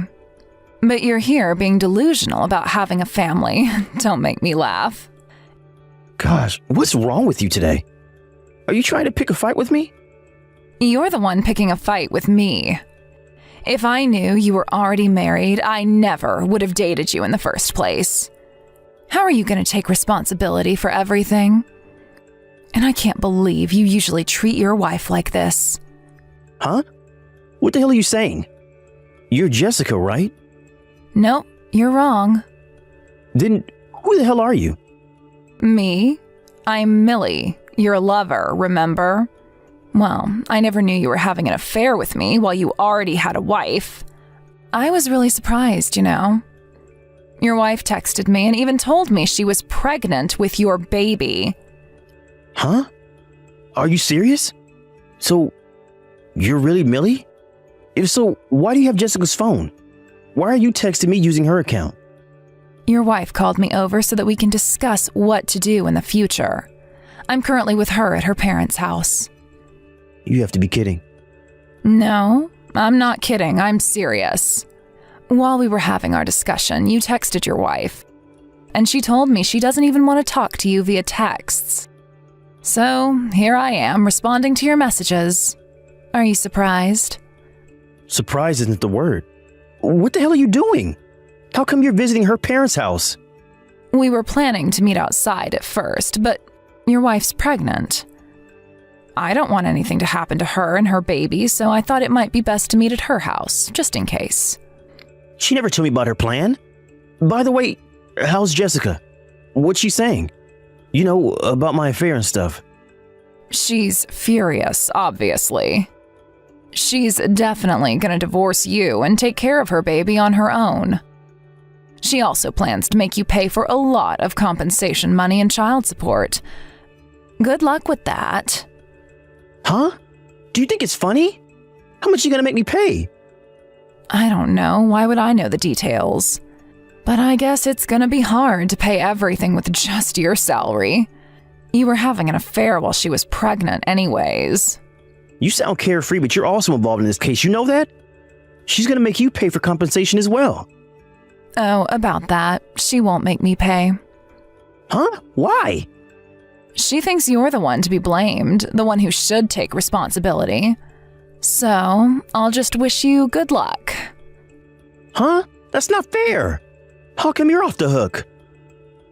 Speaker 1: But you're here being delusional about having a family. Don't make me laugh.
Speaker 4: Gosh, what's wrong with you today? Are you trying to pick a fight with me?
Speaker 1: You're the one picking a fight with me. If I knew you were already married, I never would have dated you in the first place. How are you going to take responsibility for everything? And I can't believe you usually treat your wife like this.
Speaker 4: Huh? What the hell are you saying? You're Jessica, right?
Speaker 1: Nope, you're wrong.
Speaker 4: Then who the hell are you?
Speaker 1: Me? I'm Millie, your lover, remember? Well, I never knew you were having an affair with me while you already had a wife. I was really surprised, you know. Your wife texted me and even told me she was pregnant with your baby.
Speaker 4: Huh? Are you serious? So, you're really Millie? If so, why do you have Jessica's phone? Why are you texting me using her account?
Speaker 1: Your wife called me over so that we can discuss what to do in the future. I'm currently with her at her parents' house.
Speaker 4: You have to be kidding.
Speaker 1: No, I'm not kidding. I'm serious. While we were having our discussion, you texted your wife, and she told me she doesn't even want to talk to you via texts. So, here I am responding to your messages. Are you surprised?
Speaker 4: Surprise isn't the word. What the hell are you doing? How come you're visiting her parents' house?
Speaker 1: We were planning to meet outside at first, but your wife's pregnant. I don't want anything to happen to her and her baby, so I thought it might be best to meet at her house, just in case.
Speaker 4: She never told me about her plan. By the way, how's Jessica? What's she saying? You know, about my affair and stuff.
Speaker 1: She's furious, obviously. She's definitely gonna divorce you and take care of her baby on her own. She also plans to make you pay for a lot of compensation money and child support. Good luck with that.
Speaker 4: Huh? Do you think it's funny? How much are you gonna make me pay?
Speaker 1: I don't know. Why would I know the details? But I guess it's gonna be hard to pay everything with just your salary. You were having an affair while she was pregnant anyways.
Speaker 4: You sound carefree, but you're also involved in this case. You know that? She's gonna make you pay for compensation as well.
Speaker 1: Oh, about that. She won't make me pay.
Speaker 4: Huh? Why?
Speaker 1: She thinks you're the one to be blamed, the one who should take responsibility. So, I'll just wish you good luck.
Speaker 4: Huh? That's not fair. How come you're off the hook?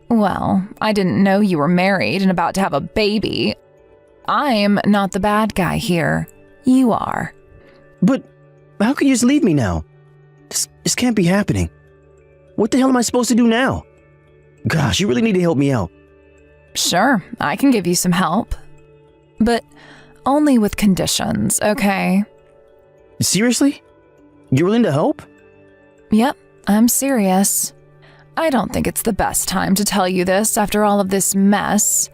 Speaker 1: Well, I didn't know you were married and about to have a baby. I'm not the bad guy here. You are.
Speaker 4: But how can you just leave me now? This can't be happening. What the hell am I supposed to do now? Gosh, you really need to help me out.
Speaker 1: Sure, I can give you some help. But only with conditions, okay?
Speaker 4: Seriously? You're willing to help?
Speaker 1: Yep, I'm serious. I don't think it's the best time to tell you this after all of this mess,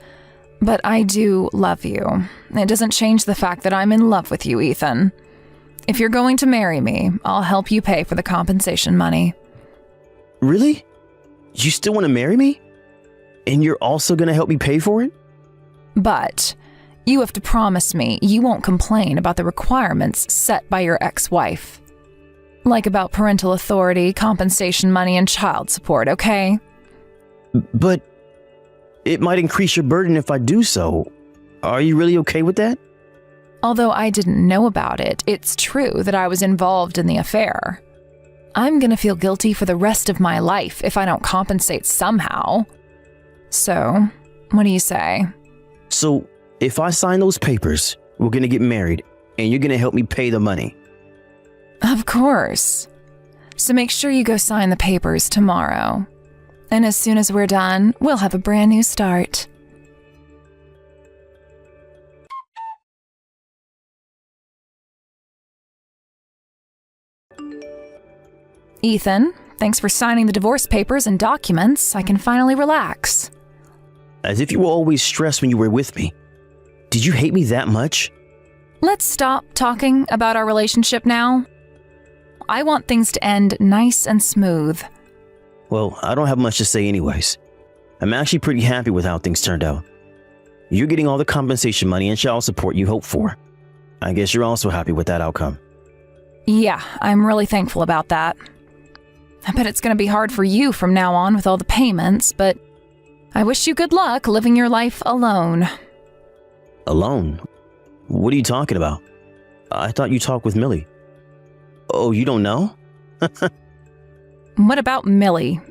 Speaker 1: but I do love you. It doesn't change the fact that I'm in love with you, Ethan. If you're going to marry me, I'll help you pay for the compensation money.
Speaker 4: Really? You still want to marry me? And you're also going to help me pay for it?
Speaker 1: But you have to promise me you won't complain about the requirements set by your ex-wife. Like about parental authority, compensation money, and child support, okay?
Speaker 4: But it might increase your burden if I do so. Are you really okay with that?
Speaker 1: Although I didn't know about it, it's true that I was involved in the affair. I'm gonna feel guilty for the rest of my life if I don't compensate somehow. So, what do you say?
Speaker 4: So, if I sign those papers, We're gonna get married, and you're gonna help me pay the money.
Speaker 2: Of course. So make sure you go sign the papers tomorrow. And as soon as we're done, we'll have a brand new start. Ethan, thanks for signing the divorce papers and documents. I can finally relax.
Speaker 4: As if you were always stressed when you were with me. Did you hate me that much?
Speaker 2: Let's stop talking about our relationship now. I want things to end nice and smooth.
Speaker 4: Well, I don't have much to say anyways. I'm actually pretty happy with how things turned out. You're getting all the compensation money and child support you hoped for. I guess you're also happy with that outcome.
Speaker 2: Yeah, I'm really thankful about that. I bet it's going to be hard for you from now on with all the payments, but I wish you good luck living your life alone.
Speaker 4: Alone? What are you talking about? I thought you talked with Millie. Oh, you don't know?
Speaker 2: What about Millie?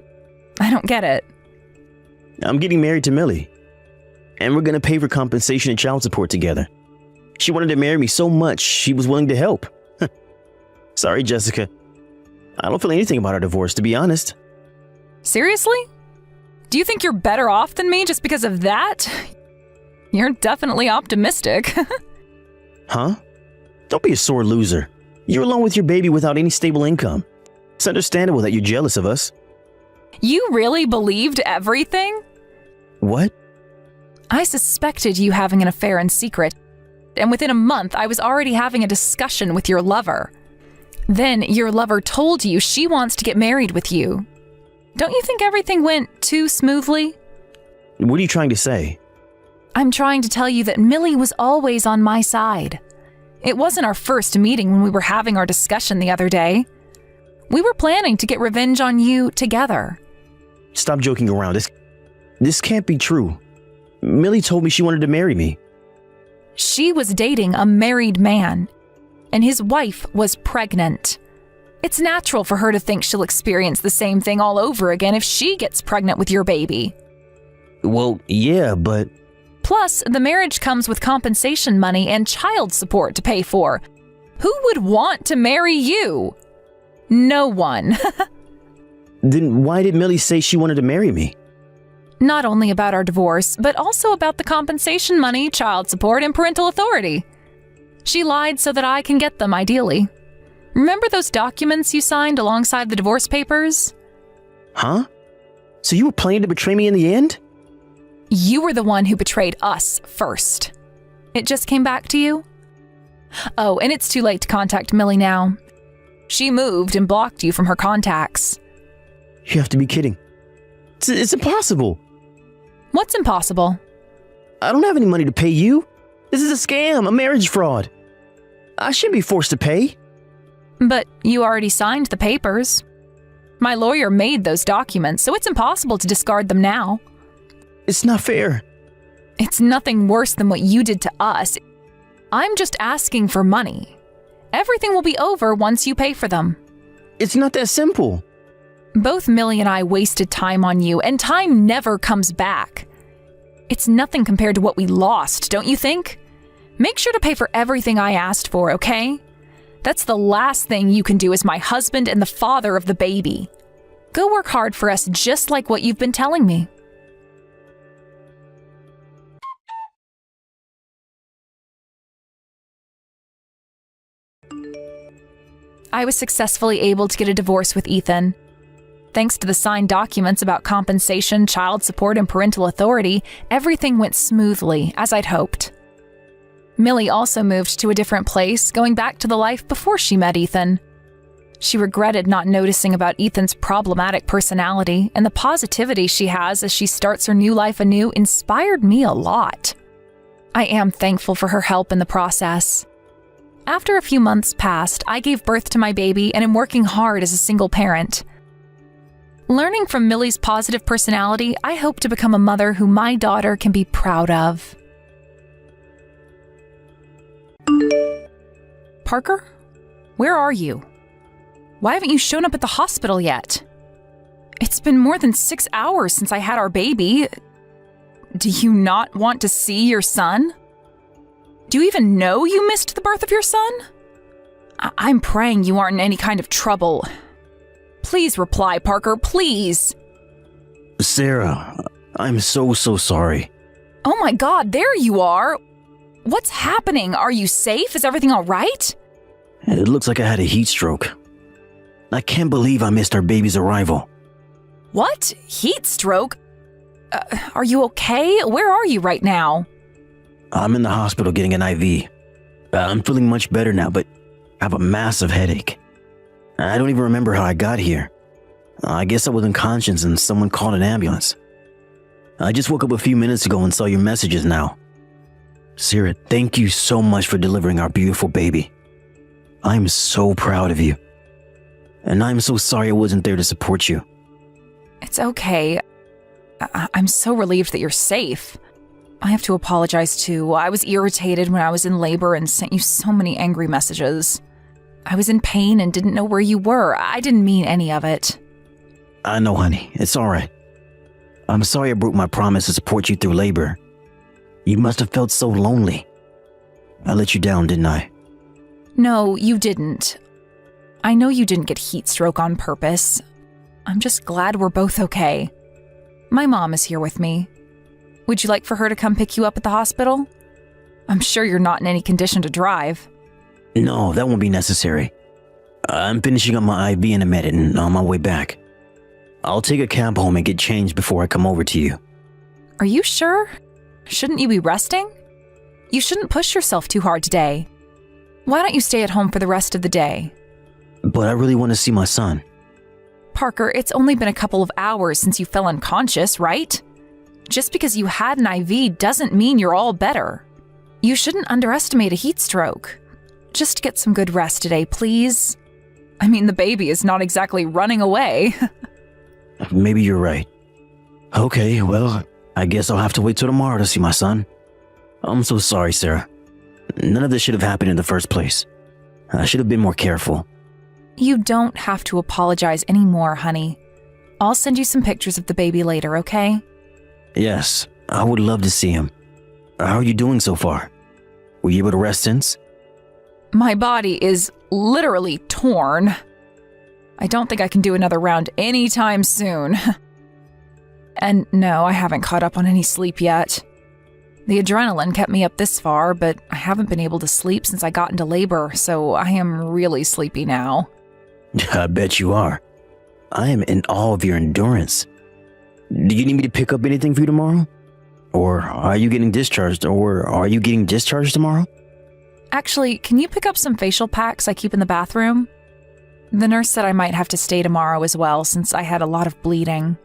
Speaker 2: I don't get it.
Speaker 4: I'm getting married to Millie. And we're going to pay for compensation and child support together. She wanted to marry me so much, she was willing to help. Sorry, Jessica. I don't feel anything about our divorce, to be honest.
Speaker 2: Seriously? Do you think you're better off than me just because of that? You're definitely optimistic.
Speaker 4: Huh? Don't be a sore loser. You're alone with your baby without any stable income. It's understandable that you're jealous of us.
Speaker 2: You really believed everything?
Speaker 4: What?
Speaker 2: I suspected you having an affair in secret, and within a month I was already having a discussion with your lover. Then your lover told you she wants to get married with you. Don't you think everything went too smoothly?
Speaker 4: What are you trying to say?
Speaker 2: I'm trying to tell you that Millie was always on my side. It wasn't our first meeting when we were having our discussion the other day. We were planning to get revenge on you together.
Speaker 4: Stop joking around. This can't be true. Millie told me she wanted to marry me.
Speaker 2: She was dating a married man, and his wife was pregnant. It's natural for her to think she'll experience the same thing all over again if she gets pregnant with your baby.
Speaker 4: Well, yeah, but...
Speaker 2: Plus, the marriage comes with compensation money and child support to pay for. Who would want to marry you? No one.
Speaker 4: Then why did Millie say she wanted to marry me?
Speaker 2: Not only about our divorce, but also about the compensation money, child support, and parental authority. She lied so that I can get them, ideally. Remember those documents you signed alongside the divorce papers?
Speaker 4: Huh? So you were planning to betray me in the end?
Speaker 2: You were the one who betrayed us first. It just came back to you? Oh, and it's too late to contact Millie now. She moved and blocked you from her contacts.
Speaker 4: You have to be kidding. It's impossible.
Speaker 2: What's impossible?
Speaker 4: I don't have any money to pay you. This is a scam, a marriage fraud. I shouldn't be forced to pay.
Speaker 2: But you already signed the papers. My lawyer made those documents, so it's impossible to discard them now.
Speaker 4: It's not fair.
Speaker 2: It's nothing worse than what you did to us. I'm just asking for money. Everything will be over once you pay for them.
Speaker 4: It's not that simple.
Speaker 2: Both Millie and I wasted time on you, and time never comes back. It's nothing compared to what we lost, don't you think? Make sure to pay for everything I asked for, okay? That's the last thing you can do as my husband and the father of the baby. Go work hard for us just like what you've been telling me. I was successfully able to get a divorce with Ethan. Thanks to the signed documents about compensation, child support, and parental authority, everything went smoothly, as I'd hoped. Millie also moved to a different place, going back to the life before she met Ethan. She regretted not noticing about Ethan's problematic personality, and the positivity she has as she starts her new life anew inspired me a lot. I am thankful for her help in the process. After a few months passed, I gave birth to my baby and am working hard as a single parent. Learning from Millie's positive personality, I hope to become a mother who my daughter can be proud of. Parker? Where are you? Why haven't you shown up at the hospital yet? It's been more than 6 hours since I had our baby. Do you not want to see your son?
Speaker 1: Do you even know you missed the birth of your son? I'm praying you aren't in any kind of trouble. Please reply, Parker, please.
Speaker 4: Sarah, I'm so sorry.
Speaker 1: Oh my God, there you are. What's happening? Are you safe? Is everything all right?
Speaker 4: It looks like I had a heat stroke. I can't believe I missed our baby's arrival.
Speaker 1: What? Heat stroke? Are you okay? Where are you right now?
Speaker 4: I'm in the hospital getting an IV. I'm feeling much better now, but I have a massive headache. I don't even remember how I got here. I guess I was unconscious and someone called an ambulance. I just woke up a few minutes ago and saw your messages now. Sarah, thank you so much for delivering our beautiful baby. I'm so proud of you. And I'm so sorry I wasn't there to support you.
Speaker 1: It's okay. I'm so relieved that you're safe. I have to apologize too. I was irritated when I was in labor and sent you so many angry messages. I was in pain and didn't know where you were. I didn't mean any of it.
Speaker 4: I know, honey. It's all right. I'm sorry I broke my promise to support you through labor. You must have felt so lonely. I let you down, didn't I?
Speaker 1: No, you didn't. I know you didn't get heat stroke on purpose. I'm just glad we're both okay. My mom is here with me. Would you like for her to come pick you up at the hospital? I'm sure you're not in any condition to drive.
Speaker 4: No, that won't be necessary. I'm finishing up my IV in a minute and on my way back. I'll take a cab home and get changed before I come over to you.
Speaker 1: Are you sure? Shouldn't you be resting? You shouldn't push yourself too hard today. Why don't you stay at home for the rest of the day?
Speaker 4: But I really want to see my son.
Speaker 1: Parker, it's only been a couple of hours since you fell unconscious, right? Just because you had an IV doesn't mean you're all better. You shouldn't underestimate a heat stroke. Just get some good rest today, please. I mean, the baby is not exactly running away.
Speaker 4: Maybe you're right. Okay, well, I guess I'll have to wait till tomorrow to see my son. I'm so sorry, Sarah. None of this should have happened in the first place. I should have been more careful.
Speaker 1: You don't have to apologize anymore, honey. I'll send you some pictures of the baby later, okay?
Speaker 4: Yes, I would love to see him. How are you doing so far? Were you able to rest since?
Speaker 1: My body is literally torn. I don't think I can do another round anytime soon. And no, I haven't caught up on any sleep yet. The adrenaline kept me up this far, but I haven't been able to sleep since I got into labor, so I am really sleepy now.
Speaker 4: I bet you are. I am in awe of your endurance. Do you need me to pick up anything for you tomorrow? Or are you getting discharged tomorrow?
Speaker 1: Actually, can you pick up some facial packs I keep in the bathroom? The nurse said I might have to stay tomorrow as well since I had a lot of bleeding.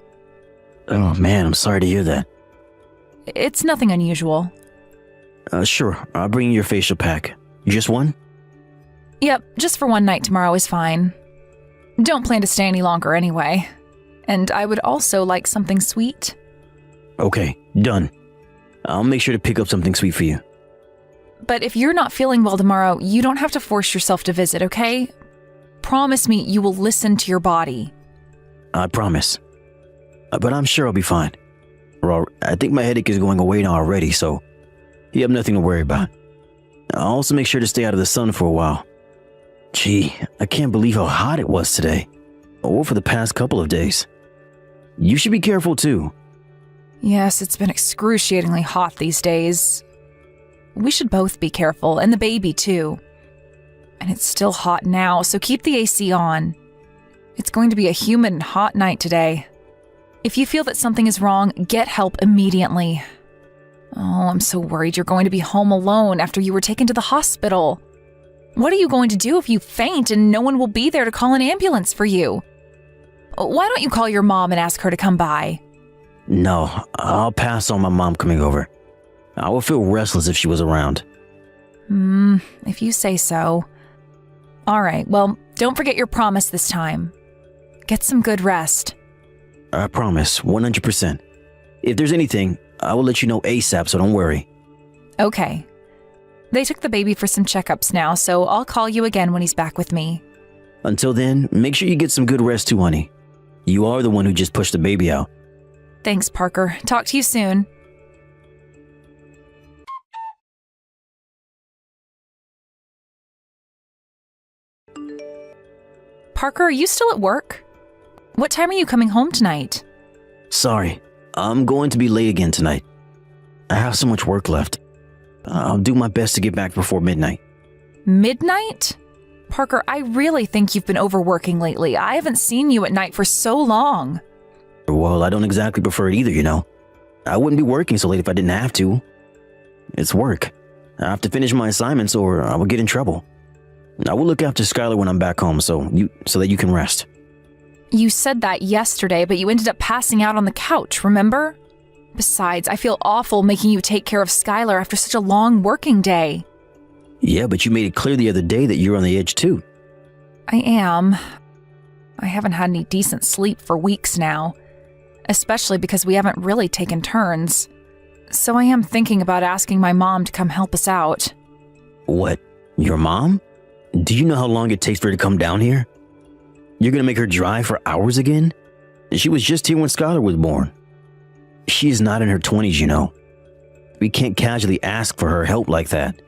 Speaker 4: Oh man, I'm sorry to hear that.
Speaker 1: It's nothing unusual.
Speaker 4: Sure, I'll bring you your facial pack. Just one?
Speaker 1: Yep, just for one night tomorrow is fine. Don't plan to stay any longer anyway. And I would also like something sweet.
Speaker 4: Okay, done. I'll make sure to pick up something sweet for you.
Speaker 1: But if you're not feeling well tomorrow, you don't have to force yourself to visit, okay? Promise me you will listen to your body.
Speaker 4: I promise. But I'm sure I'll be fine. Well, I think my headache is going away now already, so you have nothing to worry about. I'll also make sure to stay out of the sun for a while. Gee, I can't believe how hot it was today. Or for the past couple of days. You should be careful too.
Speaker 1: Yes, it's been excruciatingly hot these days. We should both be careful, and the baby too. And it's still hot now, so keep the AC on. It's going to be a humid and hot night today. If you feel that something is wrong, get help immediately. Oh, I'm so worried you're going to be home alone after you were taken to the hospital. What are you going to do if you faint and no one will be there to call an ambulance for you? Why don't you call your mom and ask her to come by?
Speaker 4: No, I'll pass on my mom coming over. I would feel restless if she was around.
Speaker 1: If you say so. All right, well, don't forget your promise this time. Get some good rest.
Speaker 4: I promise, 100%. If there's anything, I will let you know ASAP, so don't worry.
Speaker 1: Okay. They took the baby for some checkups now, so I'll call you again when he's back with me.
Speaker 4: Until then, make sure you get some good rest too, honey. You are the one who just pushed the baby out.
Speaker 1: Thanks, Parker. Talk to you soon. Parker, are you still at work? What time are you coming home tonight?
Speaker 4: Sorry, I'm going to be late again tonight. I have so much work left. I'll do my best to get back before midnight.
Speaker 1: Midnight? Parker, I really think you've been overworking lately. I haven't seen you at night for so long.
Speaker 4: Well, I don't exactly prefer it either, you know. I wouldn't be working so late if I didn't have to. It's work. I have to finish my assignments or I will get in trouble. I will look after Skylar when I'm back home so that you can rest.
Speaker 1: You said that yesterday, but you ended up passing out on the couch, remember? Besides, I feel awful making you take care of Skylar after such a long working day.
Speaker 4: Yeah, but you made it clear the other day that you're on the edge too.
Speaker 1: I am. I haven't had any decent sleep for weeks now, especially because we haven't really taken turns. So I am thinking about asking my mom to come help us out.
Speaker 4: What? Your mom? Do you know how long it takes for her to come down here? You're gonna make her drive for hours again? She was just here when Skylar was born. She is not in her 20s, you know. We can't casually ask for her help like that.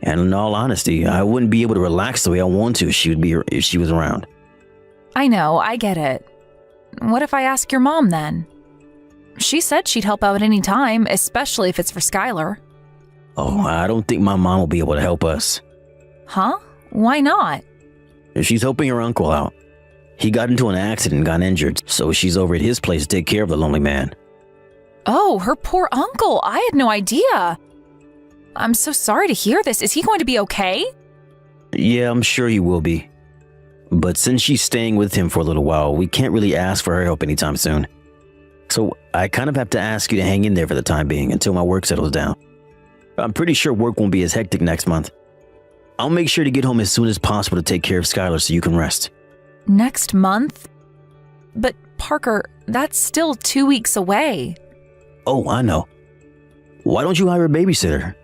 Speaker 4: And in all honesty, I wouldn't be able to relax the way I want to if she was around.
Speaker 1: I know, I get it. What if I ask your mom then? She said she'd help out at any time, especially if it's for Skylar.
Speaker 4: Oh, I don't think my mom will be able to help us.
Speaker 1: Huh? Why not?
Speaker 4: She's helping her uncle out. He got into an accident and got injured, so she's over at his place to take care of the lonely man.
Speaker 1: Oh, her poor uncle. I had no idea. I'm so sorry to hear this. Is he going to be okay?
Speaker 4: Yeah, I'm sure he will be. But since she's staying with him for a little while, we can't really ask for her help anytime soon. So I kind of have to ask you to hang in there for the time being until my work settles down. I'm pretty sure work won't be as hectic next month. I'll make sure to get home as soon as possible to take care of Skylar so you can rest.
Speaker 1: Next month? But Parker, that's still 2 weeks away.
Speaker 4: Oh, I know. Why don't you hire a babysitter?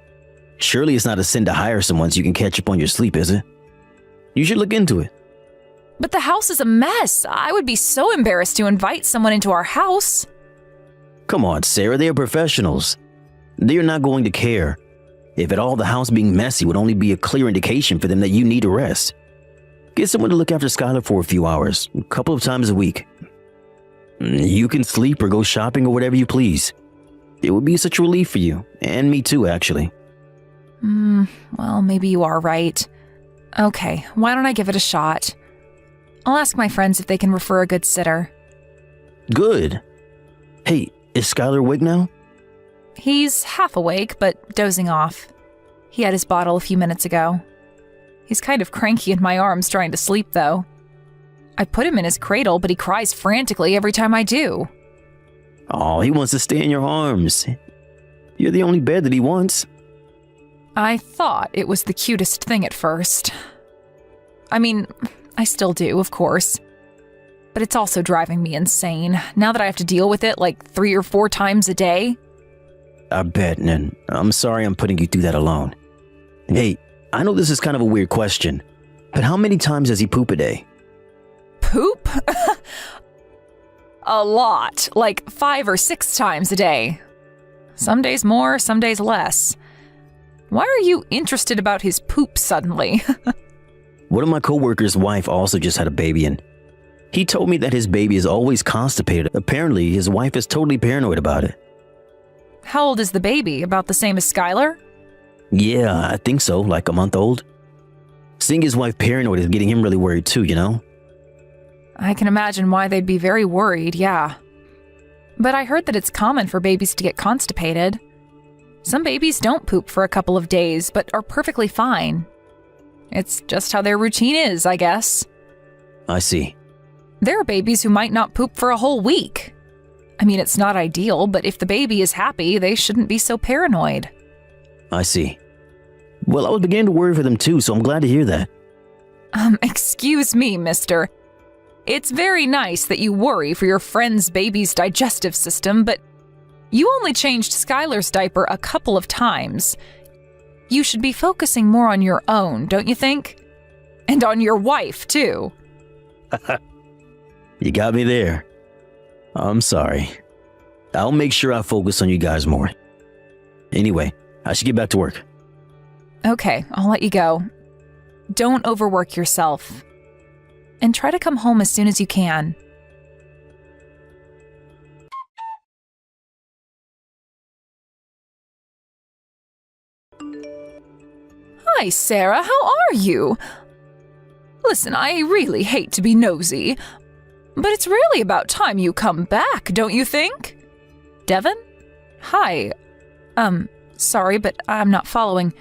Speaker 4: Surely it's not a sin to hire someone so you can catch up on your sleep, is it? You should look into it.
Speaker 1: But the house is a mess. I would be so embarrassed to invite someone into our house.
Speaker 4: Come on, Sarah, they are professionals. They are not going to care. If at all, the house being messy would only be a clear indication for them that you need a rest. Get someone to look after Skylar for a few hours, a couple of times a week. You can sleep or go shopping or whatever you please. It would be such a relief for you, and me too, actually.
Speaker 1: Well, maybe you are right. Okay, why don't I give it a shot? I'll ask my friends if they can refer a good sitter.
Speaker 4: Good. Hey, is Skylar awake now?
Speaker 1: He's half awake, but dozing off. He had his bottle a few minutes ago. He's kind of cranky in my arms trying to sleep, though. I put him in his cradle, but he cries frantically every time I do.
Speaker 4: Oh, he wants to stay in your arms. You're the only bed that he wants.
Speaker 1: I thought it was the cutest thing at first. I mean, I still do, of course. But it's also driving me insane, now that I have to deal with it like 3 or 4 times a day.
Speaker 4: I bet, and I'm sorry I'm putting you through that alone. Hey, I know this is kind of a weird question, but how many times does he poop a day?
Speaker 1: Poop? A lot, like 5 or 6 times a day. Some days more, some days less. Why are you interested about his poop suddenly?
Speaker 4: One of my coworkers' wife also just had a baby, and he told me that his baby is always constipated. Apparently, his wife is totally paranoid about it.
Speaker 1: How old is the baby? About the same as Skylar?
Speaker 4: Yeah, I think so, like a month old. Seeing his wife paranoid is getting him really worried too, you know?
Speaker 1: I can imagine why they'd be very worried, yeah. But I heard that it's common for babies to get constipated. Some babies don't poop for a couple of days, but are perfectly fine. It's just how their routine is, I guess.
Speaker 4: I see.
Speaker 1: There are babies who might not poop for a whole week. I mean, it's not ideal, but if the baby is happy, they shouldn't be so paranoid.
Speaker 4: I see. Well, I was beginning to worry for them too, so I'm glad to hear that.
Speaker 1: Excuse me, mister. It's very nice that you worry for your friend's baby's digestive system, but you only changed Skylar's diaper a couple of times. You should be focusing more on your own, don't you think? And on your wife, too.
Speaker 4: You got me there. I'm sorry. I'll make sure I focus on you guys more. Anyway, I should get back to work.
Speaker 1: Okay, I'll let you go. Don't overwork yourself. and try to come home as soon as you can. Hi, Sarah, how are you? Listen, I really hate to be nosy, but it's really about time you come back, don't you think? Devin? Hi. Sorry, but I'm not following.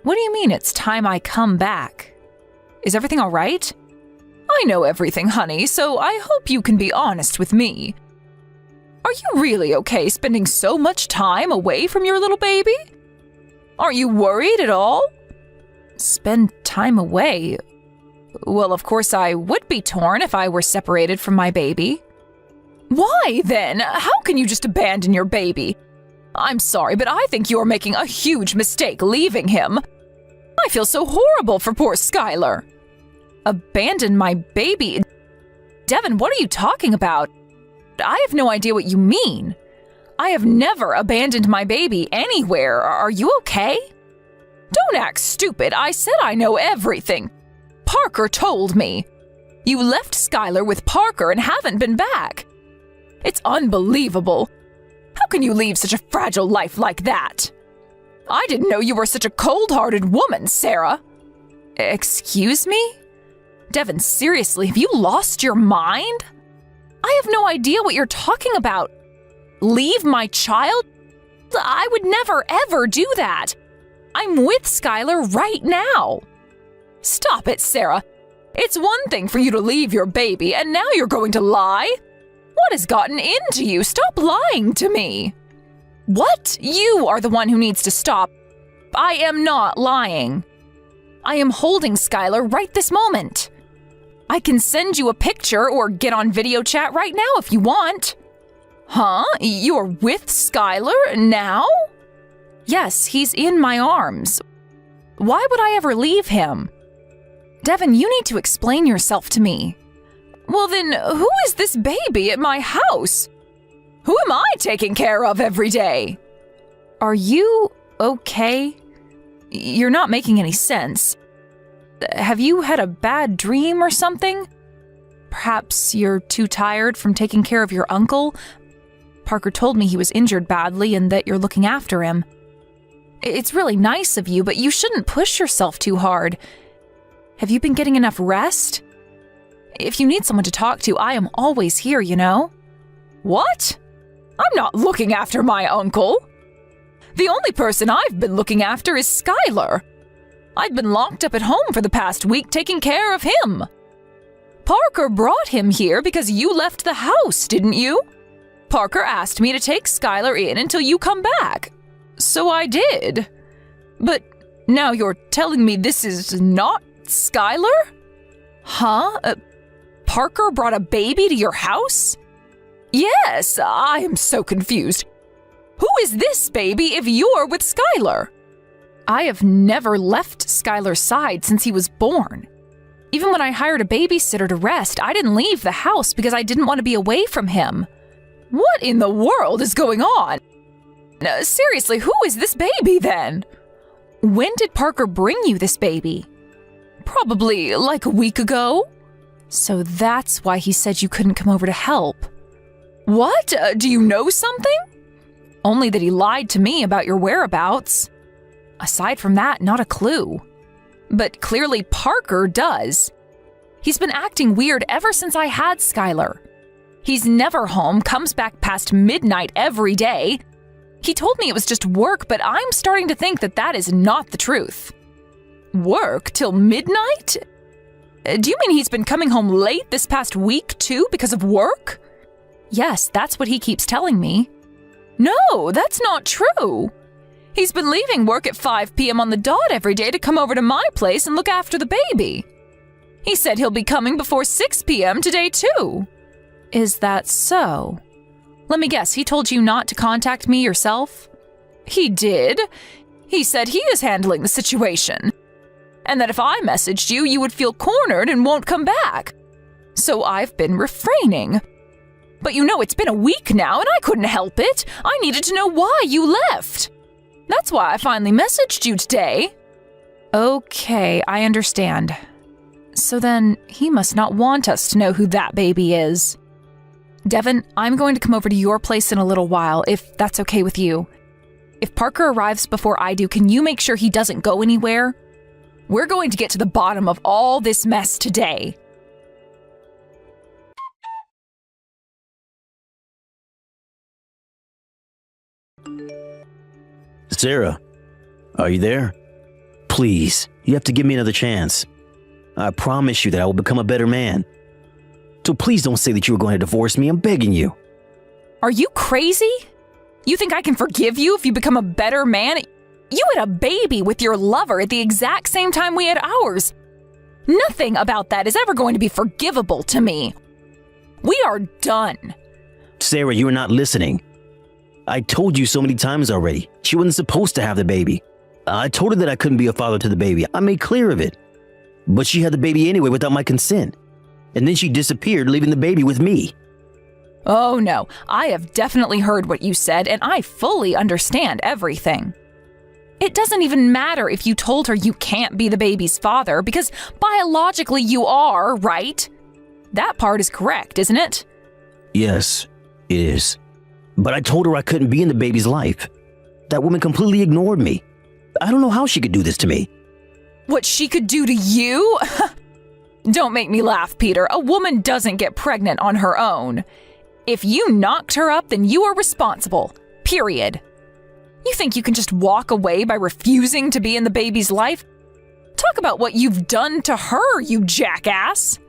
Speaker 1: What do you mean it's time I come back? Is everything all right? I know everything, honey, so I hope you can be honest with me. Are you really okay spending so much time away from your little baby? Aren't you worried at all? Spend time away? Well, of course I would be torn if I were separated from my baby. Why, then? How can you just abandon your baby? I'm sorry, but I think you're making a huge mistake leaving him. I feel so horrible for poor Skylar. Abandon my baby? Devin, what are you talking about? I have no idea what you mean. I have never abandoned my baby anywhere. Are you okay? Don't act stupid. I said I know everything. Parker told me. You left Skylar with Parker and haven't been back. It's unbelievable. How can you leave such a fragile life like that? I didn't know you were such a cold-hearted woman, Sarah. Excuse me? Devin, seriously, have you lost your mind? I have no idea what you're talking about. Leave my child? I would never, ever do that. I'm with Skylar right now. Stop it, Sarah. It's one thing for you to leave your baby, and now you're going to lie? What has gotten into you? Stop lying to me. What? You are the one who needs to stop. I am not lying. I am holding Skylar right this moment. I can send you a picture or get on video chat right now if you want. Huh? You're with Skylar now? Yes, he's in my arms. Why would I ever leave him? Devin, you need to explain yourself to me. Well then, who is this baby at my house? Who am I taking care of every day? Are you okay? You're not making any sense. Have you had a bad dream or something? Perhaps you're too tired from taking care of your uncle? Parker told me he was injured badly and that you're looking after him. It's really nice of you, but you shouldn't push yourself too hard. Have you been getting enough rest? If you need someone to talk to, I am always here, you know? What? I'm not looking after my uncle. The only person I've been looking after is Skylar. I've been locked up at home for the past week taking care of him. Parker brought him here because you left the house, didn't you? Parker asked me to take Skylar in until you come back. So I did. But now you're telling me this is not Skylar? Huh? Parker brought a baby to your house? Yes, I am so confused. Who is this baby if you're with Skylar? I have never left Skylar's side since he was born. Even when I hired a babysitter to rest, I didn't leave the house because I didn't want to be away from him. What in the world is going on? Seriously, who is this baby then? When did Parker bring you this baby? Probably like a week ago. So that's why he said you couldn't come over to help. What? Do you know something? Only that he lied to me about your whereabouts. Aside from that, not a clue. But clearly Parker does. He's been acting weird ever since I had Skylar. He's never home, comes back past midnight every day. He told me it was just work, but I'm starting to think that that is not the truth. Work till midnight? Do you mean he's been coming home late this past week too because of work? Yes, that's what he keeps telling me. No, that's not true. He's been leaving work at 5 p.m. on the dot every day to come over to my place and look after the baby. He said he'll be coming before 6 p.m. today too. Is that so? Let me guess, he told you not to contact me yourself? He did. He said he is handling the situation. And that if I messaged you, you would feel cornered and won't come back. So I've been refraining. But you know it's been a week now and I couldn't help it. I needed to know why you left. That's why I finally messaged you today. Okay, I understand. So then, he must not want us to know who that baby is. Devin, I'm going to come over to your place in a little while, if that's okay with you. If Parker arrives before I do, can you make sure he doesn't go anywhere? We're going to get to the bottom of all this mess today.
Speaker 4: Sarah, are you there? Please, you have to give me another chance. I promise you that I will become a better man. So please don't say that you were going to divorce me. I'm begging you.
Speaker 1: Are you crazy? You think I can forgive you if you become a better man? You had a baby with your lover at the exact same time we had ours. Nothing about that is ever going to be forgivable to me. We are done.
Speaker 4: Sarah, you are not listening. I told you so many times already. She wasn't supposed to have the baby. I told her that I couldn't be a father to the baby. I made clear of it. But she had the baby anyway without my consent. And then she disappeared, leaving the baby with me.
Speaker 1: Oh no, I have definitely heard what you said, and I fully understand everything. It doesn't even matter if you told her you can't be the baby's father, because biologically you are, right? That part is correct, isn't it?
Speaker 4: Yes, it is. But I told her I couldn't be in the baby's life. That woman completely ignored me. I don't know how she could do this to me.
Speaker 1: What she could do to you? Don't make me laugh, Peter. A woman doesn't get pregnant on her own. If you knocked her up, then you are responsible. Period. You think you can just walk away by refusing to be in the baby's life? Talk about what you've done to her, you jackass.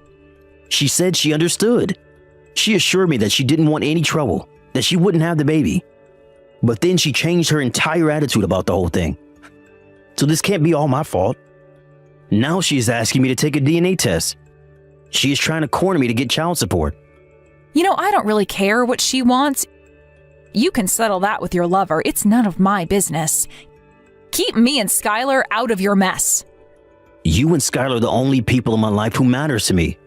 Speaker 4: She said she understood. She assured me that she didn't want any trouble, that she wouldn't have the baby. But then she changed her entire attitude about the whole thing. So this can't be all my fault. Now she is asking me to take a DNA test. She is trying to corner me to get child support.
Speaker 1: You know, I don't really care what she wants. You can settle that with your lover. It's none of my business. Keep me and Skylar out of your mess.
Speaker 4: You and Skylar are the only people in my life who matters to me.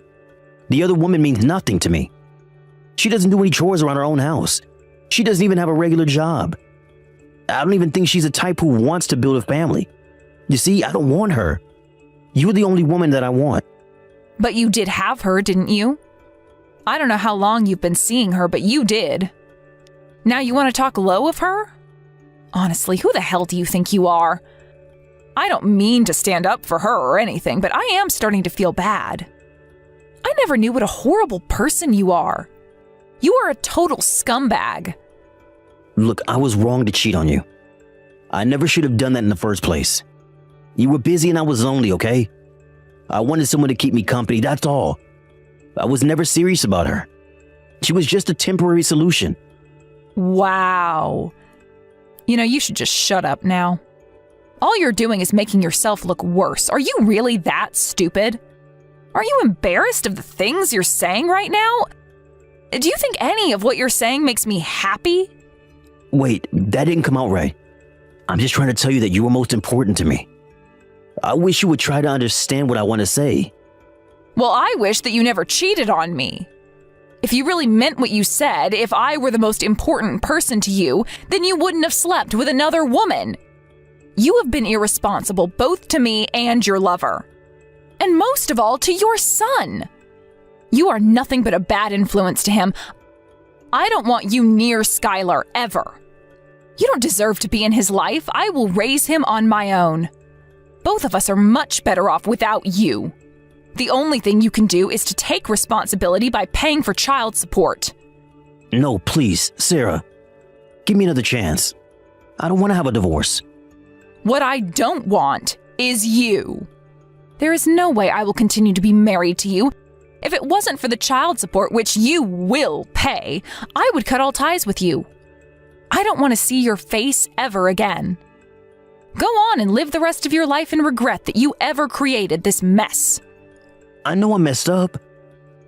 Speaker 4: The other woman means nothing to me. She doesn't do any chores around her own house. She doesn't even have a regular job. I don't even think she's the type who wants to build a family. You see, I don't want her. You're the only woman that I want.
Speaker 1: But you did have her, didn't you? I don't know how long you've been seeing her, but you did. Now you want to talk low of her? Honestly, who the hell do you think you are? I don't mean to stand up for her or anything, but I am starting to feel bad. I never knew what a horrible person you are. You are a total scumbag.
Speaker 4: Look, I was wrong to cheat on you. I never should have done that in the first place. You were busy and I was lonely, okay? I wanted someone to keep me company, that's all. I was never serious about her. She was just a temporary solution.
Speaker 1: Wow. You know, you should just shut up now. All you're doing is making yourself look worse. Are you really that stupid? Are you embarrassed of the things you're saying right now? Do you think any of what you're saying makes me happy?
Speaker 4: Wait, that didn't come out right. I'm just trying to tell you that you were most important to me. I wish you would try to understand what I want to say.
Speaker 1: Well, I wish that you never cheated on me. If you really meant what you said, if I were the most important person to you, then you wouldn't have slept with another woman. You have been irresponsible both to me and your lover. And most of all, to your son. You are nothing but a bad influence to him. I don't want you near Skylar ever. You don't deserve to be in his life. I will raise him on my own. Both of us are much better off without you. The only thing you can do is to take responsibility by paying for child support.
Speaker 4: No, please, Sarah. Give me another chance. I don't want to have a divorce.
Speaker 1: What I don't want is you. There is no way I will continue to be married to you. If it wasn't for the child support, which you will pay, I would cut all ties with you. I don't want to see your face ever again. Go on and live the rest of your life and regret that you ever created this mess.
Speaker 4: I know I messed up.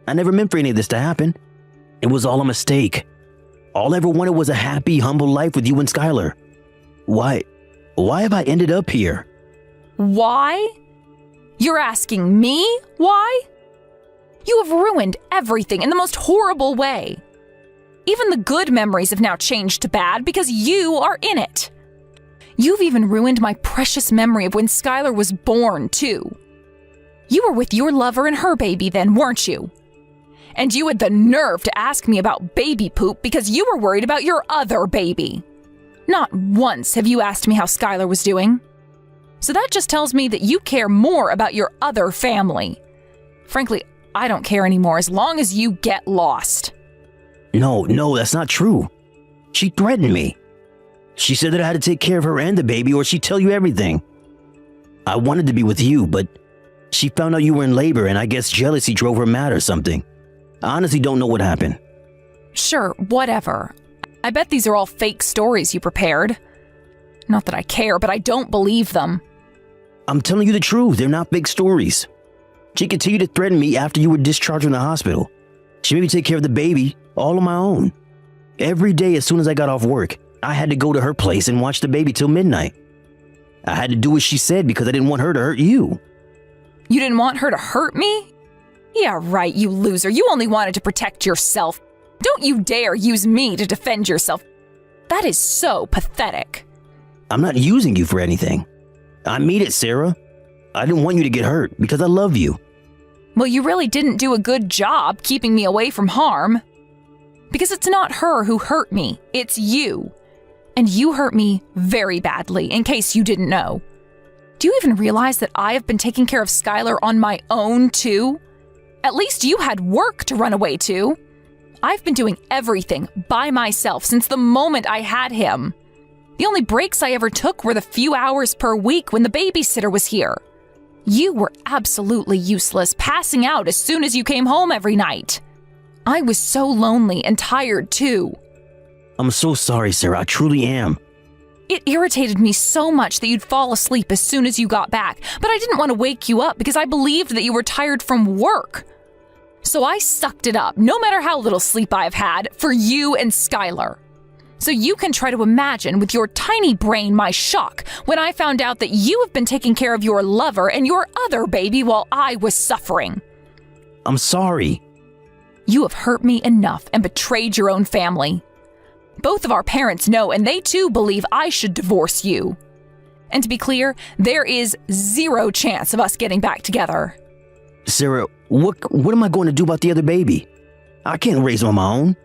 Speaker 4: I never meant for any of this to happen. It was all a mistake. All I ever wanted was a happy, humble life with you and Skylar. Why have I ended up here?
Speaker 1: Why? You're asking me why? You have ruined everything in the most horrible way. Even the good memories have now changed to bad because you are in it. You've even ruined my precious memory of when Skylar was born, too. You were with your lover and her baby then, weren't you? And you had the nerve to ask me about baby poop because you were worried about your other baby. Not once have you asked me how Skylar was doing. So that just tells me that you care more about your other family. Frankly, I don't care anymore as long as you get lost.
Speaker 4: No, that's not true. She threatened me. She said that I had to take care of her and the baby or she'd tell you everything. I wanted to be with you, but she found out you were in labor and I guess jealousy drove her mad or something. I honestly don't know what happened.
Speaker 1: Sure, whatever. I bet these are all fake stories you prepared. Not that I care, but I don't believe them.
Speaker 4: I'm telling you the truth, they're not fake stories. She continued to threaten me after you were discharged from the hospital. She made me take care of the baby all on my own. Every day as soon as I got off work, I had to go to her place and watch the baby till midnight. I had to do what she said because I didn't want her to hurt you.
Speaker 1: You didn't want her to hurt me? Yeah, right, you loser. You only wanted to protect yourself. Don't you dare use me to defend yourself. That is so pathetic.
Speaker 4: I'm not using you for anything. I mean it, Sarah. I didn't want you to get hurt because I love you.
Speaker 1: Well, you really didn't do a good job keeping me away from harm. Because it's not her who hurt me, it's you. And you hurt me very badly, in case you didn't know. Do you even realize that I have been taking care of Skylar on my own, too? At least you had work to run away to. I've been doing everything by myself since the moment I had him. The only breaks I ever took were the few hours per week when the babysitter was here. You were absolutely useless, passing out as soon as you came home every night. I was so lonely and tired, too.
Speaker 4: I'm so sorry, Sarah. I truly am.
Speaker 1: It irritated me so much that you'd fall asleep as soon as you got back, but I didn't want to wake you up because I believed that you were tired from work. So I sucked it up, no matter how little sleep I've had, for you and Skylar. So you can try to imagine with your tiny brain my shock when I found out that you have been taking care of your lover and your other baby while I was suffering.
Speaker 4: I'm sorry.
Speaker 1: You have hurt me enough and betrayed your own family. Both of our parents know, and they too believe I should divorce you. And to be clear, there is zero chance of us getting back together.
Speaker 4: Sarah, what am I going to do about the other baby? I can't raise him on my own.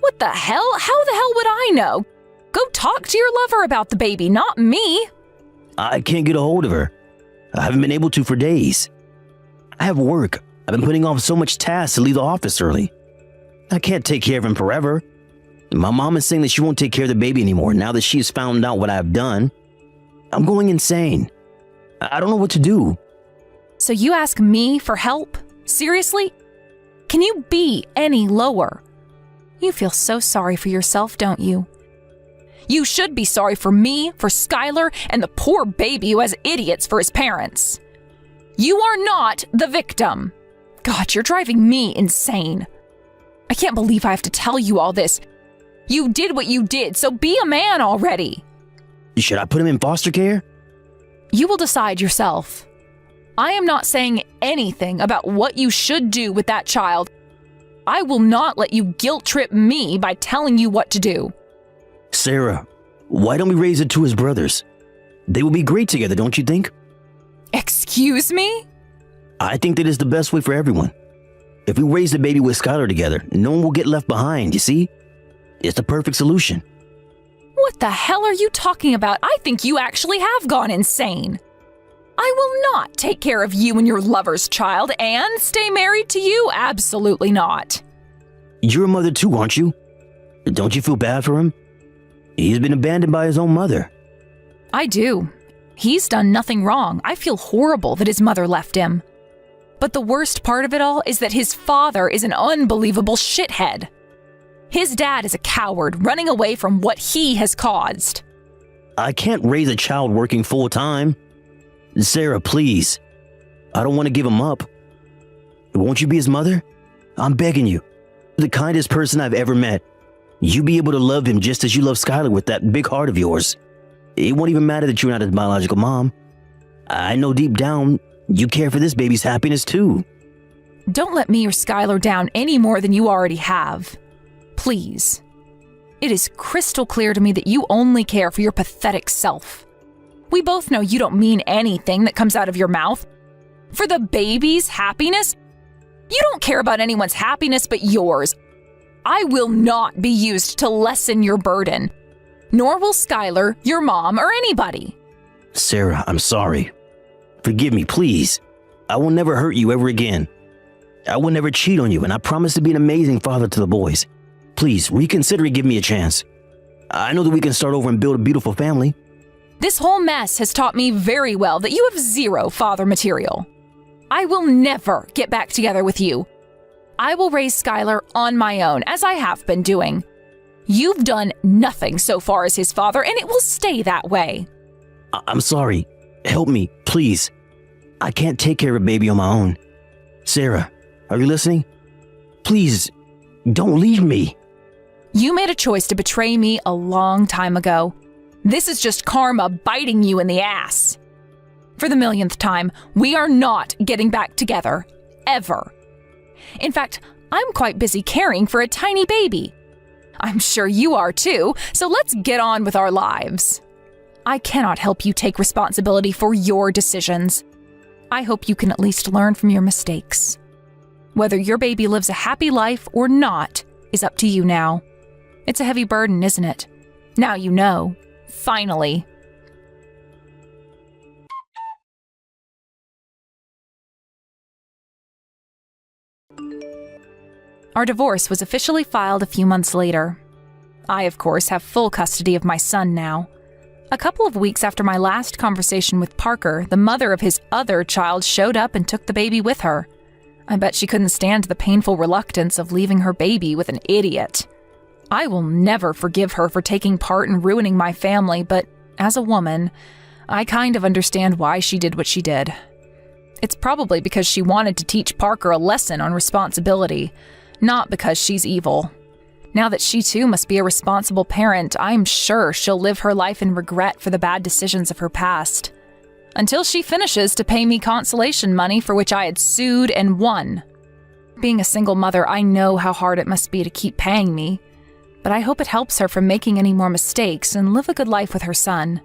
Speaker 1: What the hell? How the hell would I know? Go talk to your lover about the baby, not me.
Speaker 4: I can't get a hold of her. I haven't been able to for days. I have work. I've been putting off so much tasks to leave the office early. I can't take care of him forever. My mom is saying that she won't take care of the baby anymore now that she has found out what I've done. I'm going insane. I don't know what to do.
Speaker 1: So you ask me for help? Seriously? Can you be any lower? You feel so sorry for yourself, don't you? You should be sorry for me, for Skylar, and the poor baby who has idiots for his parents. You are not the victim. God, you're driving me insane. I can't believe I have to tell you all this. You did what you did, so be a man already.
Speaker 4: Should I put him in foster care?
Speaker 1: You will decide yourself. I am not saying anything about what you should do with that child. I will not let you guilt trip me by telling you what to do.
Speaker 4: Sarah, why don't we raise the two as brothers? They will be great together, don't you think?
Speaker 1: Excuse me?
Speaker 4: I think that is the best way for everyone. If we raise the baby with Skylar together, no one will get left behind, you see? It's the perfect solution.
Speaker 1: What the hell are you talking about? I think you actually have gone insane. I will not take care of you and your lover's child and stay married to you. Absolutely not.
Speaker 4: You're a mother too, aren't you? Don't you feel bad for him? He's been abandoned by his own mother.
Speaker 1: I do. He's done nothing wrong. I feel horrible that his mother left him. But the worst part of it all is that his father is an unbelievable shithead. His dad is a coward running away from what he has caused.
Speaker 4: I can't raise a child working full time. Sarah, please. I don't want to give him up. Won't you be his mother? I'm begging you. The kindest person I've ever met. You be able to love him just as you love Skylar with that big heart of yours. It won't even matter that you're not his biological mom. I know deep down you care for this baby's happiness too.
Speaker 1: Don't let me or Skylar down any more than you already have. Please. It is crystal clear to me that you only care for your pathetic self. We both know you don't mean anything that comes out of your mouth. For the baby's happiness? You don't care about anyone's happiness but yours. I will not be used to lessen your burden. Nor will Skylar, your mom, or anybody.
Speaker 4: Sarah, I'm sorry. Forgive me, please. I will never hurt you ever again. I will never cheat on you, and I promise to be an amazing father to the boys. Please, reconsider and give me a chance. I know that we can start over and build a beautiful family.
Speaker 1: This whole mess has taught me very well that you have zero father material. I will never get back together with you. I will raise Skylar on my own, as I have been doing. You've done nothing so far as his father, and it will stay that way.
Speaker 4: I'm sorry. Help me, please. I can't take care of a baby on my own. Sarah, are you listening? Please, don't leave me.
Speaker 1: You made a choice to betray me a long time ago. This is just karma biting you in the ass. For the millionth time, we are not getting back together. Ever. In fact, I'm quite busy caring for a tiny baby. I'm sure you are too, so let's get on with our lives. I cannot help you take responsibility for your decisions. I hope you can at least learn from your mistakes. Whether your baby lives a happy life or not is up to you now. It's a heavy burden, isn't it? Now you know. Finally. Our divorce was officially filed a few months later. I, of course, have full custody of my son now. A couple of weeks after my last conversation with Parker, the mother of his other child showed up and took the baby with her. I bet she couldn't stand the painful reluctance of leaving her baby with an idiot. I will never forgive her for taking part in ruining my family, but as a woman, I kind of understand why she did what she did. It's probably because she wanted to teach Parker a lesson on responsibility, not because she's evil. Now that she too must be a responsible parent, I'm sure she'll live her life in regret for the bad decisions of her past. Until she finishes to pay me consolation money for which I had sued and won. Being a single mother, I know how hard it must be to keep paying me, but I hope it helps her from making any more mistakes and live a good life with her son.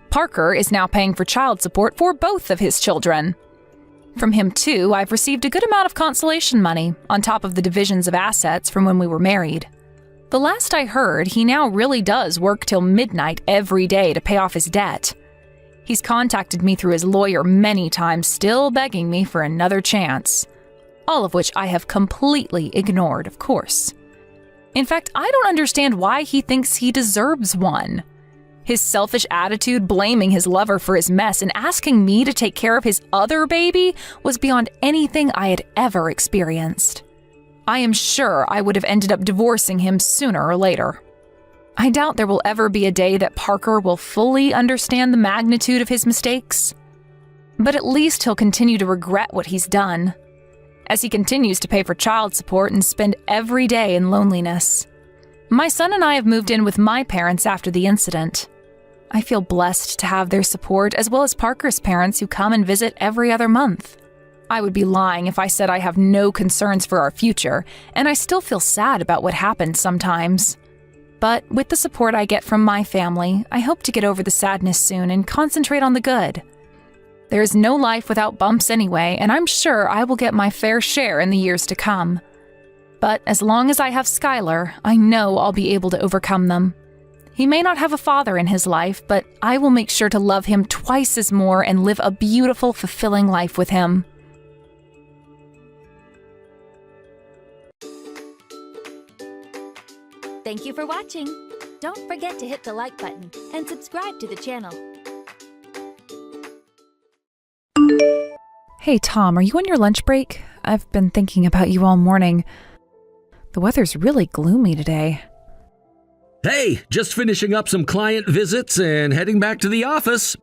Speaker 1: Parker is now paying for child support for both of his children. From him, too, I've received a good amount of consolation money, on top of the divisions of assets from when we were married. The last I heard, he now really does work till midnight every day to pay off his debt. He's contacted me through his lawyer many times, still begging me for another chance. All of which I have completely ignored, of course. In fact, I don't understand why he thinks he deserves one. His selfish attitude blaming his lover for his mess and asking me to take care of his other baby was beyond anything I had ever experienced. I am sure I would have ended up divorcing him sooner or later. I doubt there will ever be a day that Parker will fully understand the magnitude of his mistakes. But at least he'll continue to regret what he's done, as he continues to pay for child support and spend every day in loneliness. My son and I have moved in with my parents after the incident. I feel blessed to have their support, as well as Parker's parents who come and visit every other month. I would be lying if I said I have no concerns for our future, and I still feel sad about what happened sometimes. But with the support I get from my family, I hope to get over the sadness soon and concentrate on the good. There is no life without bumps anyway, and I'm sure I will get my fair share in the years to come. But as long as I have Skylar, I know I'll be able to overcome them. He may not have a father in his life, but I will make sure to love him twice as more and live a beautiful, fulfilling life with him.
Speaker 5: Thank you for watching. Don't forget to hit the like button and subscribe to the channel.
Speaker 1: Hey, Tom, are you on your lunch break? I've been thinking about you all morning. The weather's really gloomy today.
Speaker 6: Hey, just finishing up some client visits and heading back to the office.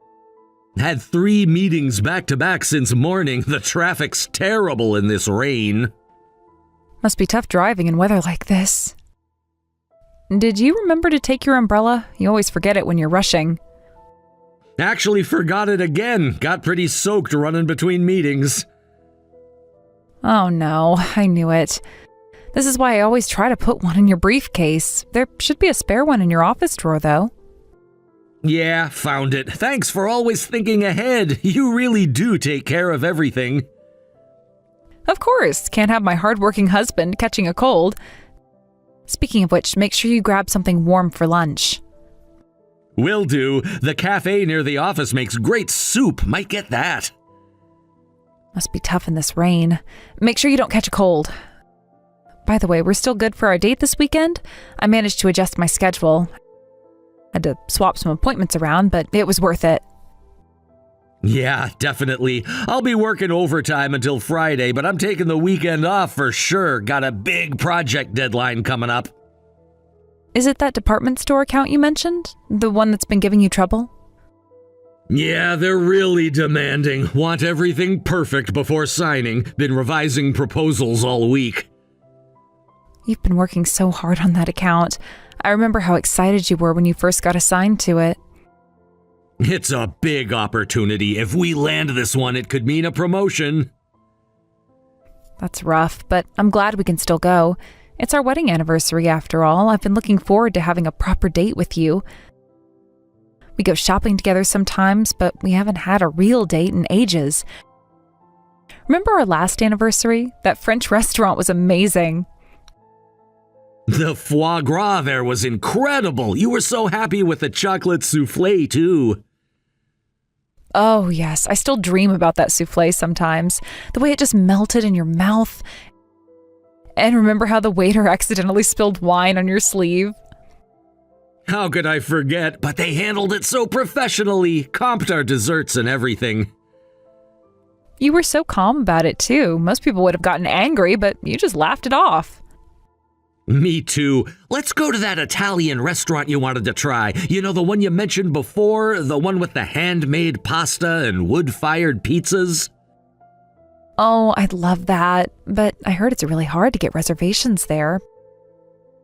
Speaker 6: Had 3 meetings back-to-back since morning. The traffic's terrible in this rain.
Speaker 1: Must be tough driving in weather like this. Did you remember to take your umbrella? You always forget it when you're rushing.
Speaker 6: Actually forgot it again. Got pretty soaked running between meetings.
Speaker 1: Oh no, I knew it. This is why I always try to put one in your briefcase. There should be a spare one in your office drawer, though.
Speaker 6: Yeah, found it. Thanks for always thinking ahead. You really do take care of everything.
Speaker 2: Of course, can't have my hardworking husband catching a cold. Speaking of which, make sure you grab something warm for lunch.
Speaker 6: Will do. The cafe near the office makes great soup. Might get that.
Speaker 2: Must be tough in this rain. Make sure you don't catch a cold. By the way, we're still good for our date this weekend? I managed to adjust my schedule. Had to swap some appointments around, but it was worth it.
Speaker 6: Yeah, definitely. I'll be working overtime until Friday, but I'm taking the weekend off for sure. Got a big project deadline coming up.
Speaker 2: Is it that department store account you mentioned? The one that's been giving you trouble?
Speaker 6: Yeah, they're really demanding. Want everything perfect before signing. Been revising proposals all week.
Speaker 2: You've been working so hard on that account. I remember how excited you were when you first got assigned to it.
Speaker 6: It's a big opportunity. If we land this one, it could mean a promotion.
Speaker 2: That's rough, but I'm glad we can still go. It's our wedding anniversary after all. I've been looking forward to having a proper date with you. We go shopping together sometimes, but we haven't had a real date in ages. Remember our last anniversary? That French restaurant was amazing.
Speaker 6: The foie gras there was incredible. You were so happy with the chocolate soufflé, too.
Speaker 2: Oh, yes. I still dream about that soufflé sometimes. The way it just melted in your mouth. And remember how the waiter accidentally spilled wine on your sleeve?
Speaker 6: How could I forget? But they handled it so professionally. Comped our desserts and everything.
Speaker 2: You were so calm about it, too. Most people would have gotten angry, but you just laughed it off.
Speaker 6: Me too. Let's go to that Italian restaurant you wanted to try. You know, the one you mentioned before? The one with the handmade pasta and wood-fired pizzas?
Speaker 2: Oh, I'd love that. But I heard it's really hard to get reservations there.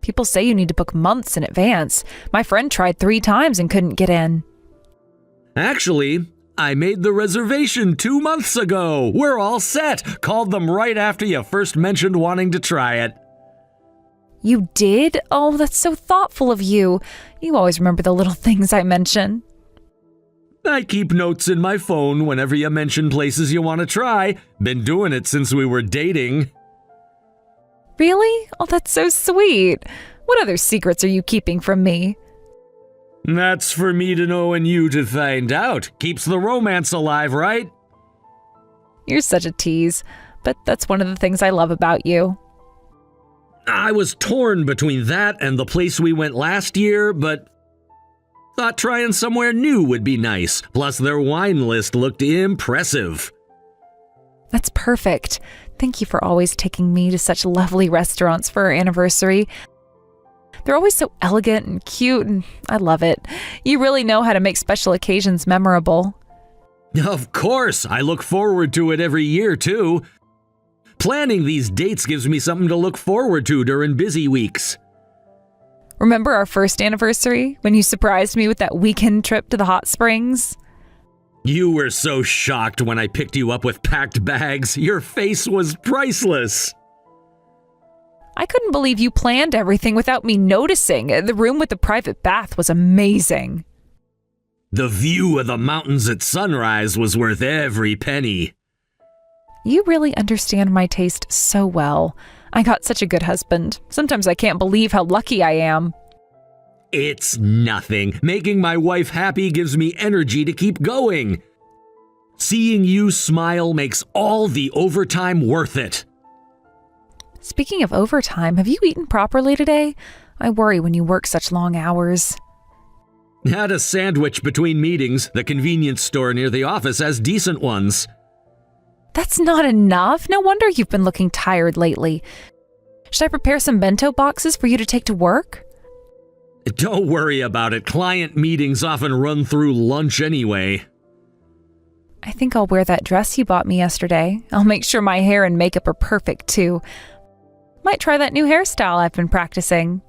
Speaker 2: People say you need to book months in advance. My friend tried 3 times and couldn't get in.
Speaker 6: Actually, I made the reservation 2 months ago. We're all set. Called them right after you first mentioned wanting to try it.
Speaker 2: You did? Oh, that's so thoughtful of you. You always remember the little things I mention.
Speaker 6: I keep notes in my phone whenever you mention places you want to try. Been doing it since we were dating.
Speaker 2: Really? Oh, that's so sweet. What other secrets are you keeping from me?
Speaker 6: That's for me to know and you to find out. Keeps the romance alive, right?
Speaker 2: You're such a tease, but that's one of the things I love about you.
Speaker 6: I was torn between that and the place we went last year, but thought trying somewhere new would be nice. Plus, their wine list looked impressive.
Speaker 2: That's perfect. Thank you for always taking me to such lovely restaurants for our anniversary. They're always so elegant and cute, and I love it. You really know how to make special occasions memorable.
Speaker 6: Of course, I look forward to it every year, too. Planning these dates gives me something to look forward to during busy weeks.
Speaker 2: Remember our first anniversary when you surprised me with that weekend trip to the hot springs?
Speaker 6: You were so shocked when I picked you up with packed bags. Your face was priceless.
Speaker 2: I couldn't believe you planned everything without me noticing. The room with the private bath was amazing.
Speaker 6: The view of the mountains at sunrise was worth every penny.
Speaker 2: You really understand my taste so well. I got such a good husband. Sometimes I can't believe how lucky I am.
Speaker 6: It's nothing. Making my wife happy gives me energy to keep going. Seeing you smile makes all the overtime worth it.
Speaker 2: Speaking of overtime, have you eaten properly today? I worry when you work such long hours.
Speaker 6: Had a sandwich between meetings. The convenience store near the office has decent ones.
Speaker 2: That's not enough. No wonder you've been looking tired lately. Should I prepare some bento boxes for you to take to work?
Speaker 6: Don't worry about it. Client meetings often run through lunch anyway.
Speaker 2: I think I'll wear that dress you bought me yesterday. I'll make sure my hair and makeup are perfect, too. Might try that new hairstyle I've been practicing.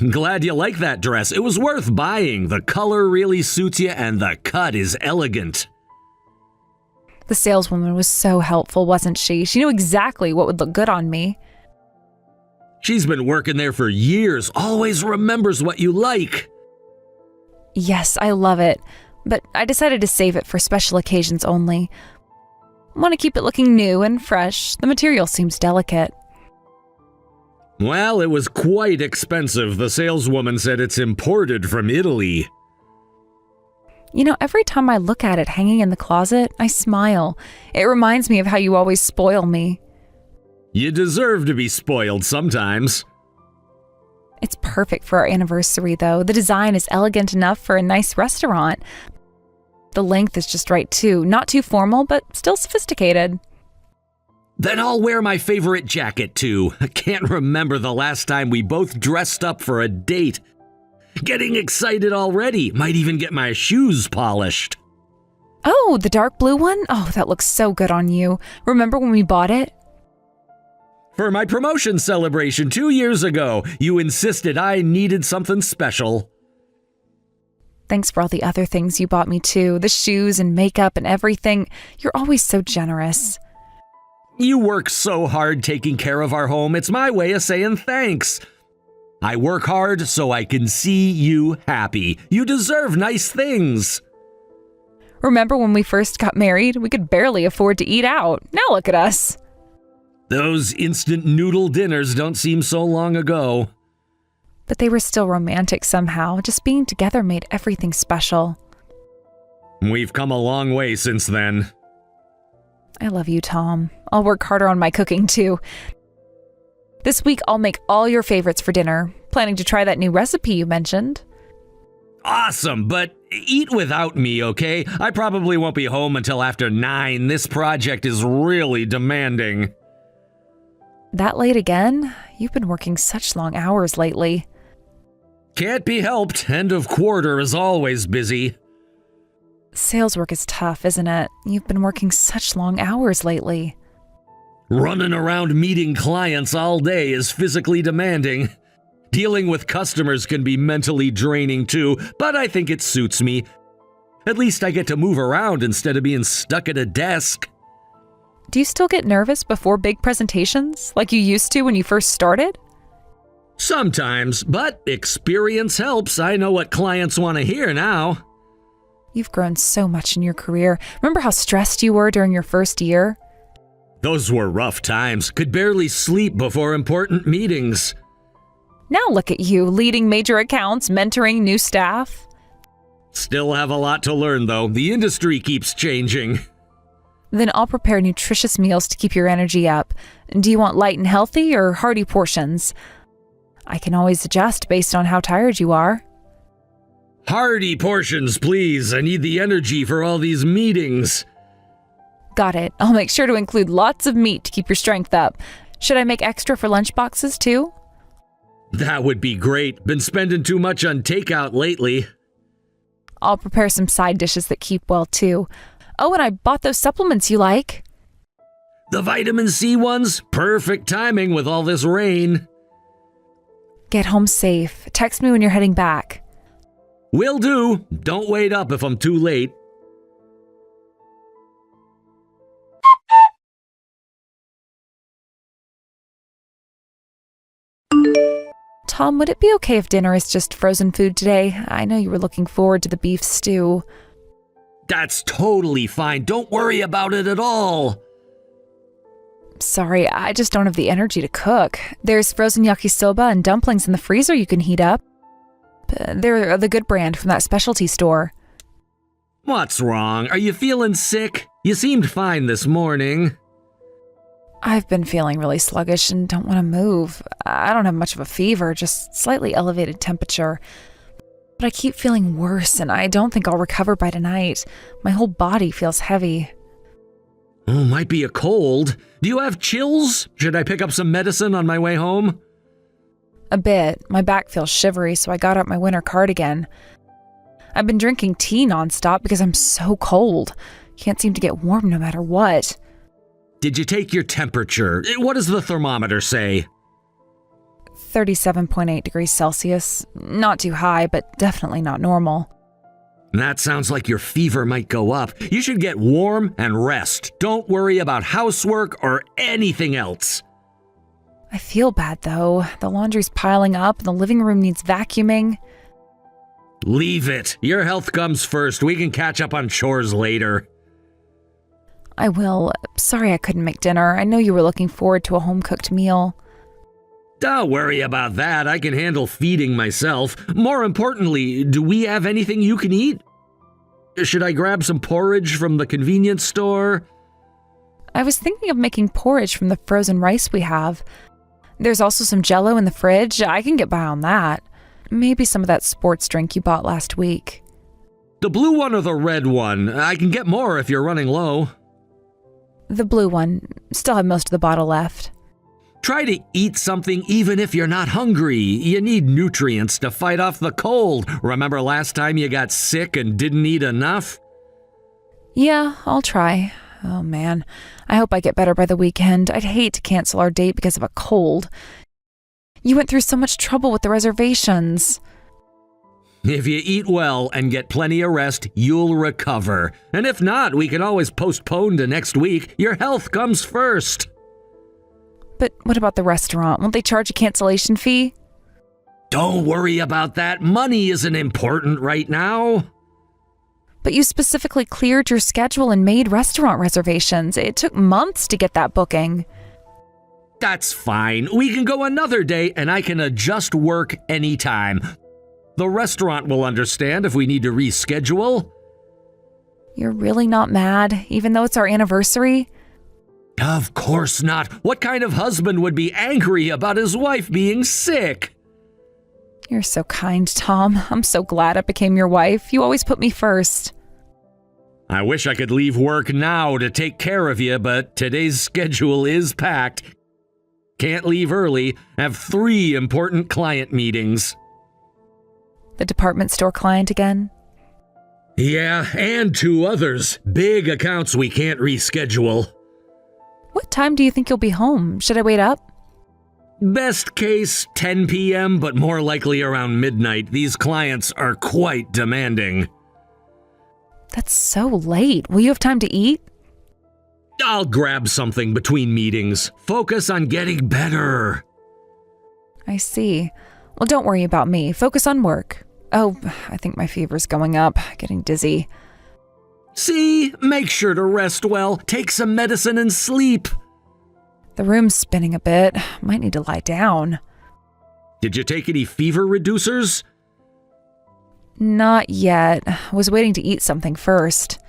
Speaker 6: Glad you like that dress. It was worth buying. The color really suits you and the cut is elegant.
Speaker 2: The saleswoman was so helpful, wasn't she? She knew exactly what would look good on me.
Speaker 6: She's been working there for years, always remembers what you like.
Speaker 1: Yes, I love it, but I decided to save it for special occasions only. Want to keep it looking new and fresh. The material seems delicate.
Speaker 6: Well, it was quite expensive. The saleswoman said it's imported from Italy.
Speaker 1: You know, every time I look at it hanging in the closet, I smile. It reminds me of how you always spoil me.
Speaker 6: You deserve to be spoiled sometimes.
Speaker 1: It's perfect for our anniversary, though. The design is elegant enough for a nice restaurant. The length is just right, too. Not too formal, but still sophisticated.
Speaker 6: Then I'll wear my favorite jacket, too. I can't remember the last time we both dressed up for a date. Getting excited already. Might even get my shoes polished.
Speaker 1: Oh, the dark blue one? Oh, that looks so good on you. Remember when we bought it?
Speaker 6: For my promotion celebration 2 years ago, you insisted I needed something special.
Speaker 1: Thanks for all the other things you bought me, too. The shoes and makeup and everything. You're always so generous.
Speaker 6: You work so hard taking care of our home. It's my way of saying thanks. I work hard so I can see you happy. You deserve nice things.
Speaker 1: Remember when we first got married? We could barely afford to eat out. Now look at us.
Speaker 6: Those instant noodle dinners don't seem so long ago.
Speaker 1: But they were still romantic somehow. Just being together made everything special.
Speaker 6: We've come a long way since then.
Speaker 1: I love you, Tom. I'll work harder on my cooking, too. This week, I'll make all your favorites for dinner. Planning to try that new recipe you mentioned.
Speaker 6: Awesome, but eat without me, okay? I probably won't be home until after 9. This project is really demanding.
Speaker 1: That late again? You've been working such long hours lately.
Speaker 6: Can't be helped. End of quarter is always busy.
Speaker 1: Sales work is tough, isn't it? You've been working such long hours lately.
Speaker 6: Running around meeting clients all day is physically demanding. Dealing with customers can be mentally draining too, but I think it suits me. At least I get to move around instead of being stuck at a desk.
Speaker 1: Do you still get nervous before big presentations, like you used to when you first started?
Speaker 6: Sometimes, but experience helps. I know what clients want to hear now.
Speaker 1: You've grown so much in your career. Remember how stressed you were during your first year?
Speaker 6: Those were rough times. Could barely sleep before important meetings.
Speaker 1: Now look at you, leading major accounts, mentoring new staff.
Speaker 6: Still have a lot to learn, though. The industry keeps changing.
Speaker 1: Then I'll prepare nutritious meals to keep your energy up. Do you want light and healthy or hearty portions? I can always adjust based on how tired you are.
Speaker 6: Hearty portions, please. I need the energy for all these meetings.
Speaker 1: Got it. I'll make sure to include lots of meat to keep your strength up. Should I make extra for lunch boxes too?
Speaker 6: That would be great. Been spending too much on takeout lately.
Speaker 1: I'll prepare some side dishes that keep well too. Oh, and I bought those supplements you like.
Speaker 6: The vitamin C ones? Perfect timing with all this rain.
Speaker 1: Get home safe. Text me when you're heading back.
Speaker 6: Will do. Don't wait up if I'm too late.
Speaker 1: Tom, would it be okay if dinner is just frozen food today? I know you were looking forward to the beef stew.
Speaker 6: That's totally fine. Don't worry about it at all.
Speaker 1: Sorry, I just don't have the energy to cook. There's frozen yakisoba and dumplings in the freezer you can heat up. They're the good brand from that specialty store.
Speaker 6: What's wrong? Are you feeling sick? You seemed fine this morning.
Speaker 1: I've been feeling really sluggish and don't want to move. I don't have much of a fever, just slightly elevated temperature. But I keep feeling worse and I don't think I'll recover by tonight. My whole body feels heavy.
Speaker 6: Oh, might be a cold. Do you have chills? Should I pick up some medicine on my way home?
Speaker 1: A bit. My back feels shivery, so I got out my winter cardigan. I've been drinking tea nonstop because I'm so cold. Can't seem to get warm no matter what.
Speaker 6: Did you take your temperature? What does the thermometer say?
Speaker 1: 37.8 degrees Celsius. Not too high, but definitely not normal.
Speaker 6: That sounds like your fever might go up. You should get warm and rest. Don't worry about housework or anything else.
Speaker 1: I feel bad, though. The laundry's piling up and the living room needs vacuuming.
Speaker 6: Leave it. Your health comes first. We can catch up on chores later.
Speaker 1: I will. Sorry I couldn't make dinner. I know you were looking forward to a home-cooked meal.
Speaker 6: Don't worry about that. I can handle feeding myself. More importantly, do we have anything you can eat? Should I grab some porridge from the convenience store?
Speaker 1: I was thinking of making porridge from the frozen rice we have. There's also some Jell-O in the fridge. I can get by on that. Maybe some of that sports drink you bought last week.
Speaker 6: The blue one or the red one? I can get more if you're running low.
Speaker 1: The blue one. Still have most of the bottle left.
Speaker 6: Try to eat something even if you're not hungry. You need nutrients to fight off the cold. Remember last time you got sick and didn't eat enough?
Speaker 1: Yeah, I'll try. Oh man, I hope I get better by the weekend. I'd hate to cancel our date because of a cold. You went through so much trouble with the reservations.
Speaker 6: If you eat well and get plenty of rest, you'll recover. And if not, we can always postpone to next week. Your health comes first.
Speaker 1: But what about the restaurant? Won't they charge a cancellation fee?
Speaker 6: Don't worry about that. Money isn't important right now.
Speaker 1: But you specifically cleared your schedule and made restaurant reservations. It took months to get that booking.
Speaker 6: That's fine. We can go another day and I can adjust work anytime. The restaurant will understand if we need to reschedule.
Speaker 1: You're really not mad, even though it's our anniversary?
Speaker 6: Of course not. What kind of husband would be angry about his wife being sick?
Speaker 1: You're so kind, Tom. I'm so glad I became your wife. You always put me first.
Speaker 6: I wish I could leave work now to take care of you, but today's schedule is packed. Can't leave early. Have 3 important client meetings.
Speaker 1: The department store client again?
Speaker 6: Yeah, and 2 others. Big accounts we can't reschedule.
Speaker 1: What time do you think you'll be home? Should I wait up?
Speaker 6: Best case, 10 p.m., but more likely around midnight. These clients are quite demanding.
Speaker 1: That's so late. Will you have time to eat?
Speaker 6: I'll grab something between meetings. Focus on getting better.
Speaker 1: I see. Well, don't worry about me. Focus on work. Oh, I think my fever's going up. Getting dizzy.
Speaker 6: See? Make sure to rest well. Take some medicine and sleep.
Speaker 1: The room's spinning a bit. Might need to lie down.
Speaker 6: Did you take any fever reducers?
Speaker 1: Not yet. Was waiting to eat something first.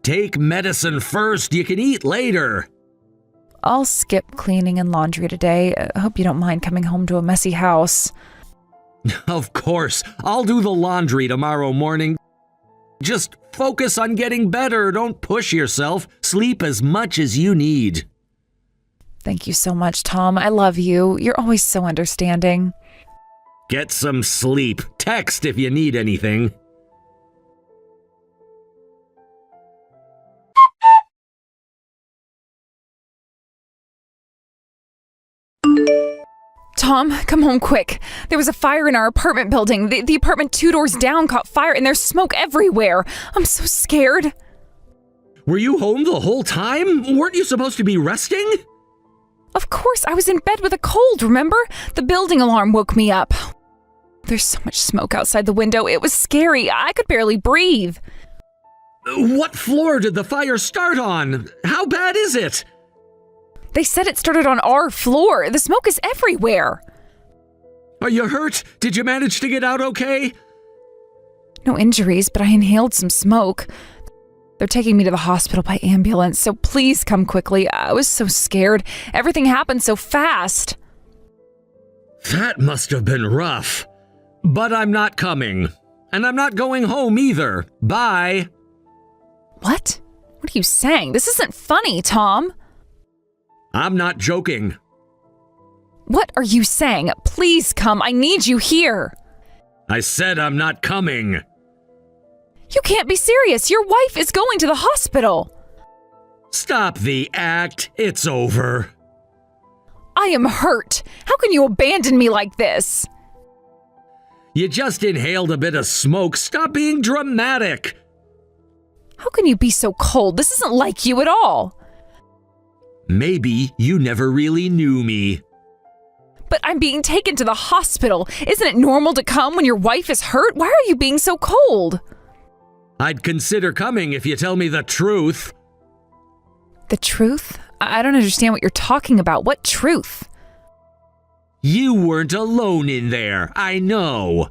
Speaker 6: Take medicine first. You can eat later.
Speaker 1: I'll skip cleaning and laundry today. I hope you don't mind coming home to a messy house.
Speaker 6: Of course. I'll do the laundry tomorrow morning. Just focus on getting better. Don't push yourself. Sleep as much as you need.
Speaker 1: Thank you so much, Tom. I love you. You're always so understanding.
Speaker 6: Get some sleep. Text if you need anything.
Speaker 1: Tom, come home quick. There was a fire in our apartment building. The apartment 2 doors down caught fire and there's smoke everywhere. I'm so scared.
Speaker 6: Were you home the whole time? Weren't you supposed to be resting?
Speaker 1: Of course, I was in bed with a cold, remember? The building alarm woke me up. There's so much smoke outside the window. It was scary. I could barely breathe.
Speaker 6: What floor did the fire start on? How bad is it?
Speaker 1: They said it started on our floor. The smoke is everywhere.
Speaker 6: Are you hurt? Did you manage to get out okay?
Speaker 1: No injuries, but I inhaled some smoke. They're taking me to the hospital by ambulance, so please come quickly. I was so scared. Everything happened so fast.
Speaker 6: That must have been rough. But I'm not coming. And I'm not going home either. Bye.
Speaker 1: What? What are you saying? This isn't funny, Tom.
Speaker 6: I'm not joking.
Speaker 1: What are you saying? Please come. I need you here.
Speaker 6: I said I'm not coming.
Speaker 1: You can't be serious. Your wife is going to the hospital.
Speaker 6: Stop the act. It's over.
Speaker 1: I am hurt. How can you abandon me like this?
Speaker 6: You just inhaled a bit of smoke. Stop being dramatic.
Speaker 1: How can you be so cold? This isn't like you at all.
Speaker 6: Maybe you never really knew me.
Speaker 1: But I'm being taken to the hospital. Isn't it normal to come when your wife is hurt? Why are you being so cold?
Speaker 6: I'd consider coming if you tell me the truth.
Speaker 1: The truth? I don't understand what you're talking about. What truth?
Speaker 6: You weren't alone in there, I know.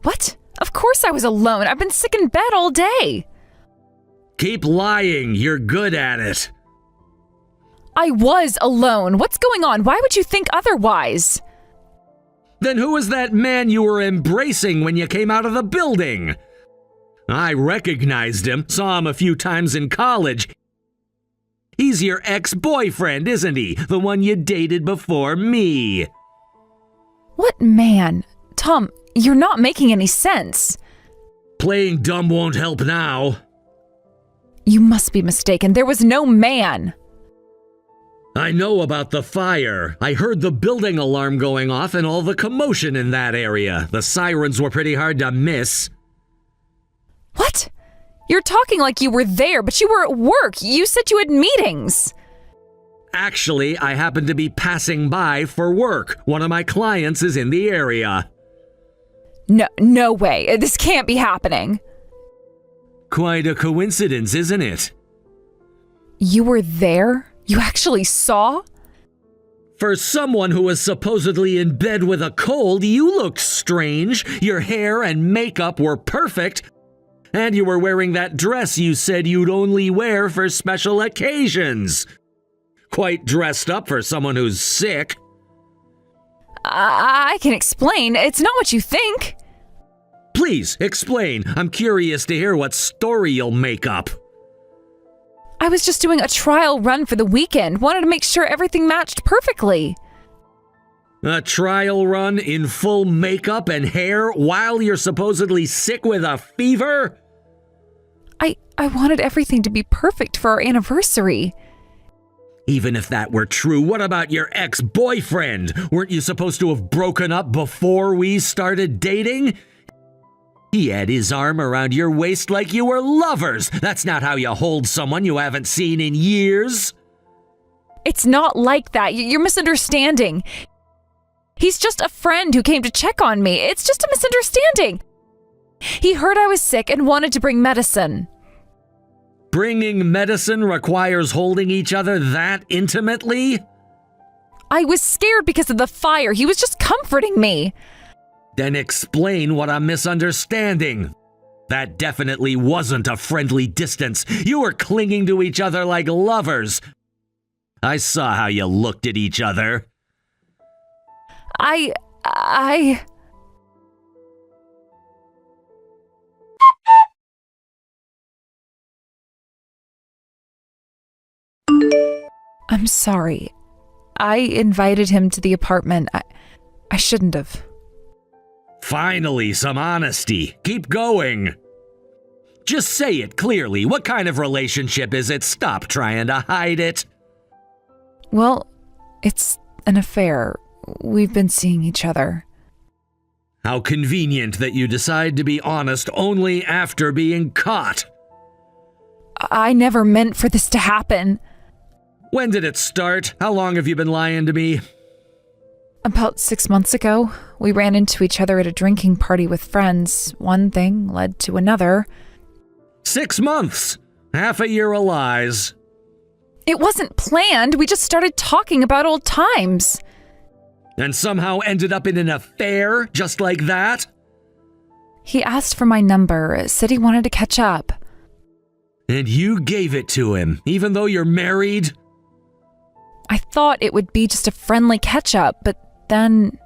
Speaker 1: What? Of course I was alone. I've been sick in bed all day.
Speaker 6: Keep lying, you're good at it.
Speaker 1: I was alone. What's going on? Why would you think otherwise?
Speaker 6: Then who was that man you were embracing when you came out of the building? I recognized him, saw him a few times in college. He's your ex-boyfriend, isn't he? The one you dated before me.
Speaker 1: What man? Tom, you're not making any sense.
Speaker 6: Playing dumb won't help now.
Speaker 1: You must be mistaken. There was no man.
Speaker 6: I know about the fire. I heard the building alarm going off and all the commotion in that area. The sirens were pretty hard to miss.
Speaker 1: What? You're talking like you were there, but you were at work. You said you had meetings.
Speaker 6: Actually, I happened to be passing by for work. One of my clients is in the area.
Speaker 1: No way. This can't be happening.
Speaker 6: Quite a coincidence, isn't it?
Speaker 1: You were there? You actually saw?
Speaker 6: For someone who was supposedly in bed with a cold, you looked strange. Your hair and makeup were perfect. And you were wearing that dress you said you'd only wear for special occasions. Quite dressed up for someone who's sick.
Speaker 1: I can explain. It's not what you think.
Speaker 6: Please, explain. I'm curious to hear what story you'll make up.
Speaker 1: I was just doing a trial run for the weekend. Wanted to make sure everything matched perfectly.
Speaker 6: A trial run in full makeup and hair while you're supposedly sick with a fever?
Speaker 1: I wanted everything to be perfect for our anniversary.
Speaker 6: Even if that were true, what about your ex-boyfriend? Weren't you supposed to have broken up before we started dating? He had his arm around your waist like you were lovers. That's not how you hold someone you haven't seen in years.
Speaker 1: It's not like that. You're misunderstanding. He's just a friend who came to check on me. It's just a misunderstanding. He heard I was sick and wanted to bring medicine.
Speaker 6: Bringing medicine requires holding each other that intimately?
Speaker 1: I was scared because of the fire. He was just comforting me.
Speaker 6: Then explain what I'm misunderstanding. That definitely wasn't a friendly distance. You were clinging to each other like lovers. I saw how you looked at each other.
Speaker 1: I'm sorry. I invited him to the apartment. I shouldn't have.
Speaker 6: Finally, some honesty. Keep going. Just say it clearly. What kind of relationship is it? Stop trying to hide it.
Speaker 1: Well, it's an affair. We've been seeing each other.
Speaker 6: How convenient that you decide to be honest only after being caught.
Speaker 1: I never meant for this to happen.
Speaker 6: When did it start? How long have you been lying to me?
Speaker 1: About 6 months ago, we ran into each other at a drinking party with friends. One thing led to another.
Speaker 6: 6 months! Half a year of lies.
Speaker 1: It wasn't planned. We just started talking about old times.
Speaker 6: And somehow ended up in an affair just like that?
Speaker 1: He asked for my number, said he wanted to catch up.
Speaker 6: And you gave it to him, even though you're married?
Speaker 1: I thought it would be just a friendly catch-up, but then...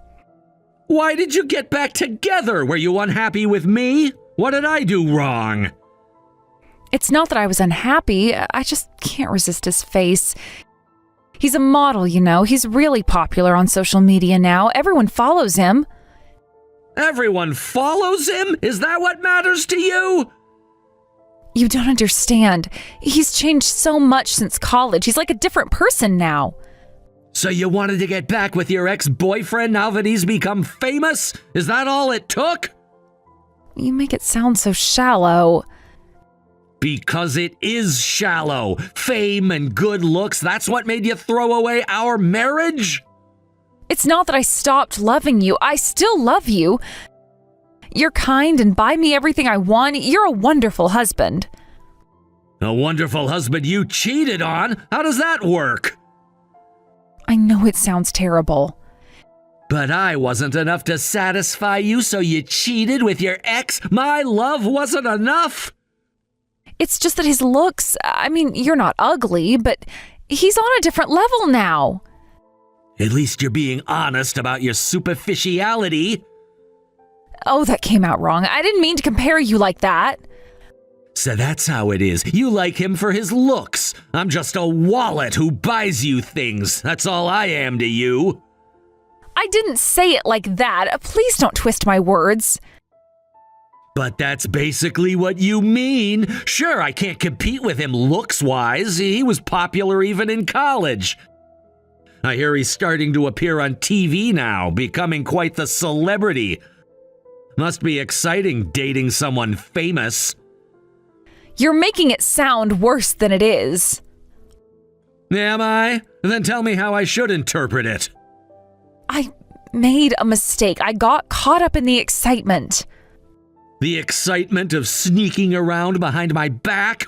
Speaker 6: Why did you get back together? Were you unhappy with me? What did I do wrong?
Speaker 1: It's not that I was unhappy. I just can't resist his face. He's a model, you know. He's really popular on social media now. Everyone follows him.
Speaker 6: Everyone follows him? Is that what matters to you?
Speaker 1: You don't understand. He's changed so much since college. He's like a different person now.
Speaker 6: So you wanted to get back with your ex-boyfriend now that he's become famous? Is that all it took?
Speaker 1: You make it sound so shallow.
Speaker 6: Because it is shallow. Fame and good looks, that's what made you throw away our marriage?
Speaker 1: It's not that I stopped loving you. I still love you. You're kind and buy me everything I want. You're a wonderful husband.
Speaker 6: A wonderful husband you cheated on? How does that work?
Speaker 1: I know it sounds terrible.
Speaker 6: But I wasn't enough to satisfy you, so you cheated with your ex? My love wasn't enough?
Speaker 1: It's just that his looks, you're not ugly, but he's on a different level now.
Speaker 6: At least you're being honest about your superficiality.
Speaker 1: Oh, that came out wrong. I didn't mean to compare you like that.
Speaker 6: So that's how it is. You like him for his looks. I'm just a wallet who buys you things. That's all I am to you.
Speaker 1: I didn't say it like that. Please don't twist my words.
Speaker 6: But that's basically what you mean. Sure, I can't compete with him looks-wise. He was popular even in college. I hear he's starting to appear on TV now, becoming quite the celebrity. Must be exciting dating someone famous.
Speaker 1: You're making it sound worse than it is.
Speaker 6: Am I? Then tell me how I should interpret it.
Speaker 1: I made a mistake. I got caught up in the excitement.
Speaker 6: The excitement of sneaking around behind my back?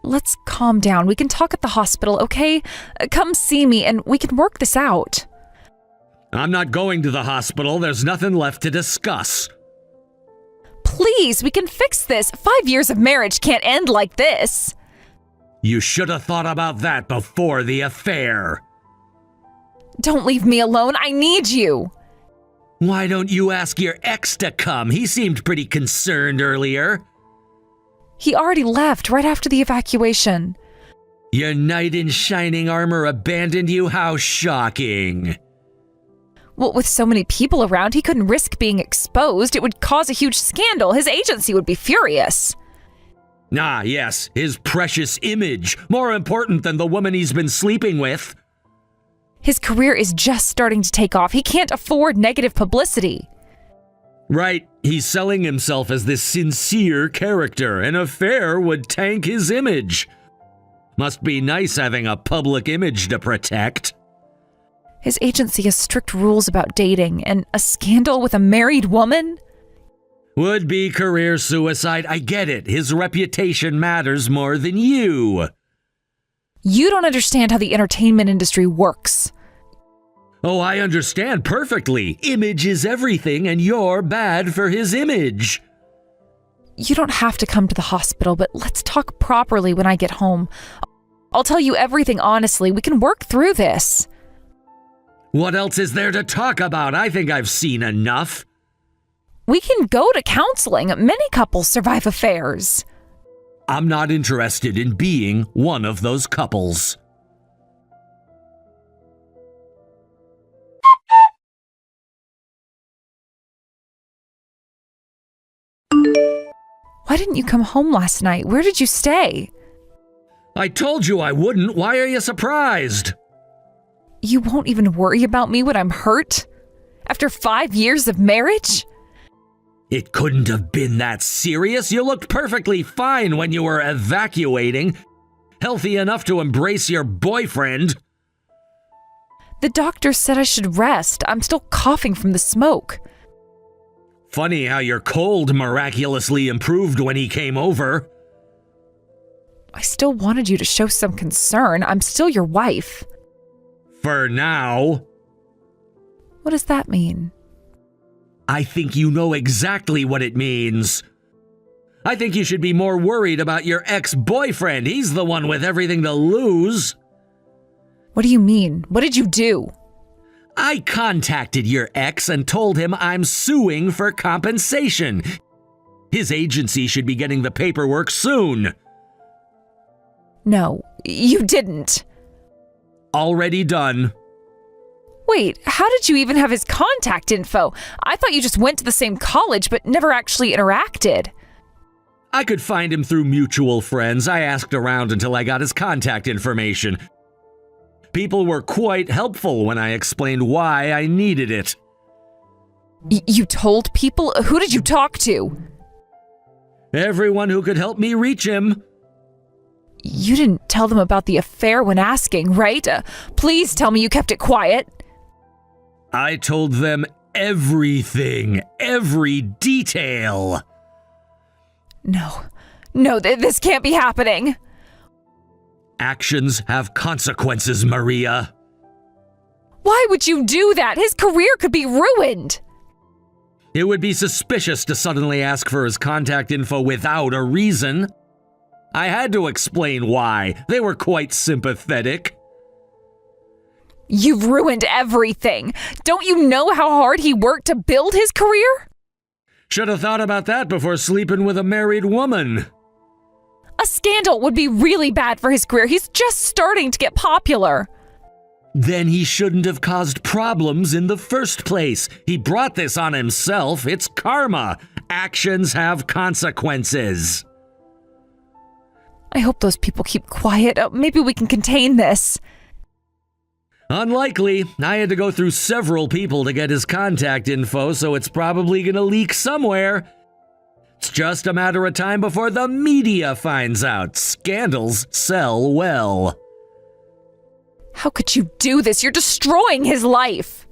Speaker 1: Let's calm down. We can talk at the hospital, okay? Come see me and we can work this out.
Speaker 6: I'm not going to the hospital. There's nothing left to discuss.
Speaker 1: Please, we can fix this. 5 years of marriage can't end like this.
Speaker 6: You should have thought about that before the affair.
Speaker 1: Don't leave me alone. I need you.
Speaker 6: Why don't you ask your ex to come? He seemed pretty concerned earlier.
Speaker 1: He already left right after the evacuation.
Speaker 6: Your knight in shining armor abandoned you? How shocking.
Speaker 1: Well, with so many people around, he couldn't risk being exposed. It would cause a huge scandal. His agency would be furious.
Speaker 6: Ah, yes, his precious image. More important than the woman he's been sleeping with.
Speaker 1: His career is just starting to take off. He can't afford negative publicity.
Speaker 6: Right, he's selling himself as this sincere character. An affair would tank his image. Must be nice having a public image to protect.
Speaker 1: His agency has strict rules about dating, and a scandal with a married woman?
Speaker 6: Would be career suicide. I get it. His reputation matters more than you.
Speaker 1: You don't understand how the entertainment industry works.
Speaker 6: Oh, I understand perfectly. Image is everything, and you're bad for his image.
Speaker 1: You don't have to come to the hospital, but let's talk properly when I get home. I'll tell you everything honestly. We can work through this.
Speaker 6: What else is there to talk about? I think I've seen enough.
Speaker 1: We can go to counseling. Many couples survive affairs.
Speaker 6: I'm not interested in being one of those couples.
Speaker 1: Why didn't you come home last night? Where did you stay?
Speaker 6: I told you I wouldn't. Why are you surprised?
Speaker 1: You won't even worry about me when I'm hurt? After 5 years of marriage?
Speaker 6: It couldn't have been that serious. You looked perfectly fine when you were evacuating. Healthy enough to embrace your boyfriend.
Speaker 1: The doctor said I should rest. I'm still coughing from the smoke.
Speaker 6: Funny how your cold miraculously improved when he came over.
Speaker 1: I still wanted you to show some concern. I'm still your wife.
Speaker 6: For now.
Speaker 1: What does that mean?
Speaker 6: I think you know exactly what it means. I think you should be more worried about your ex-boyfriend. He's the one with everything to lose.
Speaker 1: What do you mean? What did you do?
Speaker 6: I contacted your ex and told him I'm suing for compensation. His agency should be getting the paperwork soon.
Speaker 1: No, you didn't.
Speaker 6: Already done.
Speaker 1: Wait, how did you even have his contact info? I thought you just went to the same college but never actually interacted.
Speaker 6: I could find him through mutual friends. I asked around until I got his contact information. People were quite helpful when I explained why I needed it.
Speaker 1: You told people? Who did you talk to?
Speaker 6: Everyone who could help me reach him.
Speaker 1: You didn't tell them about the affair when asking, right? Please tell me you kept it quiet.
Speaker 6: I told them everything, every detail.
Speaker 2: No, this can't be happening.
Speaker 6: Actions have consequences, Maria.
Speaker 2: Why would you do that? His career could be ruined.
Speaker 6: It would be suspicious to suddenly ask for his contact info without a reason. I had to explain why. They were quite sympathetic.
Speaker 2: You've ruined everything. Don't you know how hard he worked to build his career?
Speaker 6: Should have thought about that before sleeping with a married woman.
Speaker 2: A scandal would be really bad for his career. He's just starting to get popular.
Speaker 6: Then he shouldn't have caused problems in the first place. He brought this on himself. It's karma. Actions have consequences.
Speaker 2: I hope those people keep quiet. Maybe we can contain this.
Speaker 6: Unlikely. I had to go through several people to get his contact info, so it's probably gonna leak somewhere. It's just a matter of time before the media finds out. Scandals sell well.
Speaker 2: How could you do this? You're destroying his life.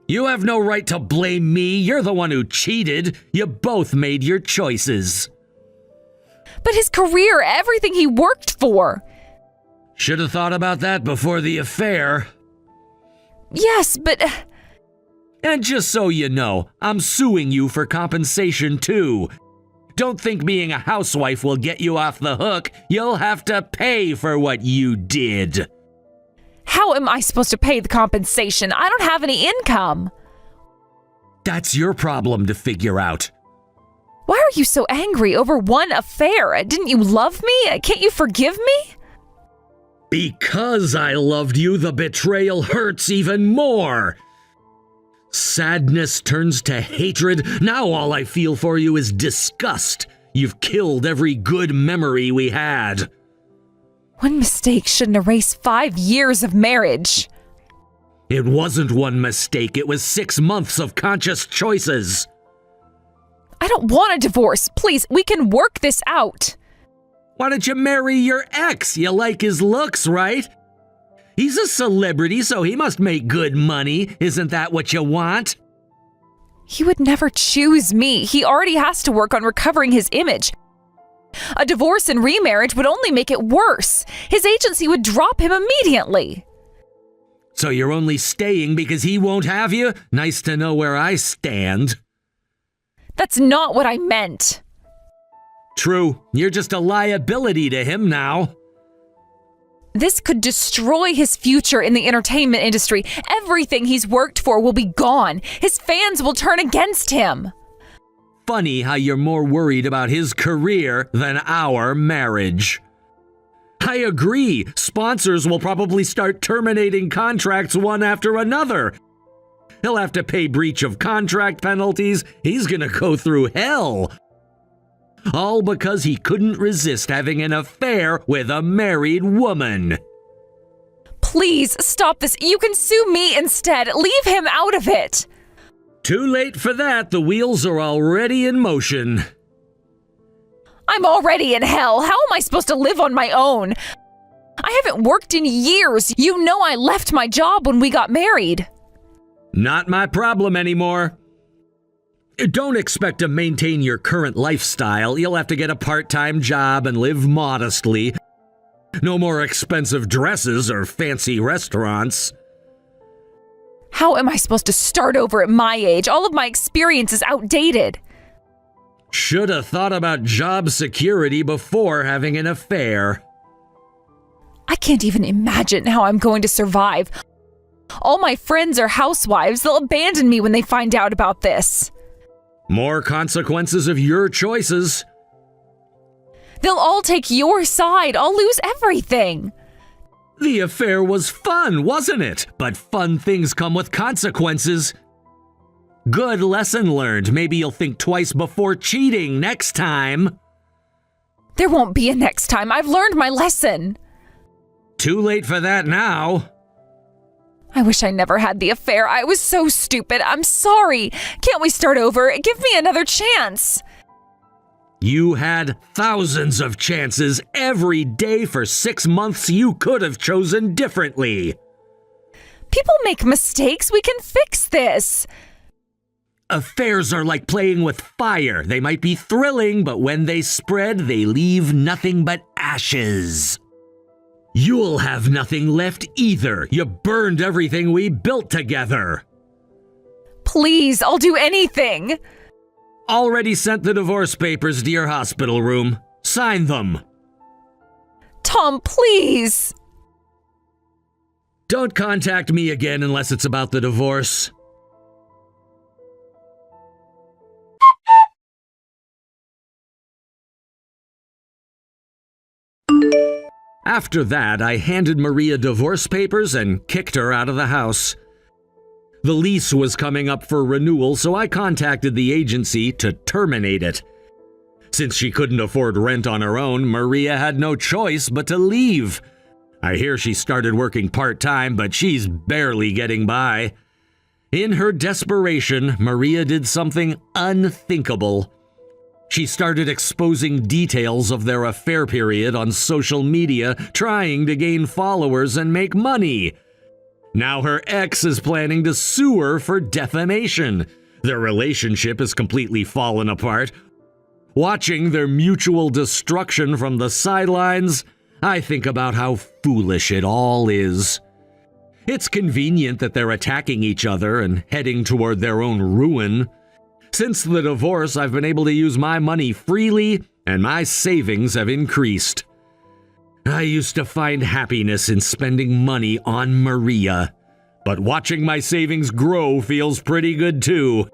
Speaker 6: You have no right to blame me. You're the one who cheated. You both made your choices.
Speaker 2: But his career, everything he worked for.
Speaker 6: Should have thought about that before the affair.
Speaker 2: Yes, but...
Speaker 6: And just so you know, I'm suing you for compensation too. Don't think being a housewife will get you off the hook. You'll have to pay for what you did.
Speaker 2: How am I supposed to pay the compensation? I don't have any income.
Speaker 6: That's your problem to figure out.
Speaker 2: Why are you so angry over one affair? Didn't you love me? Can't you forgive me?
Speaker 6: Because I loved you, the betrayal hurts even more. Sadness turns to hatred. Now all I feel for you is disgust. You've killed every good memory we had.
Speaker 2: One mistake shouldn't erase 5 years of marriage.
Speaker 6: It wasn't one mistake. It was 6 months of conscious choices.
Speaker 2: I don't want a divorce. Please, we can work this out.
Speaker 6: Why don't you marry your ex? You like his looks, right? He's a celebrity, so he must make good money. Isn't that what you want?
Speaker 2: He would never choose me. He already has to work on recovering his image. A divorce and remarriage would only make it worse. His agency would drop him immediately.
Speaker 6: So you're only staying because he won't have you? Nice to know where I stand.
Speaker 2: That's not what I meant.
Speaker 6: True. You're just a liability to him now.
Speaker 2: This could destroy his future in the entertainment industry. Everything he's worked for will be gone. His fans will turn against him.
Speaker 6: Funny how you're more worried about his career than our marriage. I agree. Sponsors will probably start terminating contracts one after another. He'll have to pay breach of contract penalties. He's gonna go through hell. All because he couldn't resist having an affair with a married woman.
Speaker 2: Please stop this. You can sue me instead. Leave him out of it.
Speaker 6: Too late for that. The wheels are already in motion.
Speaker 2: I'm already in hell. How am I supposed to live on my own? I haven't worked in years. You know I left my job when we got married.
Speaker 6: Not my problem anymore. Don't expect to maintain your current lifestyle. You'll have to get a part-time job and live modestly. No more expensive dresses or fancy restaurants.
Speaker 2: How am I supposed to start over at my age? All of my experience is outdated.
Speaker 6: Should have thought about job security before having an affair.
Speaker 2: I can't even imagine how I'm going to survive. All my friends are housewives. They'll abandon me when they find out about this.
Speaker 6: More consequences of your choices.
Speaker 2: They'll all take your side. I'll lose everything.
Speaker 6: The affair was fun, wasn't it? But fun things come with consequences. Good lesson learned. Maybe you'll think twice before cheating next time.
Speaker 2: There won't be a next time. I've learned my lesson.
Speaker 6: Too late for that now.
Speaker 2: I wish I never had the affair. I was so stupid. I'm sorry. Can't we start over? Give me another chance.
Speaker 6: You had thousands of chances every day for 6 months. You could have chosen differently.
Speaker 1: People make mistakes. We can fix this.
Speaker 6: Affairs are like playing with fire. They might be thrilling, but when they spread, they leave nothing but ashes. You'll have nothing left either. You burned everything we built together.
Speaker 1: Please, I'll do anything.
Speaker 6: Already sent the divorce papers to your hospital room. Sign them.
Speaker 1: Tom, please.
Speaker 6: Don't contact me again unless it's about the divorce. After that, I handed Maria divorce papers and kicked her out of the house. The lease was coming up for renewal, so I contacted the agency to terminate it. Since she couldn't afford rent on her own, Maria had no choice but to leave. I hear she started working part-time, but she's barely getting by. In her desperation, Maria did something unthinkable. She started exposing details of their affair period on social media, trying to gain followers and make money. Now her ex is planning to sue her for defamation. Their relationship has completely fallen apart. Watching their mutual destruction from the sidelines, I think about how foolish it all is. It's convenient that they're attacking each other and heading toward their own ruin. Since the divorce, I've been able to use my money freely, and my savings have increased. I used to find happiness in spending money on Maria, but watching my savings grow feels pretty good too.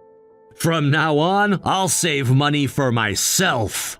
Speaker 6: From now on, I'll save money for myself.